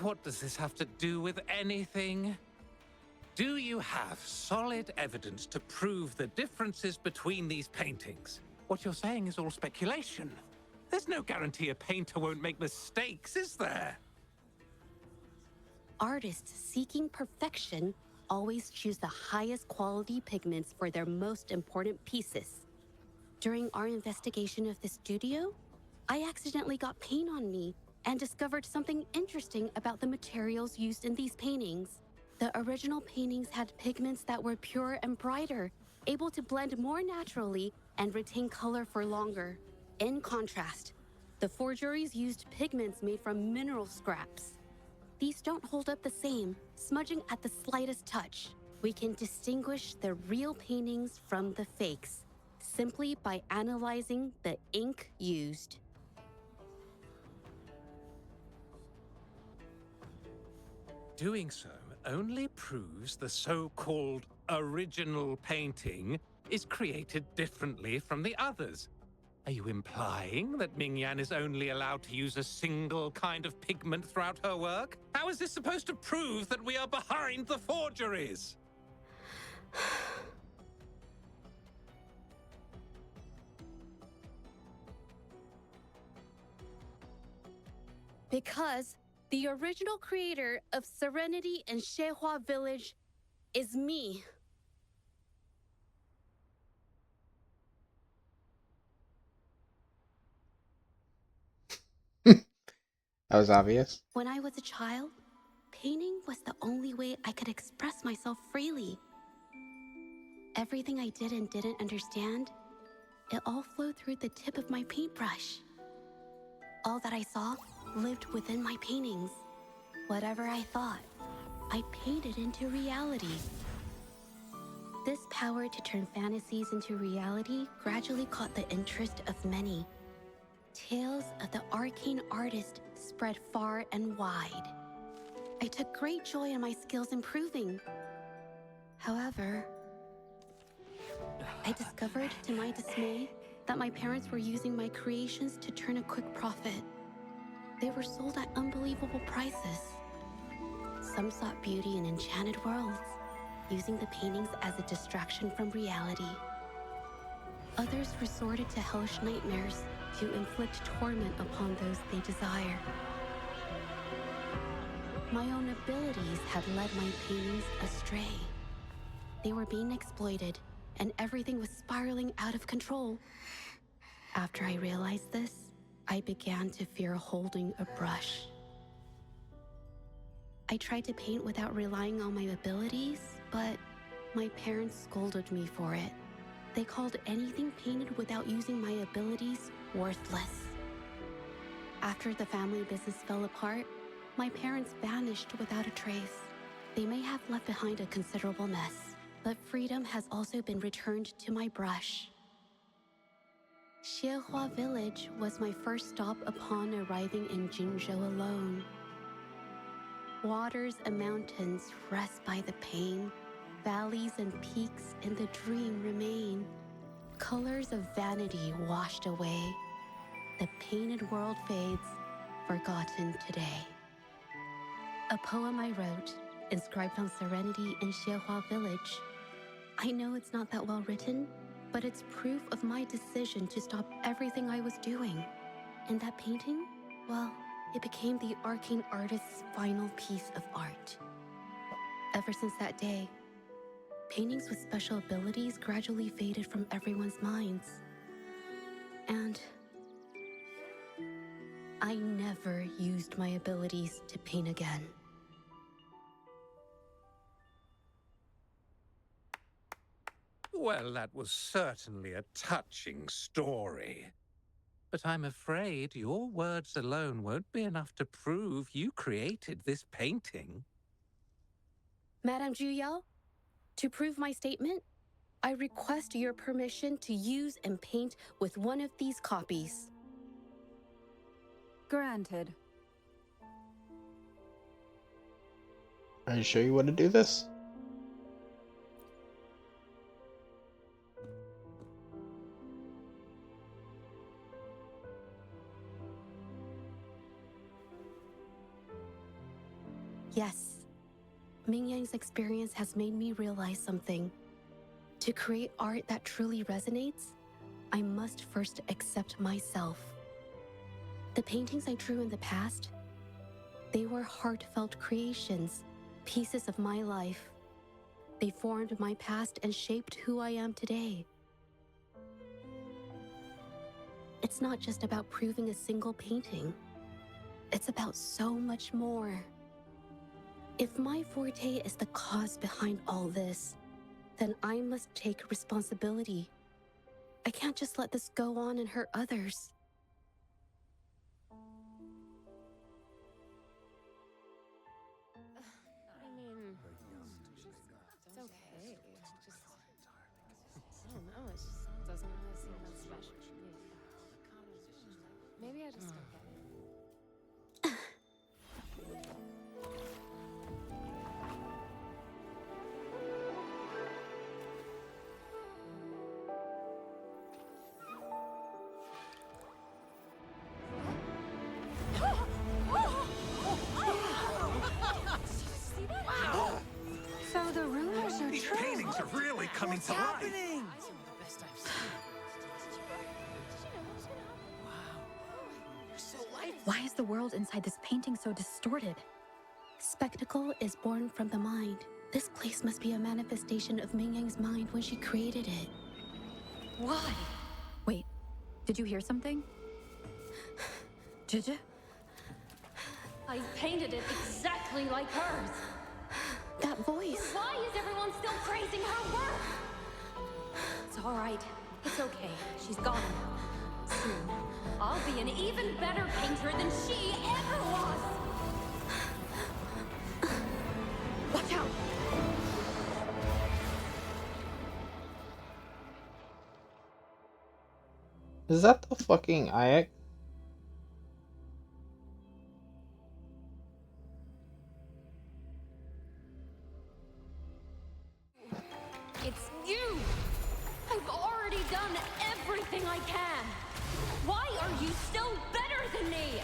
What does this have to do with anything? Do you have solid evidence to prove the differences between these paintings? What you're saying is all speculation. There's no guarantee a painter won't make mistakes, is there? Artists seeking perfection always choose the highest quality pigments for their most important pieces. During our investigation of the studio, I accidentally got paint on me and discovered something interesting about the materials used in these paintings. The original paintings had pigments that were pure and brighter, able to blend more naturally and retain color for longer. In contrast, the forgeries used pigments made from mineral scraps. These don't hold up the same, smudging at the slightest touch. We can distinguish the real paintings from the fakes simply by analyzing the ink used. Doing so only proves the so-called original painting is created differently from the others. Are you implying that Mingyan is only allowed to use a single kind of pigment throughout her work? How is this supposed to prove that we are behind the forgeries? Because the original creator of Serenity and Shehua Village is me. That was obvious. When I was a child, painting was the only way I could express myself freely. Everything I did and didn't understand, it all flowed through the tip of my paintbrush. All that I saw lived within my paintings. Whatever I thought, I painted into reality. This power to turn fantasies into reality gradually caught the interest of many. Tales of the arcane artist spread far and wide. I took great joy in my skills improving. However, I discovered to my dismay that my parents were using my creations to turn a quick profit. They were sold at unbelievable prices. Some sought beauty in enchanted worlds, using the paintings as a distraction from reality. Others resorted to hellish nightmares to inflict torment upon those they desire. My own abilities had led my paintings astray. They were being exploited, and everything was spiraling out of control. After I realized this, I began to fear holding a brush. I tried to paint without relying on my abilities, but my parents scolded me for it. They called anything painted without using my abilities worthless. After the family business fell apart, my parents vanished without a trace. They may have left behind a considerable mess, but freedom has also been returned to my brush. Xiehua Village was my first stop upon arriving in Jinzhou alone. Waters and mountains rest by the pain. Valleys and peaks in the dream remain. Colors of vanity washed away. The painted world fades, forgotten today. A poem I wrote, inscribed on Serenity in Xiehua Village. I know it's not that well written, but it's proof of my decision to stop everything I was doing. And that painting, well, it became the arcane artist's final piece of art. Ever since that day, paintings with special abilities gradually faded from everyone's minds. And I never used my abilities to paint again. Well, that was certainly a touching story. But I'm afraid your words alone won't be enough to prove you created this painting. Madame Juyao, to prove my statement, I request your permission to use and paint with one of these copies. Granted. Are you sure you want to do this? Yes. Mingyang's experience has made me realize something. To create art that truly resonates, I must first accept myself. The paintings I drew in the past, they were heartfelt creations, pieces of my life. They formed my past and shaped who I am today. It's not just about proving a single painting. It's about so much more. If my forte is the cause behind all this, then I must take responsibility. I can't just let this go on and hurt others. I mean, it's okay. doesn't really seem that special to me. Maybe I just don't get it. So the rumors are These true. paintings are really coming to life. Why is the world inside this painting so distorted? Spectacle is born from the mind. This place must be a manifestation of Ming Yang's mind when she created it. Why? Wait, did you hear something? Did you? I painted it exactly like hers. That voice. Why is everyone still praising her work? It's all right. It's okay. She's gone now. Soon, I'll be an even better painter than she ever was. Watch out! Is that the fucking Ayak? It's you! I've already done everything I can! Why are you still better than me?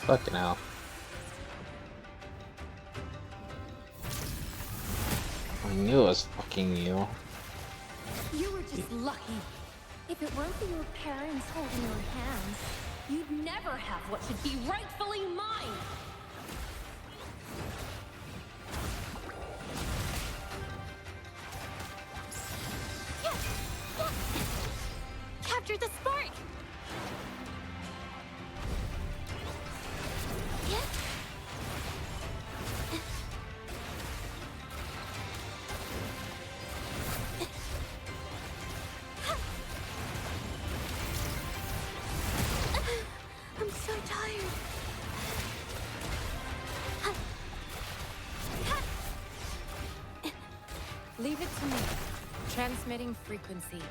Fucking hell. I knew it was fucking you. You were just lucky. If it weren't for your parents holding your hands, you'd never have what should be rightfully mine! Capture the spark! I'm so tired. Leave it to me. Transmitting frequency.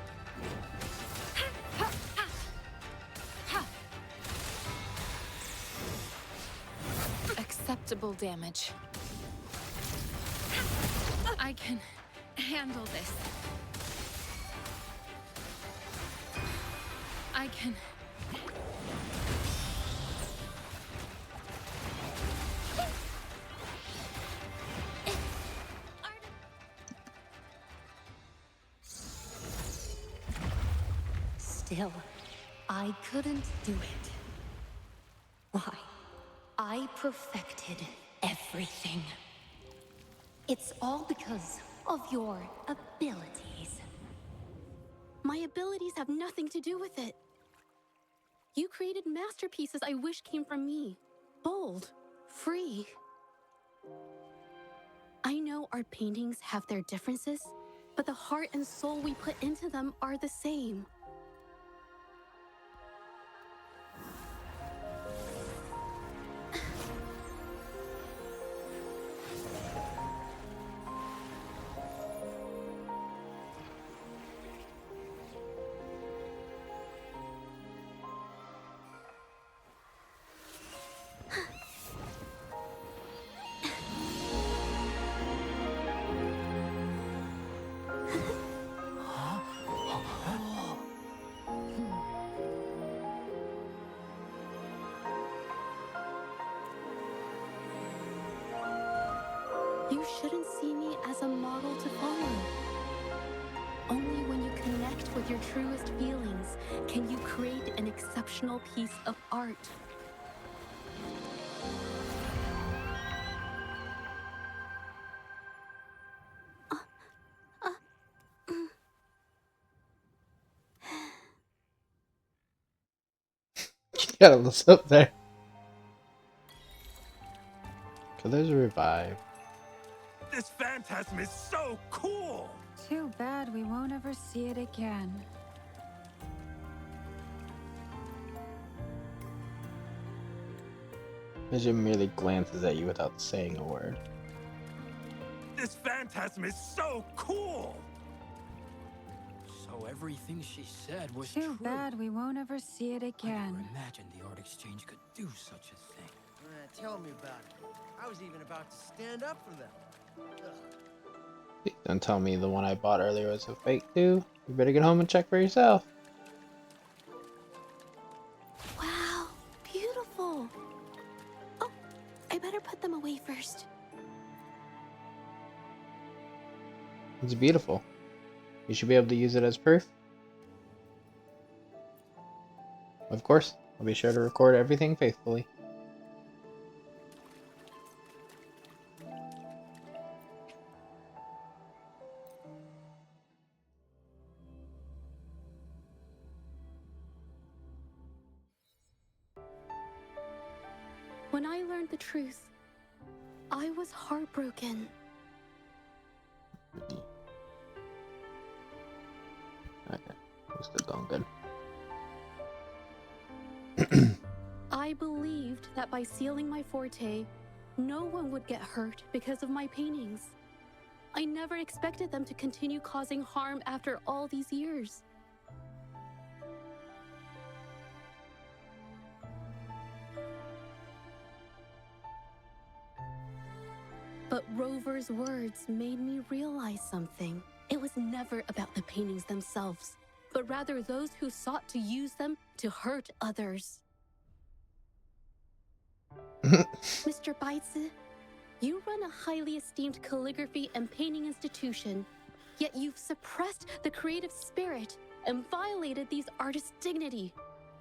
Acceptable damage. I can handle this. I can... Still, I couldn't do it. Why? I perfected everything. It's all because of your abilities. My abilities have nothing to do with it. You created masterpieces I wish came from me. Bold, free. I know our paintings have their differences, but the heart and soul we put into them are the same. You shouldn't see me as a model to follow. Only when you connect with your truest feelings can you create an exceptional piece of art. got a little up there. Okay, there's a revive. This phantasm is so cool! Too bad we won't ever see it again. Vision merely glances at you without saying a word. This phantasm is so cool! So everything she said was Too true. bad we won't ever see it I again. never imagined the art exchange could do such a thing. Tell me about it. I was even about to stand up for them. Ugh. Please don't tell me the one I bought earlier was a fake too. You better get home and check for yourself. Wow, beautiful. Oh, I better put them away first. It's beautiful. You should be able to use it as proof. Of course, I'll be sure to record everything faithfully. When I learned the truth, I was heartbroken. Okay, we're still going good. I believed that by sealing my forte, no one would get hurt because of my paintings. I never expected them to continue causing harm after all these years. But Rover's words made me realize something. It was never about the paintings themselves, but rather those who sought to use them to hurt others. Mr. Baitze, you run a highly esteemed calligraphy and painting institution, yet you've suppressed the creative spirit and violated these artists' dignity,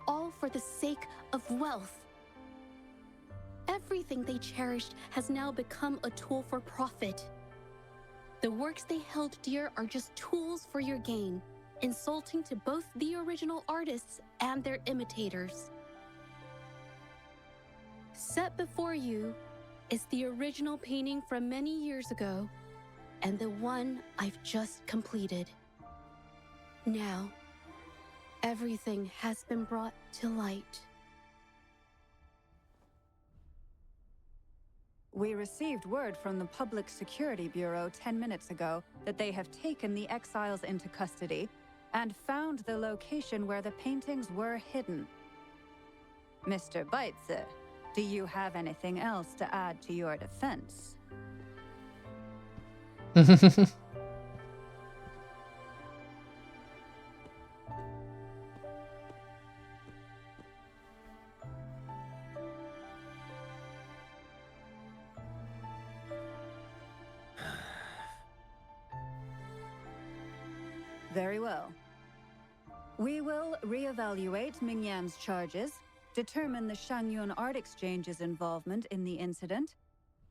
all for the sake of wealth. Everything they cherished has now become a tool for profit. The works they held dear are just tools for your gain, insulting to both the original artists and their imitators. Set before you is the original painting from many years ago, and the one I've just completed. Now, everything has been brought to light. We received word from the Public Security Bureau 10 minutes ago that they have taken the exiles into custody and found the location where the paintings were hidden. Mr. Baitze, do you have anything else to add to your defense? Very well. We will reevaluate Mingyan's charges, determine the Shangyun Art Exchange's involvement in the incident,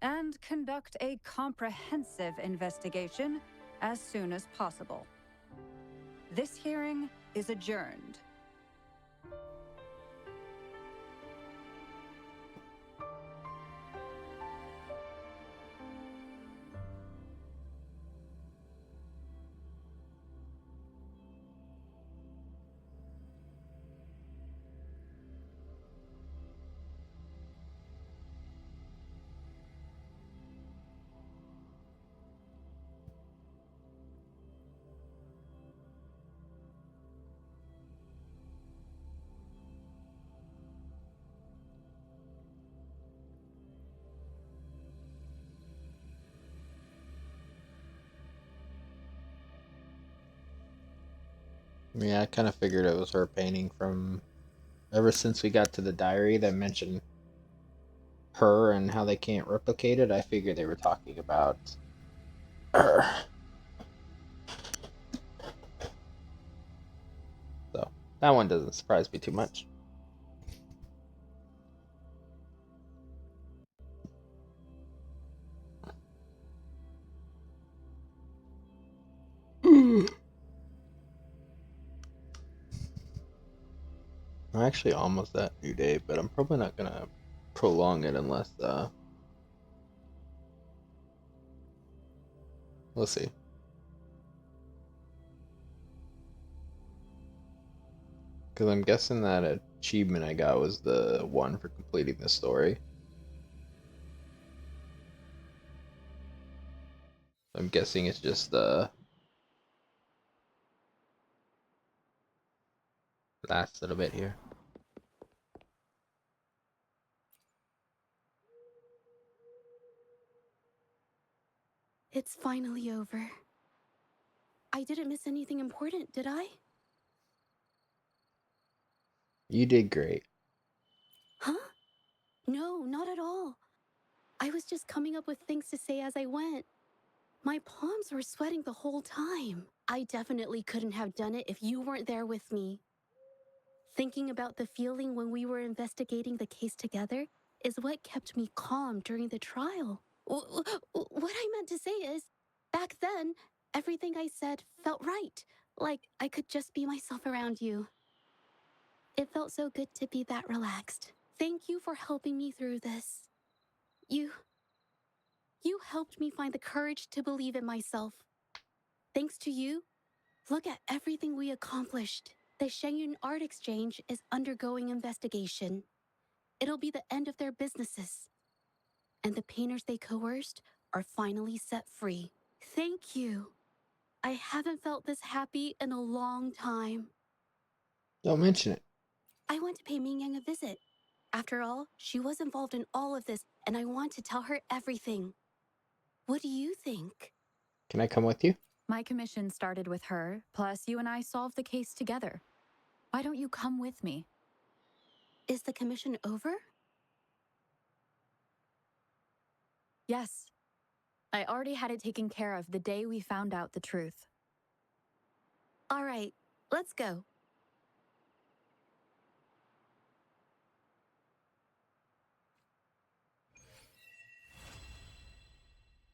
and conduct a comprehensive investigation as soon as possible. This hearing is adjourned. Yeah, I kind of figured it was her painting from ever since we got to the diary that mentioned her and how they can't replicate it. I figured they were talking about her. So that one doesn't surprise me too much. I'm actually almost at due date, but I'm probably not gonna prolong it unless we'll see. Because I'm guessing that achievement I got was the one for completing the story. I'm guessing it's just the last little bit here. It's finally over. I didn't miss anything important, did I? You did great. Huh? No, not at all. I was just coming up with things to say as I went. My palms were sweating the whole time. I definitely couldn't have done it if you weren't there with me. Thinking about the feeling when we were investigating the case together is what kept me calm during the trial. What I meant to say is, back then, everything I said felt right. Like I could just be myself around you. It felt so good to be that relaxed. Thank you for helping me through this. You helped me find the courage to believe in myself. Thanks to you, look at everything we accomplished. The Shenyun Art Exchange is undergoing investigation. It'll be the end of their businesses. And the painters they coerced are finally set free. Thank you. I haven't felt this happy in a long time. Don't mention it. I want to pay Mingyang a visit. After all, she was involved in all of this, and I want to tell her everything. What do you think? Can I come with you? My commission started with her, plus you and I solved the case together. Why don't you come with me? Is the commission over? Yes. I already had it taken care of the day we found out the truth. All right, let's go.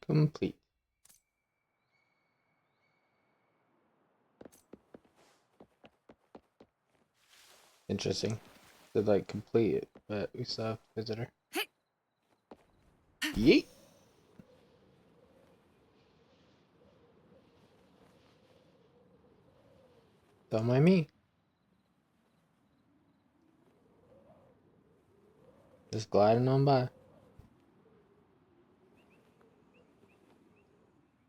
Complete. Interesting. Did like complete it, but we still have to visit her. Yeet. Don't mind me. Just gliding on by.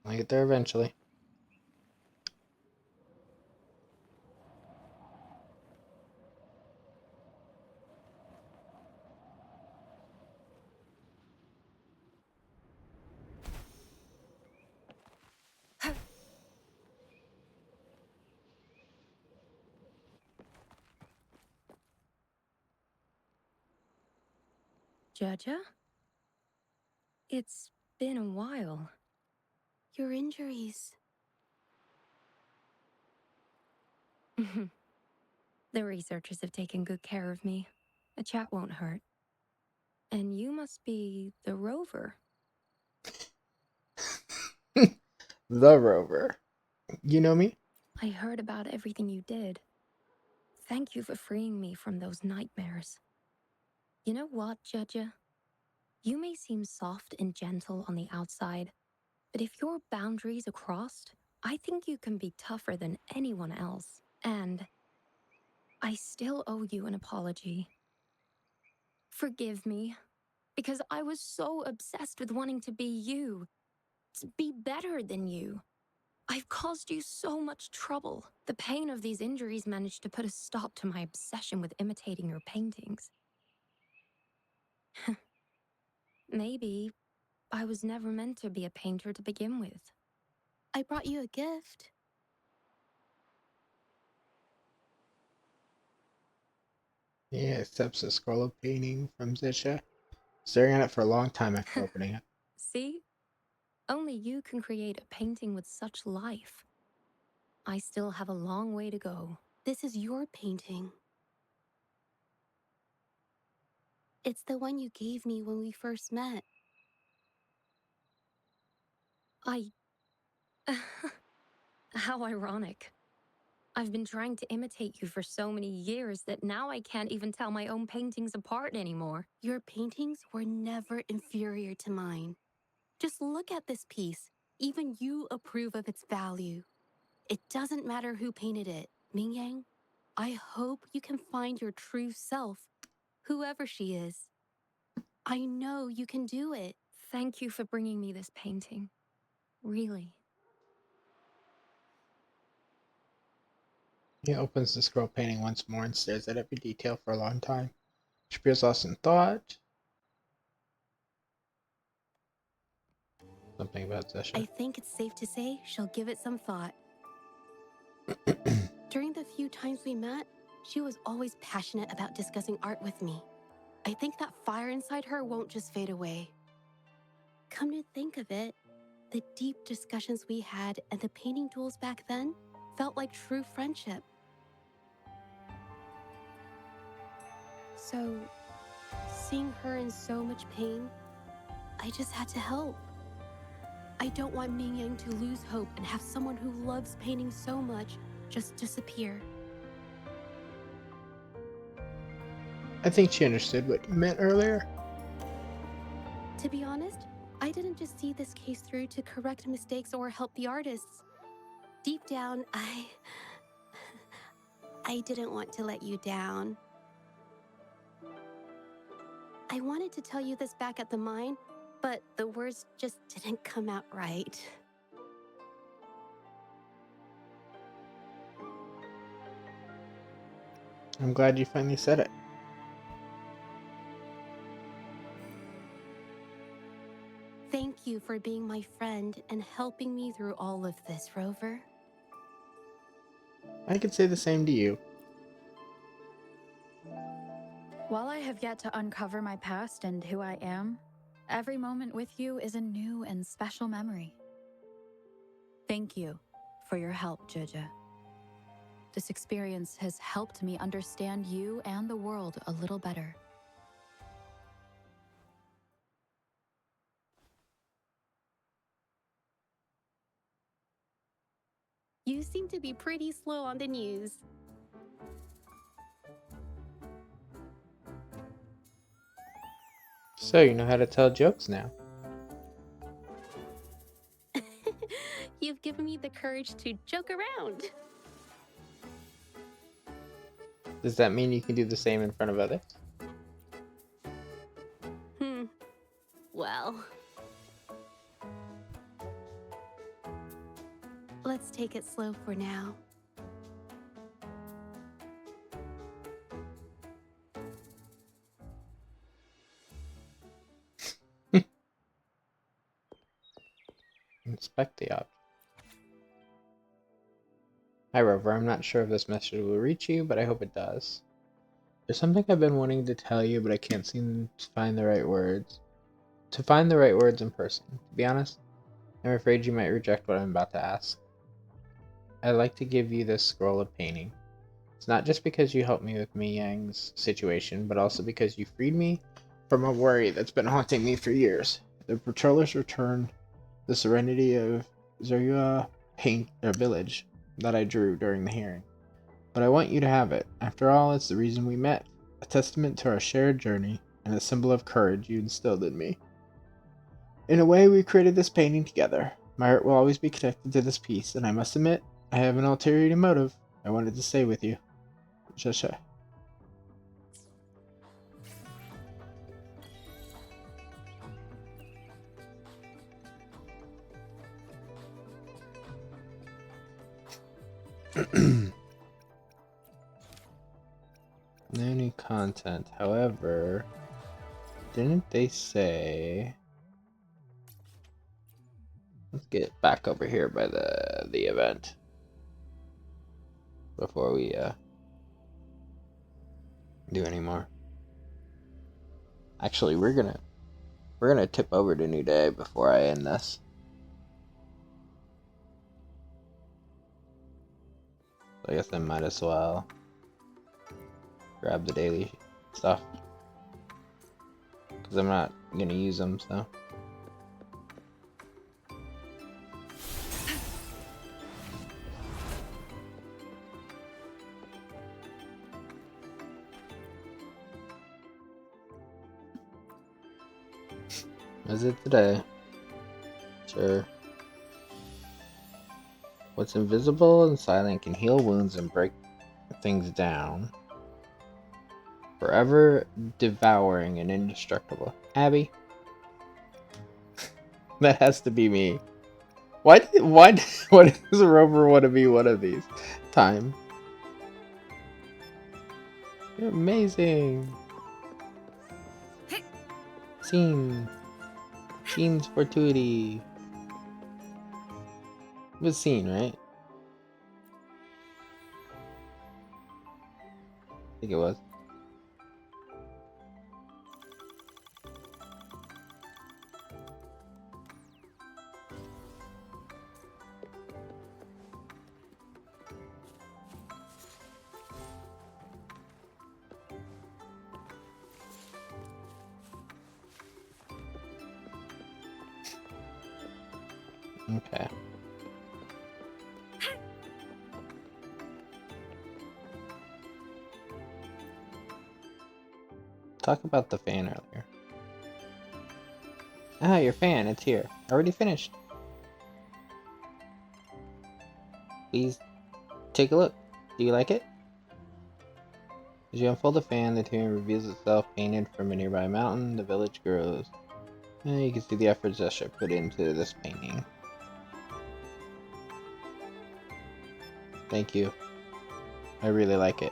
I'll get there eventually. Jaja? It's been a while. Your injuries. The researchers have taken good care of me. A chat won't hurt. And you must be the rover. The Rover. You know me? I heard about everything you did. Thank you for freeing me from those nightmares. You know what, Jaja? You may seem soft and gentle on the outside, but if your boundaries are crossed, I think you can be tougher than anyone else. And I still owe you an apology. Forgive me, because I was so obsessed with wanting to be you, to be better than you. I've caused you so much trouble. The pain of these injuries managed to put a stop to my obsession with imitating your paintings. Maybe I was never meant to be a painter to begin with. I brought you a gift. Yeah, accepts a scroll of painting from Zisha. Staring at it for a long time after opening it. See? Only you can create a painting with such life. I still have a long way to go. This is your painting. It's the one you gave me when we first met. How ironic. I've been trying to imitate you for so many years that now I can't even tell my own paintings apart anymore. Your paintings were never inferior to mine. Just look at this piece. Even you approve of its value. It doesn't matter who painted it. Mingyang, I hope you can find your true self, whoever she is. I know you can do it. Thank you for bringing me this painting. Really. He opens the scroll painting once more and stares at every detail for a long time. She appears lost in thought. Something about Zesha. I think it's safe to say she'll give it some thought. During the few times we met, she was always passionate about discussing art with me. I think that fire inside her won't just fade away. Come to think of it, the deep discussions we had and the painting duels back then felt like true friendship. So, seeing her in so much pain, I just had to help. I don't want Mingyang to lose hope and have someone who loves painting so much just disappear. I think she understood what you meant earlier. To be honest, I didn't just see this case through to correct mistakes or help the artists. Deep down, I didn't want to let you down. I wanted to tell you this back at the mine, but the words just didn't come out right. I'm glad you finally said it. Thank you for being my friend and helping me through all of this, Rover. I could say the same to you. While I have yet to uncover my past and who I am, every moment with you is a new and special memory. Thank you for your help, Jojo. This experience has helped me understand you and the world a little better. You seem to be pretty slow on the news. So you know how to tell jokes now. You've given me the courage to joke around. Does that mean you can do the same in front of others? Well, let's take it slow for now. Inspect the object. Hi Rover, I'm not sure if this message will reach you, but I hope it does. There's something I've been wanting to tell you, but I can't seem to find the right words. To find the right words in person. To be honest, I'm afraid you might reject what I'm about to ask. I'd like to give you this scroll of painting. It's not just because you helped me with Miyang's situation, but also because you freed me from a worry that's been haunting me for years. The patrollers returned the serenity of Zerua village that I drew during the hearing. But I want you to have it. After all, it's the reason we met. A testament to our shared journey, and a symbol of courage you instilled in me. In a way, we created this painting together. My heart will always be connected to this piece, and I must admit, I have an ulterior motive I wanted to stay with you. Shasha. No new content. However, didn't they say... Let's get back over here by the event before we do any more. Actually, we're gonna tip over to New Day before I end this. So I guess I might as well grab the daily stuff because I'm not gonna use them, so. Is it today? Sure. What's invisible and silent can heal wounds and break things down. Forever devouring and indestructible. Abby? That has to be me. Why does a rover want to be one of these? Time. You're amazing. Scene. Scene's fortuity. It was scene, right? I think it was. Okay. Talk about the fan earlier. Ah, your fan, it's here. Already finished. Please take a look. Do you like it? As you unfold the fan, the tomb reveals itself painted from a nearby mountain. The village grows. You can see the efforts Zesha put into this painting. Thank you. I really like it.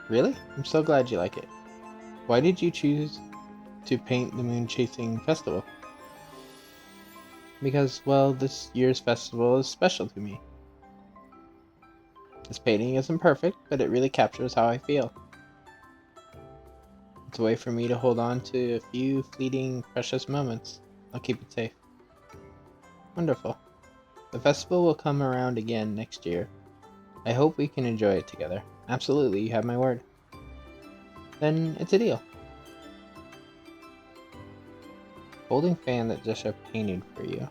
Really? I'm so glad you like it. Why did you choose to paint the Moon Chasing Festival? Because, well, this year's festival is special to me. This painting isn't perfect, but it really captures how I feel. It's a way for me to hold on to a few fleeting, precious moments. I'll keep it safe. Wonderful. The festival will come around again next year. I hope we can enjoy it together. Absolutely, you have my word. Then it's a deal. Holding fan that Jesha painted for you.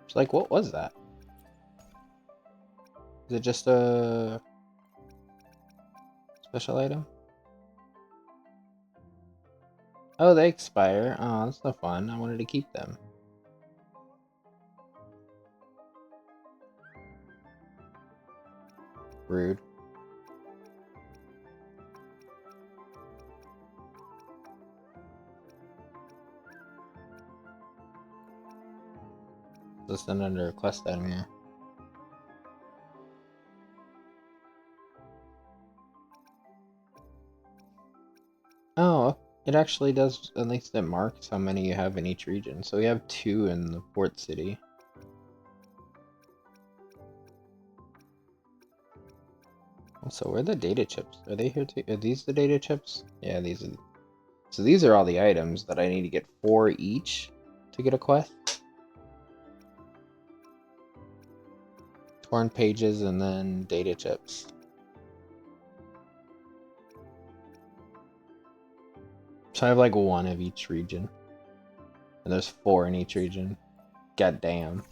It's like, what was that? Is it just a special item? Oh, they expire. Oh, that's no fun. I wanted to keep them. Rude. Listed under a quest item here. Oh, it actually does, at least it marks how many you have in each region. So we have 2 in the port city. Also, where are the data chips? Are they here too? Are these the data chips? Yeah, these are. So these are all the items that I need to get 4 each to get a quest. Torn pages and then data chips. So I have like 1 of each region. And there's 4 in each region. God damn.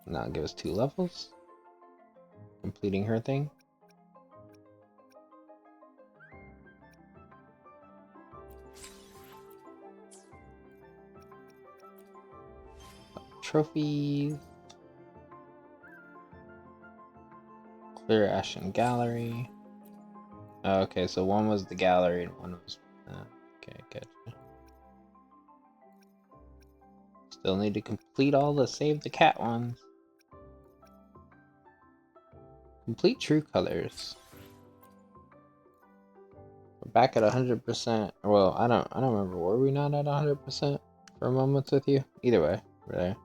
Now give us 2 levels. Completing her thing. Trophies. Clear Ashen Gallery. Oh, okay, so 1 was the gallery and 1 was... okay, gotcha. Still need to complete all the Save the Cat ones. Complete True Colors. We're back at 100%. Well, I don't remember. Were we not at 100% for moments with you? Either way, we're there.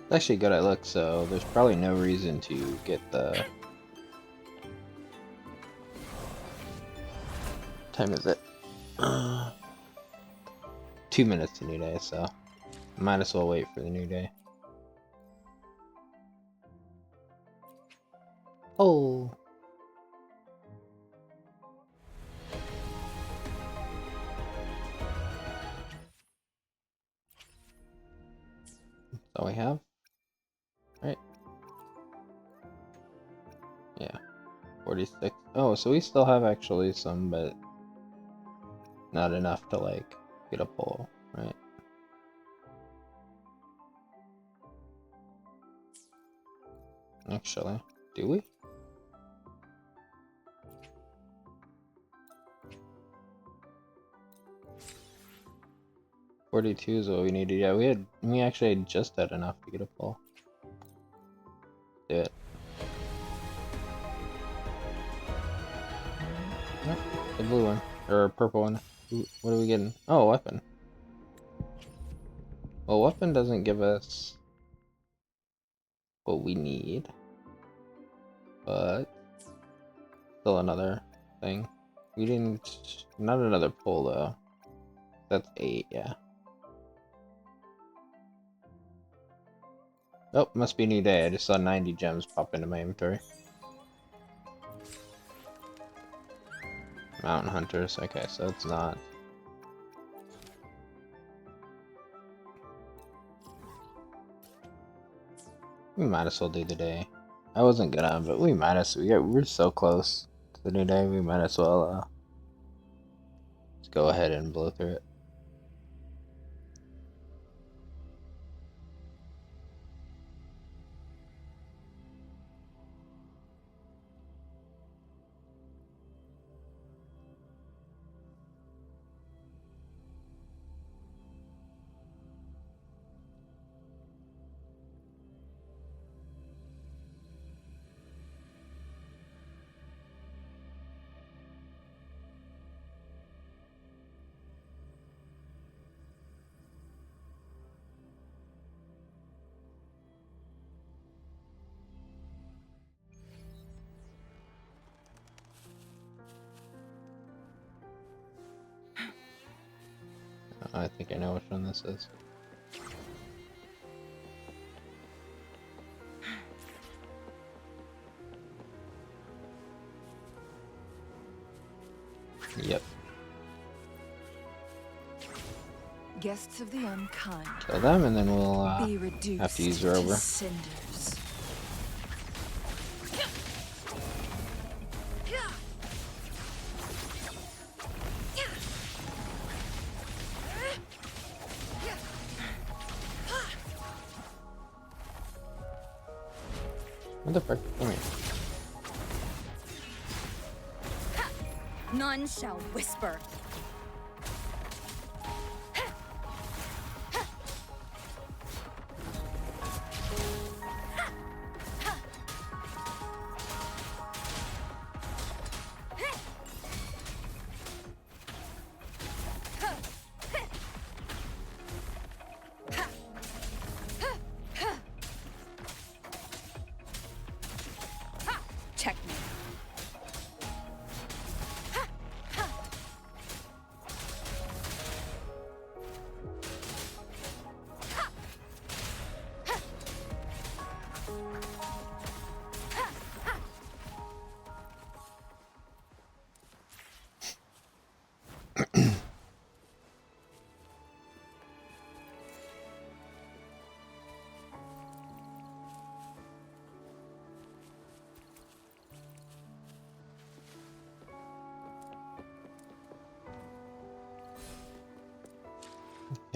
It's actually good at look, so there's probably no reason to get the... What time is it? 2 minutes to new day, so might as well wait for the new day. pull. That's all we have. Right. Yeah. 46. Oh, so we still have actually some, but not enough to like get a pull, right? Actually, do we? 42 is what we needed. Yeah, we actually just had enough to get a pull. Do it. Yep, the blue one. Or purple one. What are we getting? Oh, weapon. Well, weapon doesn't give us what we need. But still another thing. We didn't... Not another pull, though. That's 8, yeah. Oh, must be a new day. I just saw 90 gems pop into my inventory. Mountain Hunters. Okay, so it's not... We might as well do the day. I wasn't gonna, but we might as well. We're so close to the new day, we might as well just go ahead and blow through it. I think I know which one this is. Yep. Guests of the unkind. Kill them, and then we'll have to use Rover. Cinders. What the frick? Come here. None shall whisper. Checkmate.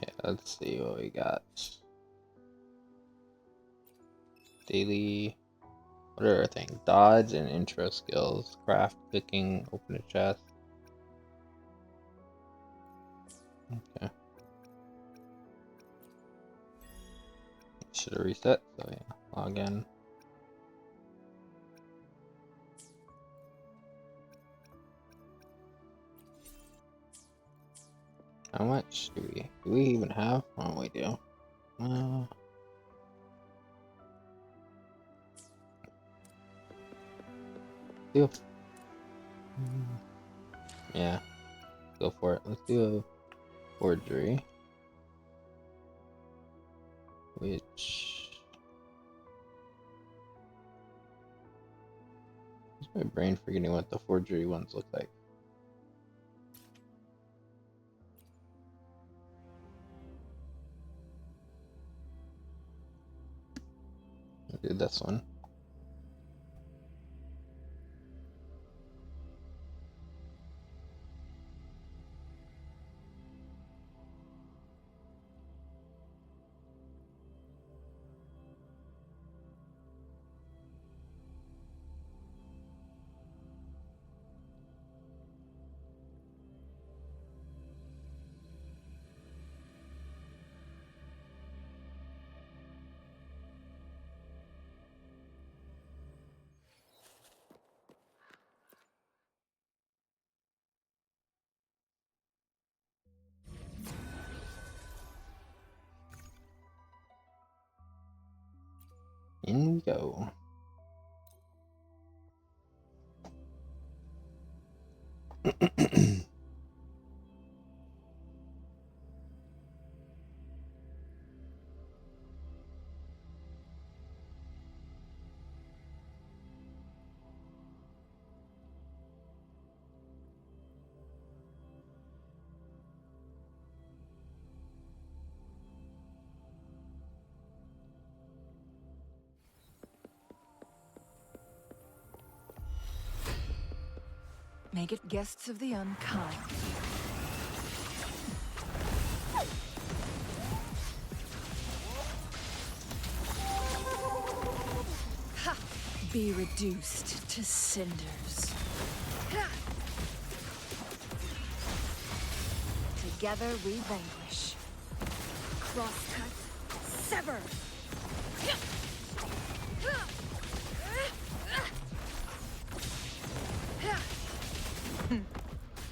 Yeah, let's see what we got. Daily. What are our things? Dodge and intro skills. Craft, cooking, open a chest. Okay. Should have reset, so yeah, log in. How much do we even have? Oh, we do. Do. Yeah, go for it. Let's do a forgery. Which... My brain forgetting what the forgery ones look like. I'll do this one. In we go. Make it guests of the unkind. Ha! Be reduced to cinders. Together we vanquish. Crosscut, sever!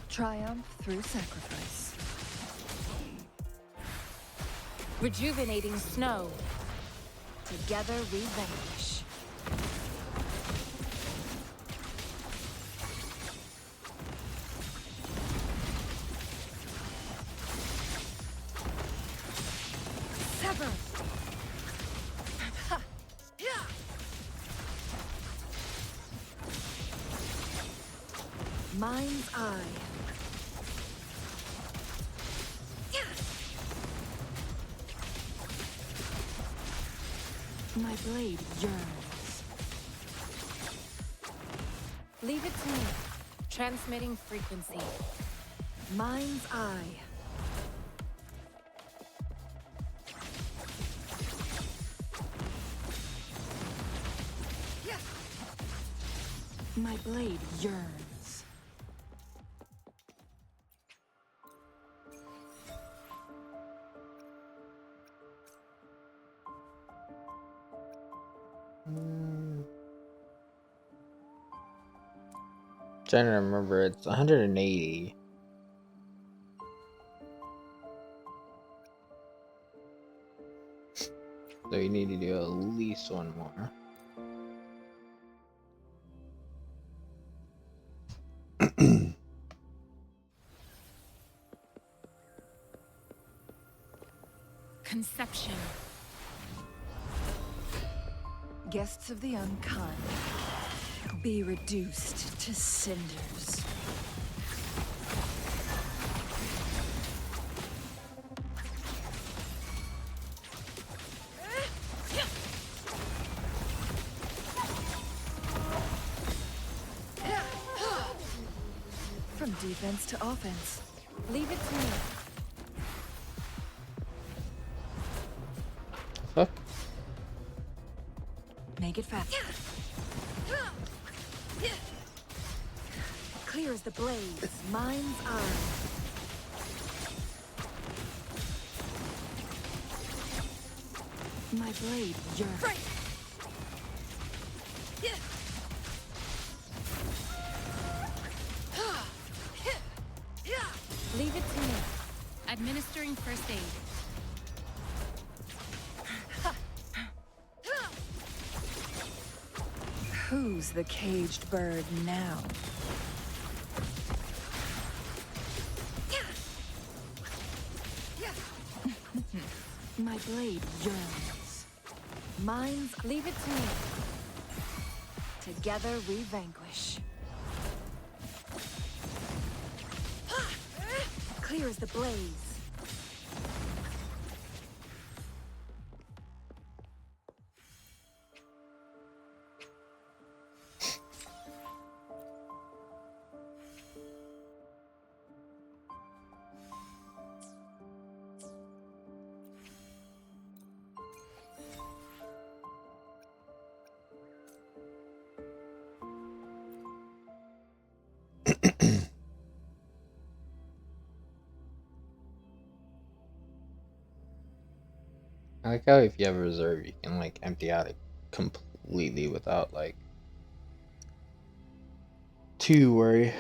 Triumph through sacrifice. Rejuvenating snow. Together we vanquish. Sever! Mind's eye. My blade yearns. Leave it to me. Transmitting frequency. Mind's eye. My blade yearns. Trying to remember, it's 180. So you need to do at least one more. Conception. Guests of the unkind. Be reduced to cinders. From defense to offense. Leave it to me. Fuck. Make it fast. Clear as the blaze. Mind's eye. My blade yearns. Right. Leave it to me. Administering first aid. Who's the caged bird now? My blade yearns. Mind's leave it to me. Together we vanquish. Clear as the blaze. I like how if you have a reserve, you can like empty out it completely without like too worry.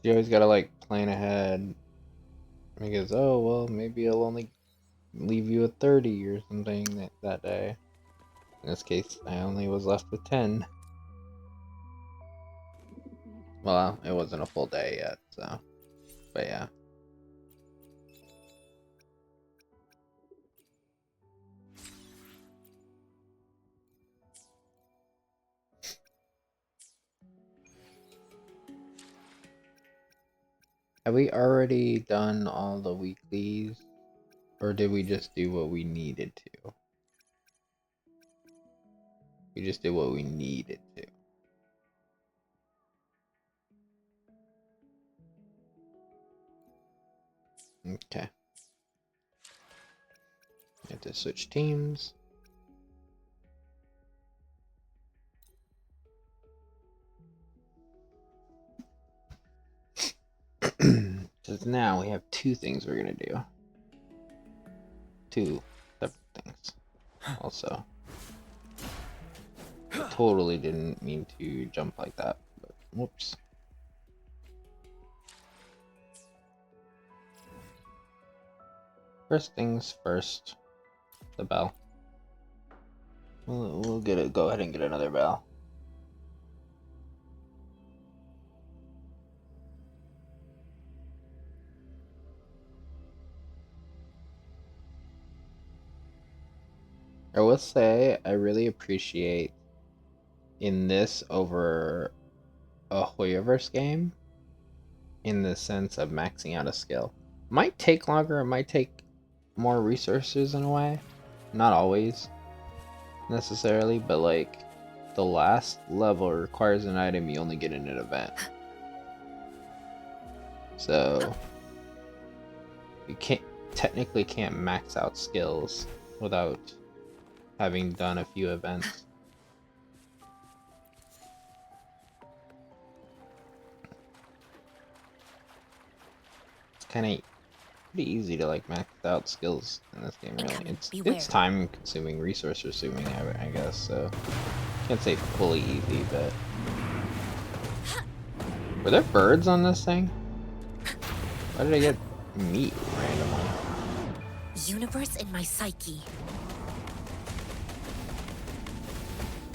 You always gotta like plan ahead because oh well maybe I'll only leave you a 30 or something that day. In this case, I only was left with 10. Well, it wasn't a full day yet, so but yeah. Have we already done all the weeklies? Or did we just do what we needed to? We just did what we needed to. Okay. Have to switch teams. Because now we have two things we're gonna do. Two separate things. Also, I totally didn't mean to jump like that, but whoops. First things first, the bell. We'll get it. Go ahead and get another bell. I will say I really appreciate in this over a Hoyoverse game in the sense of maxing out a skill. Might take longer, it might take more resources in a way. Not always necessarily, but like the last level requires an item you only get in an event. So you technically can't max out skills without having done a few events. It's kind of pretty easy to like max out skills in this game. Really, it's time consuming, resource consuming, I guess. So can't say fully easy, but were there birds on this thing? Why did I get meat randomly? Universe in my psyche.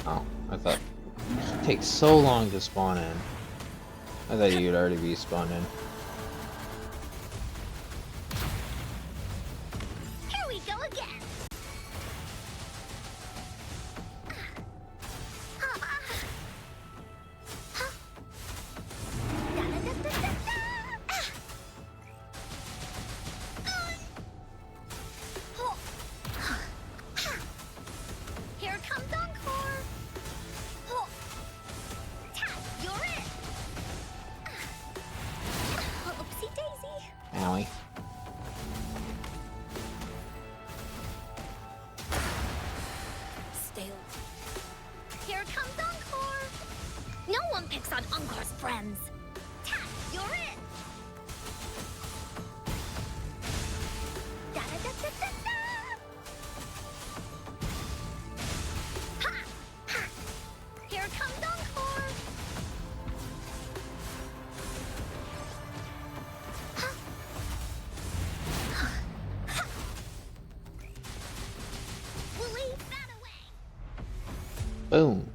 Oh, I thought it takes so long to spawn in. I thought you'd already be spawned in. Here we go again. Here comes Encore. You're it. Oopsie daisy. Owie. Stale. Here comes Encore. No one picks on Encore's friends. You're it. Da-da-da-da-da-da. Here comes Encore! We'll leave that away! Boom.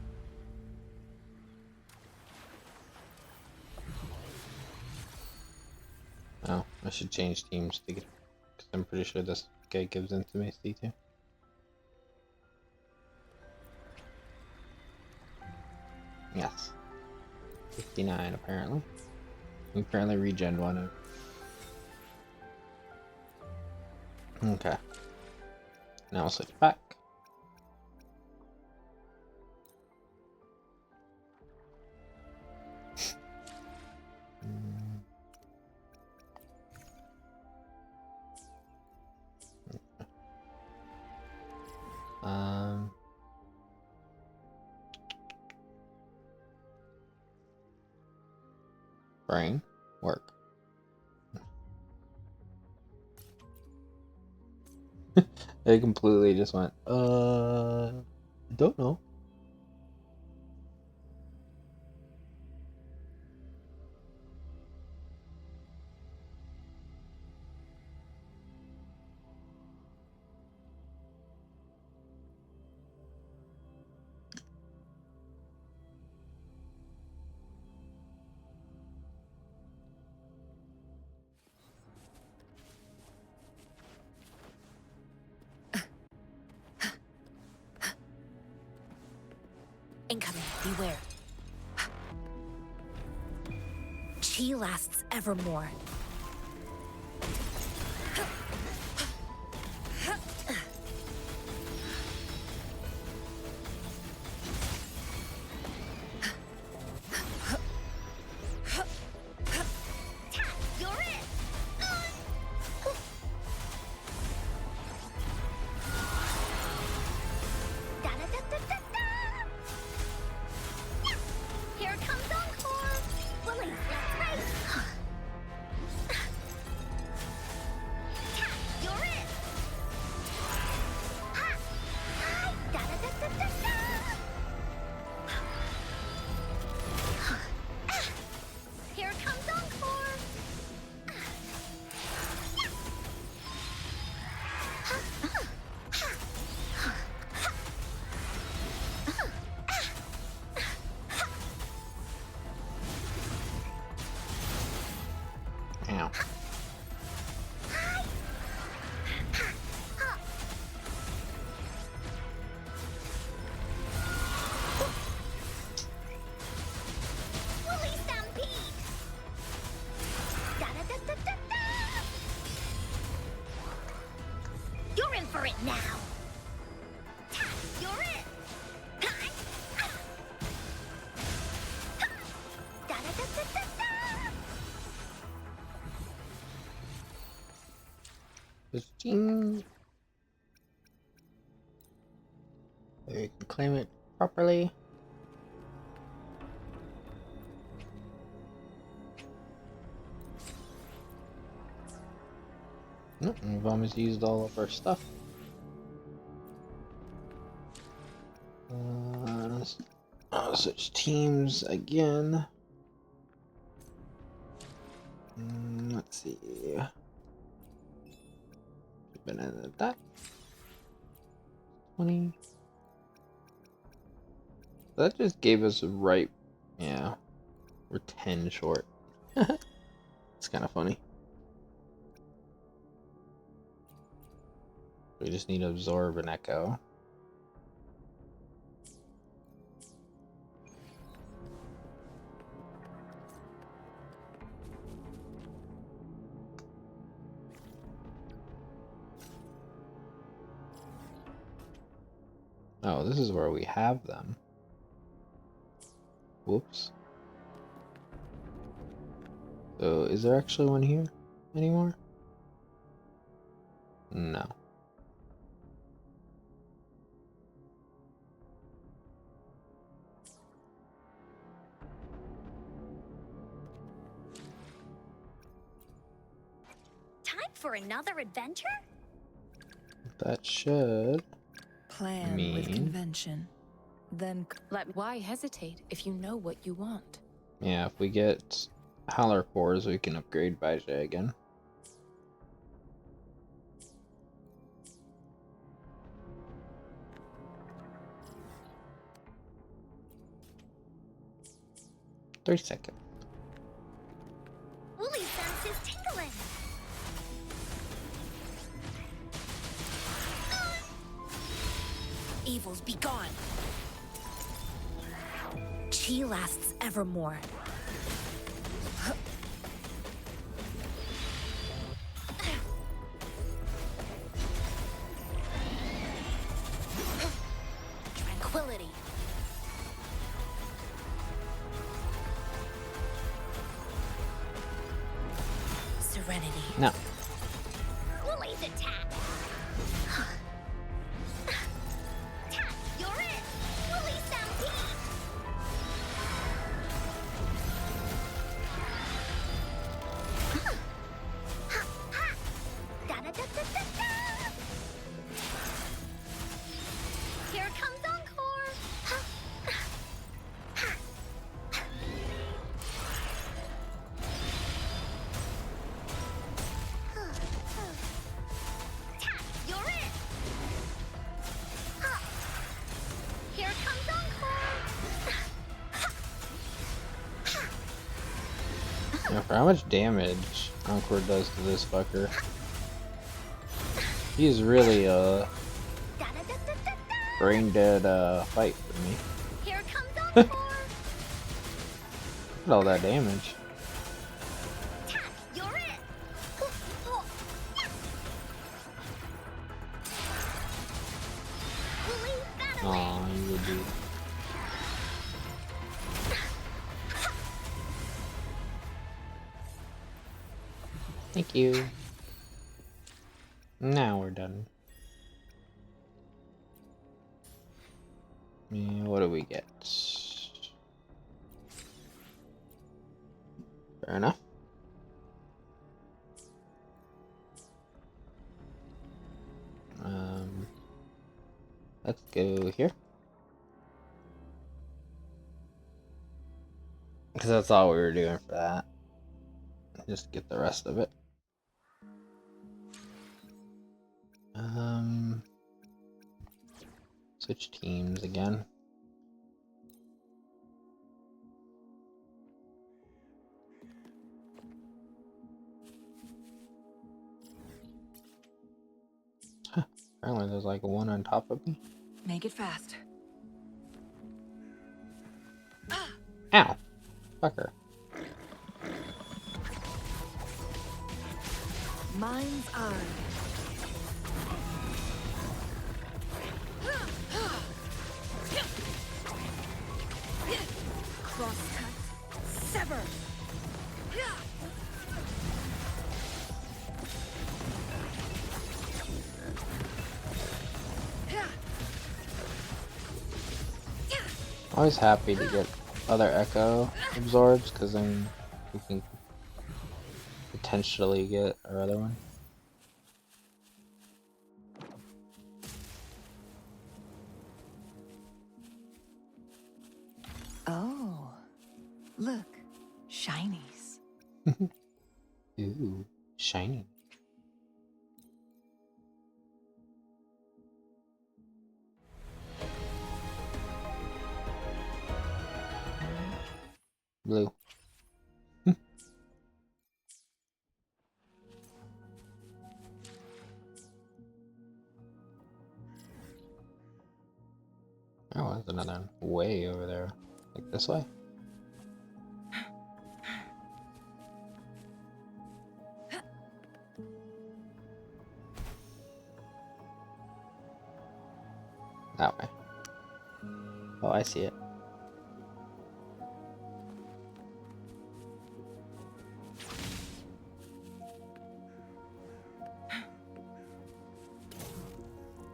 Oh, I should change teams to get, because I'm pretty sure this guy gives intimacy too. Yes. 59 apparently. We apparently regen one. Okay. Now we'll switch back. Brain work. They completely just went, don't know. Incoming, beware. Chi lasts evermore. Here comes Encore! Willie, let's race! You're it! Ha! Hi! Da-da-da-da-da-da! Here comes Encore! Ow. Willie Stampede! Da-da-da-da-da-da! You're in for it now! You're it! Hi! Da-da-da-da-da-da! 15. So you can claim it properly. Nope, we've almost used all of our stuff. I'll switch teams again. Let's see. Keep it at that. 20. That just gave us a right. Yeah. We're 10 short. It's kind of funny. We just need to absorb an echo. Oh, this is where we have them. Whoops. So, is there actually one here anymore? No. Time for another adventure? That should Plan with mean... convention. Then Why hesitate if you know what you want? Yeah, if we get Howler cores, we can upgrade Baizhe again. $30. Woolie's sense is tingling. Evils be gone. Chi lasts evermore. Tranquility. Serenity. No. Lily's attack. Tap, you're it. Lily Stampede. Da-da-da-da-da-da. Here comes Encore. Tap, you're it. Here comes Encore. Yeah, for how much damage Encore does to this fucker, he's really a brain dead fight for me. Here comes Encore. Look at all that damage. Tap, you're it. Lily battling. Aw, you would be. Thank you. Now we're done. Yeah, what do we get? Fair enough. Let's go here. Because that's all we were doing for that. Just get the rest of it. Switch teams again. Huh. Apparently there's like one on top of me. Make it fast. Ow! Fucker. Mind's eye. Crosscut. Sever. Always happy to get other echo absorbs, because then we can potentially get our other one. Oh, look, shinies. Ooh, shiny. Blue. Oh, there's another way over there. Like this way? That way. Oh, I see it.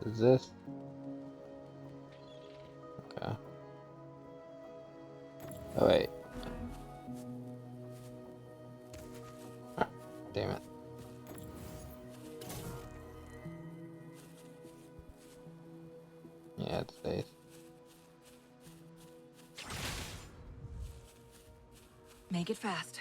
Is this? Okay. Oh, wait. Ah, damn it. Yeah, it stays. Make it fast.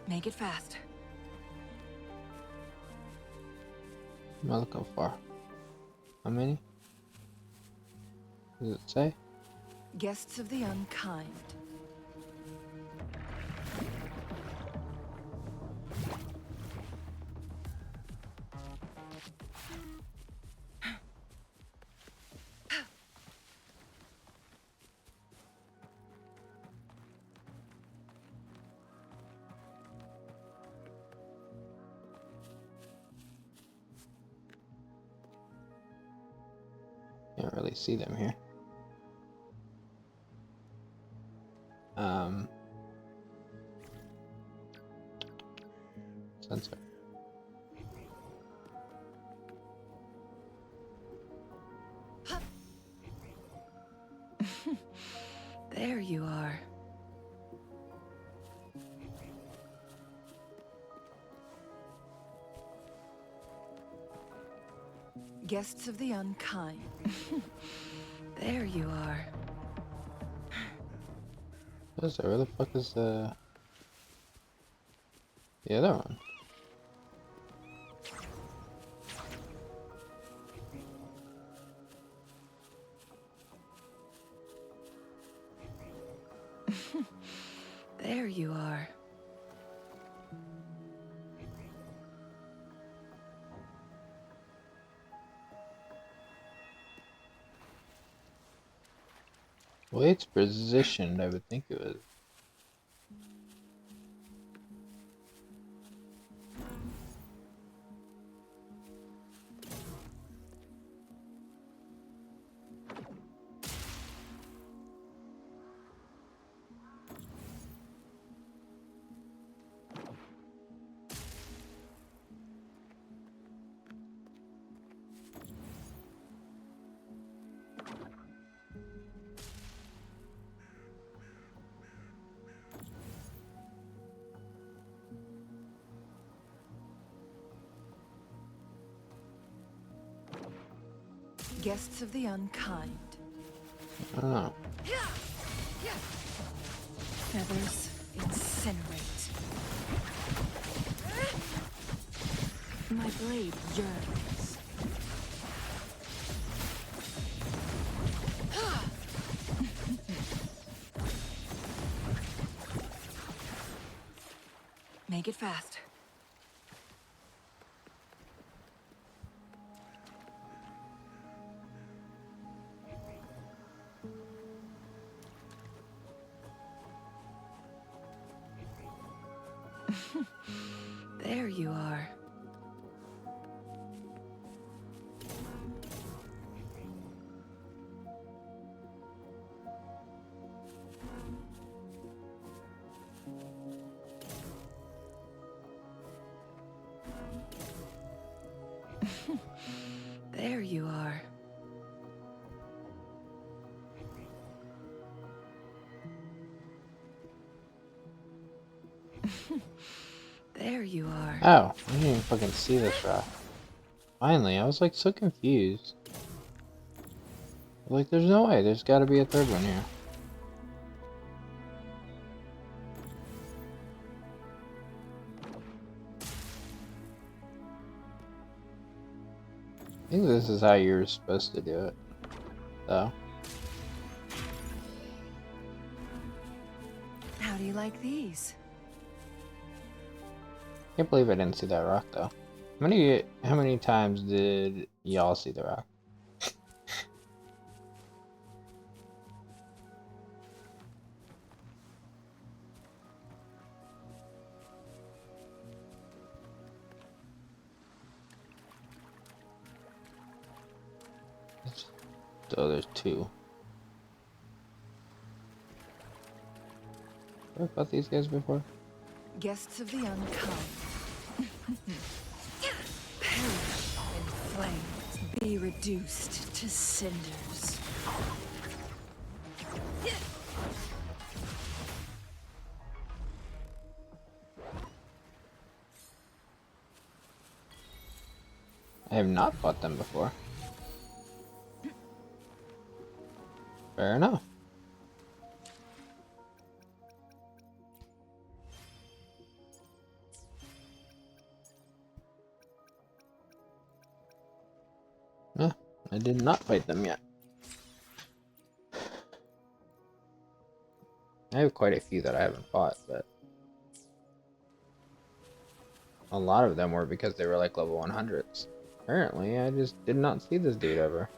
Make it fast. am I looking for? How many? Does it say? Guests of the unkind. Can't really see them here. Sensor. There you are. Guests of the unkind. There you are. What is that? Where the fuck is the other one? There you are. The way it's positioned, I would think it was. Guests of the unkind. I don't know. Feathers incinerate. My blade yearns. Make it fast. There you are. There you are. There you are. Oh, I didn't even fucking see this rock. Finally, I was like so confused. Like, there's no way. There's got to be a third one here. I think this is how you're supposed to do it, though. How do you like these? Can't believe I didn't see that rock, though. How many times did y'all see the rock? Oh, there's two. Have I fought these guys before? Guests of the unkind. Perish in flames. Be reduced to cinders. I have not fought them before. Fair enough. I did not fight them yet. I have quite a few that I haven't fought, but a lot of them were because they were like level 100s. Apparently, I just did not see this dude ever.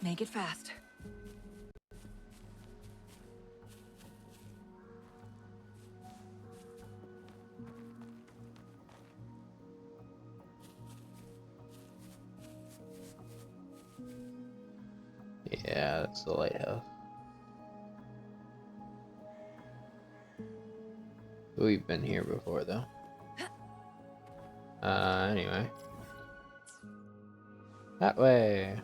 Make it fast. Yeah, that's the lighthouse. We've been here before, though. Anyway. That way.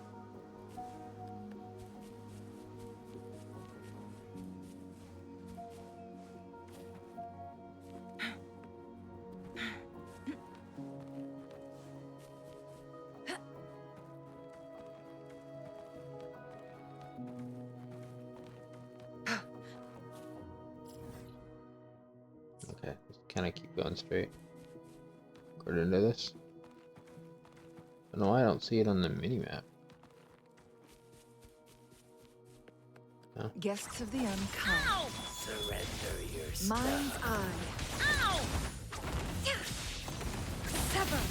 Okay, just kind of keep going straight. According to this. No, I don't see it on the minimap. No. Guests of the unkind. Surrender your stuff. Mind's eye. Ow! Sever.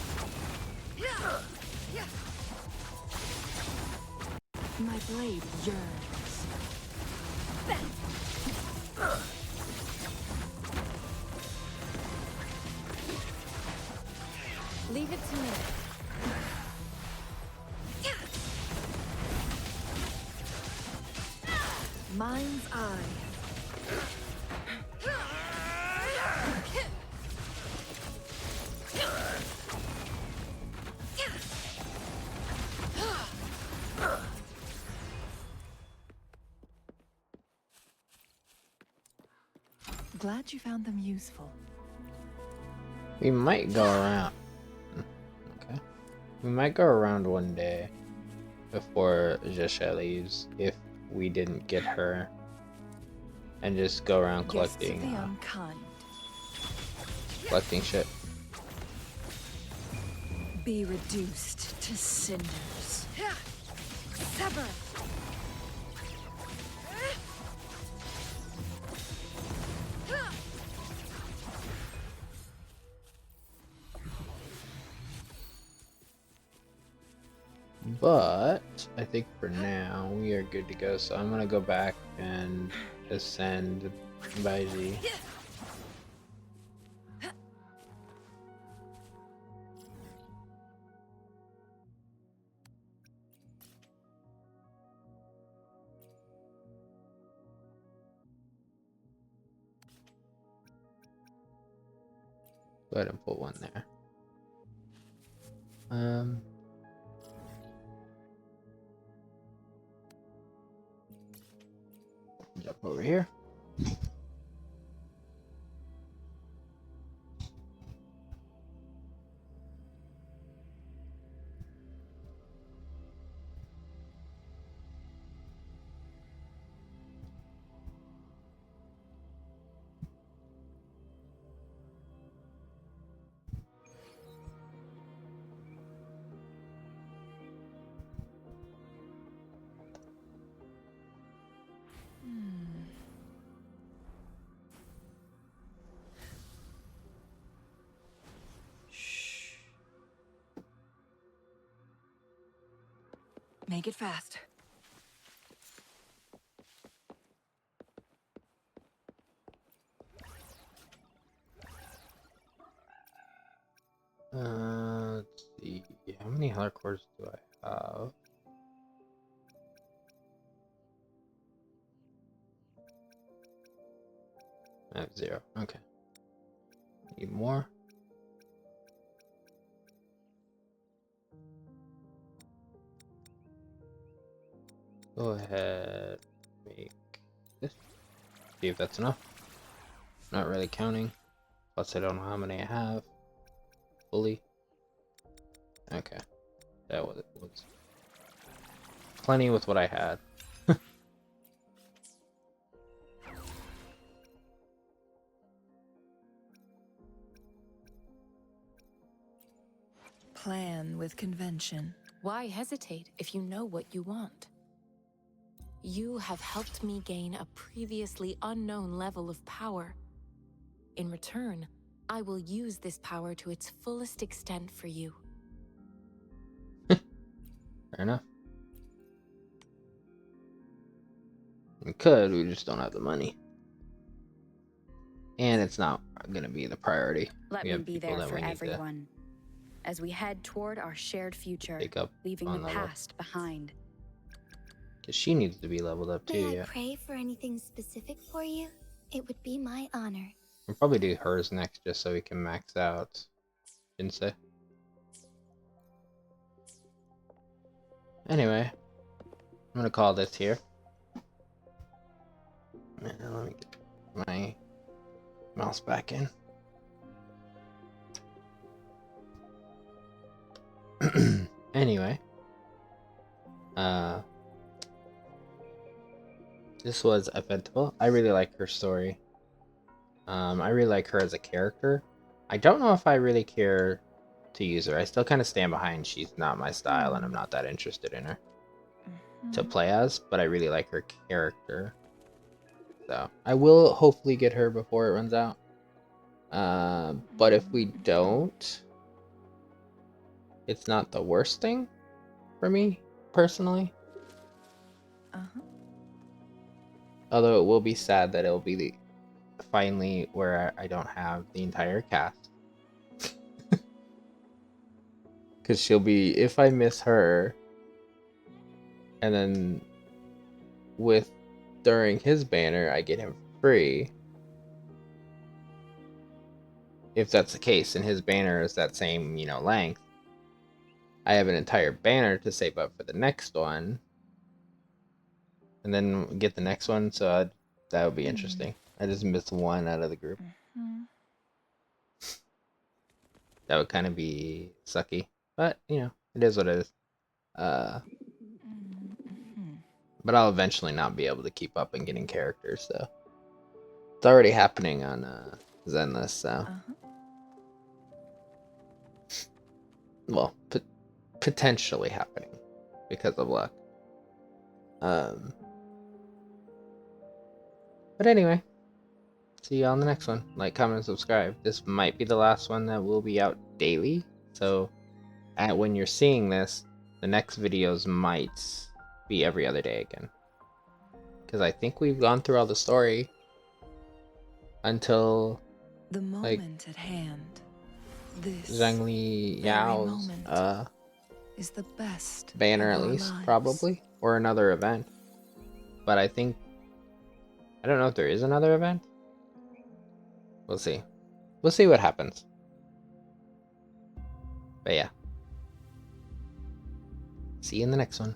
My blade yearns. Leave it to me. Mind's eye. Glad you found them useful. We might go around. Okay. We might go around one day before Jesha leaves if we didn't get her. And just go around collecting Guests of the unkind. collecting shit. Be reduced to cinders. Sever. But I think for now we are good to go. So I'm gonna go back and ascend Baiji. Go ahead and put one there. Jump over here. Make it fast. Let's see. How many heart cores do I have? I have 0. Okay. Need more. Go ahead. Make this. See if that's enough. Not really counting. Plus, I don't know how many I have. Fully. Okay. That was plenty with what I had. Plan with convention. Why hesitate if you know what you want? You have helped me gain a previously unknown level of power. In return, I will use this power to its fullest extent for you. Fair enough. We could, we just don't have the money. And it's not going to be the priority. Let we me have be people there that for we need everyone as we head toward our shared future, to pick up leaving on the level. past behind. Because she needs to be leveled up too, May I yeah. pray for anything specific for you? It would be my honor. We'll probably do hers next just so we can max out Jinsei. Anyway, I'm going to call this here. And let me get my mouse back in. Anyway, this was eventful. I really like her story. I really like her as a character. I don't know if I really care to use her. I still kind of stand behind she's not my style and I'm not that interested in her to play as, but I really like her character. So I will hopefully get her before it runs out. But if we don't, it's not the worst thing for me, personally. Although it will be sad that it'll be finally where I don't have the entire cast. Because she'll be, if I miss her, and then during his banner, I get him free. If that's the case, and his banner is that same, length, I have an entire banner to save up for the next one. And then get the next one, so that would be interesting. I just missed one out of the group. That would kind of be sucky. But, it is what it is. But I'll eventually not be able to keep up in getting characters, so. It's already happening on Zenless, so. Well, potentially happening because of luck. But anyway, see you on the next one. Like, comment, and subscribe. This might be the last one that will be out daily. So, when you're seeing this, the next videos might be every other day again. Because I think we've gone through all the story until the moment at hand. This Zhangli Yao's is the best banner, at least, probably, or another event. But I don't know if there is another event. We'll see. We'll see what happens. But yeah. See you in the next one.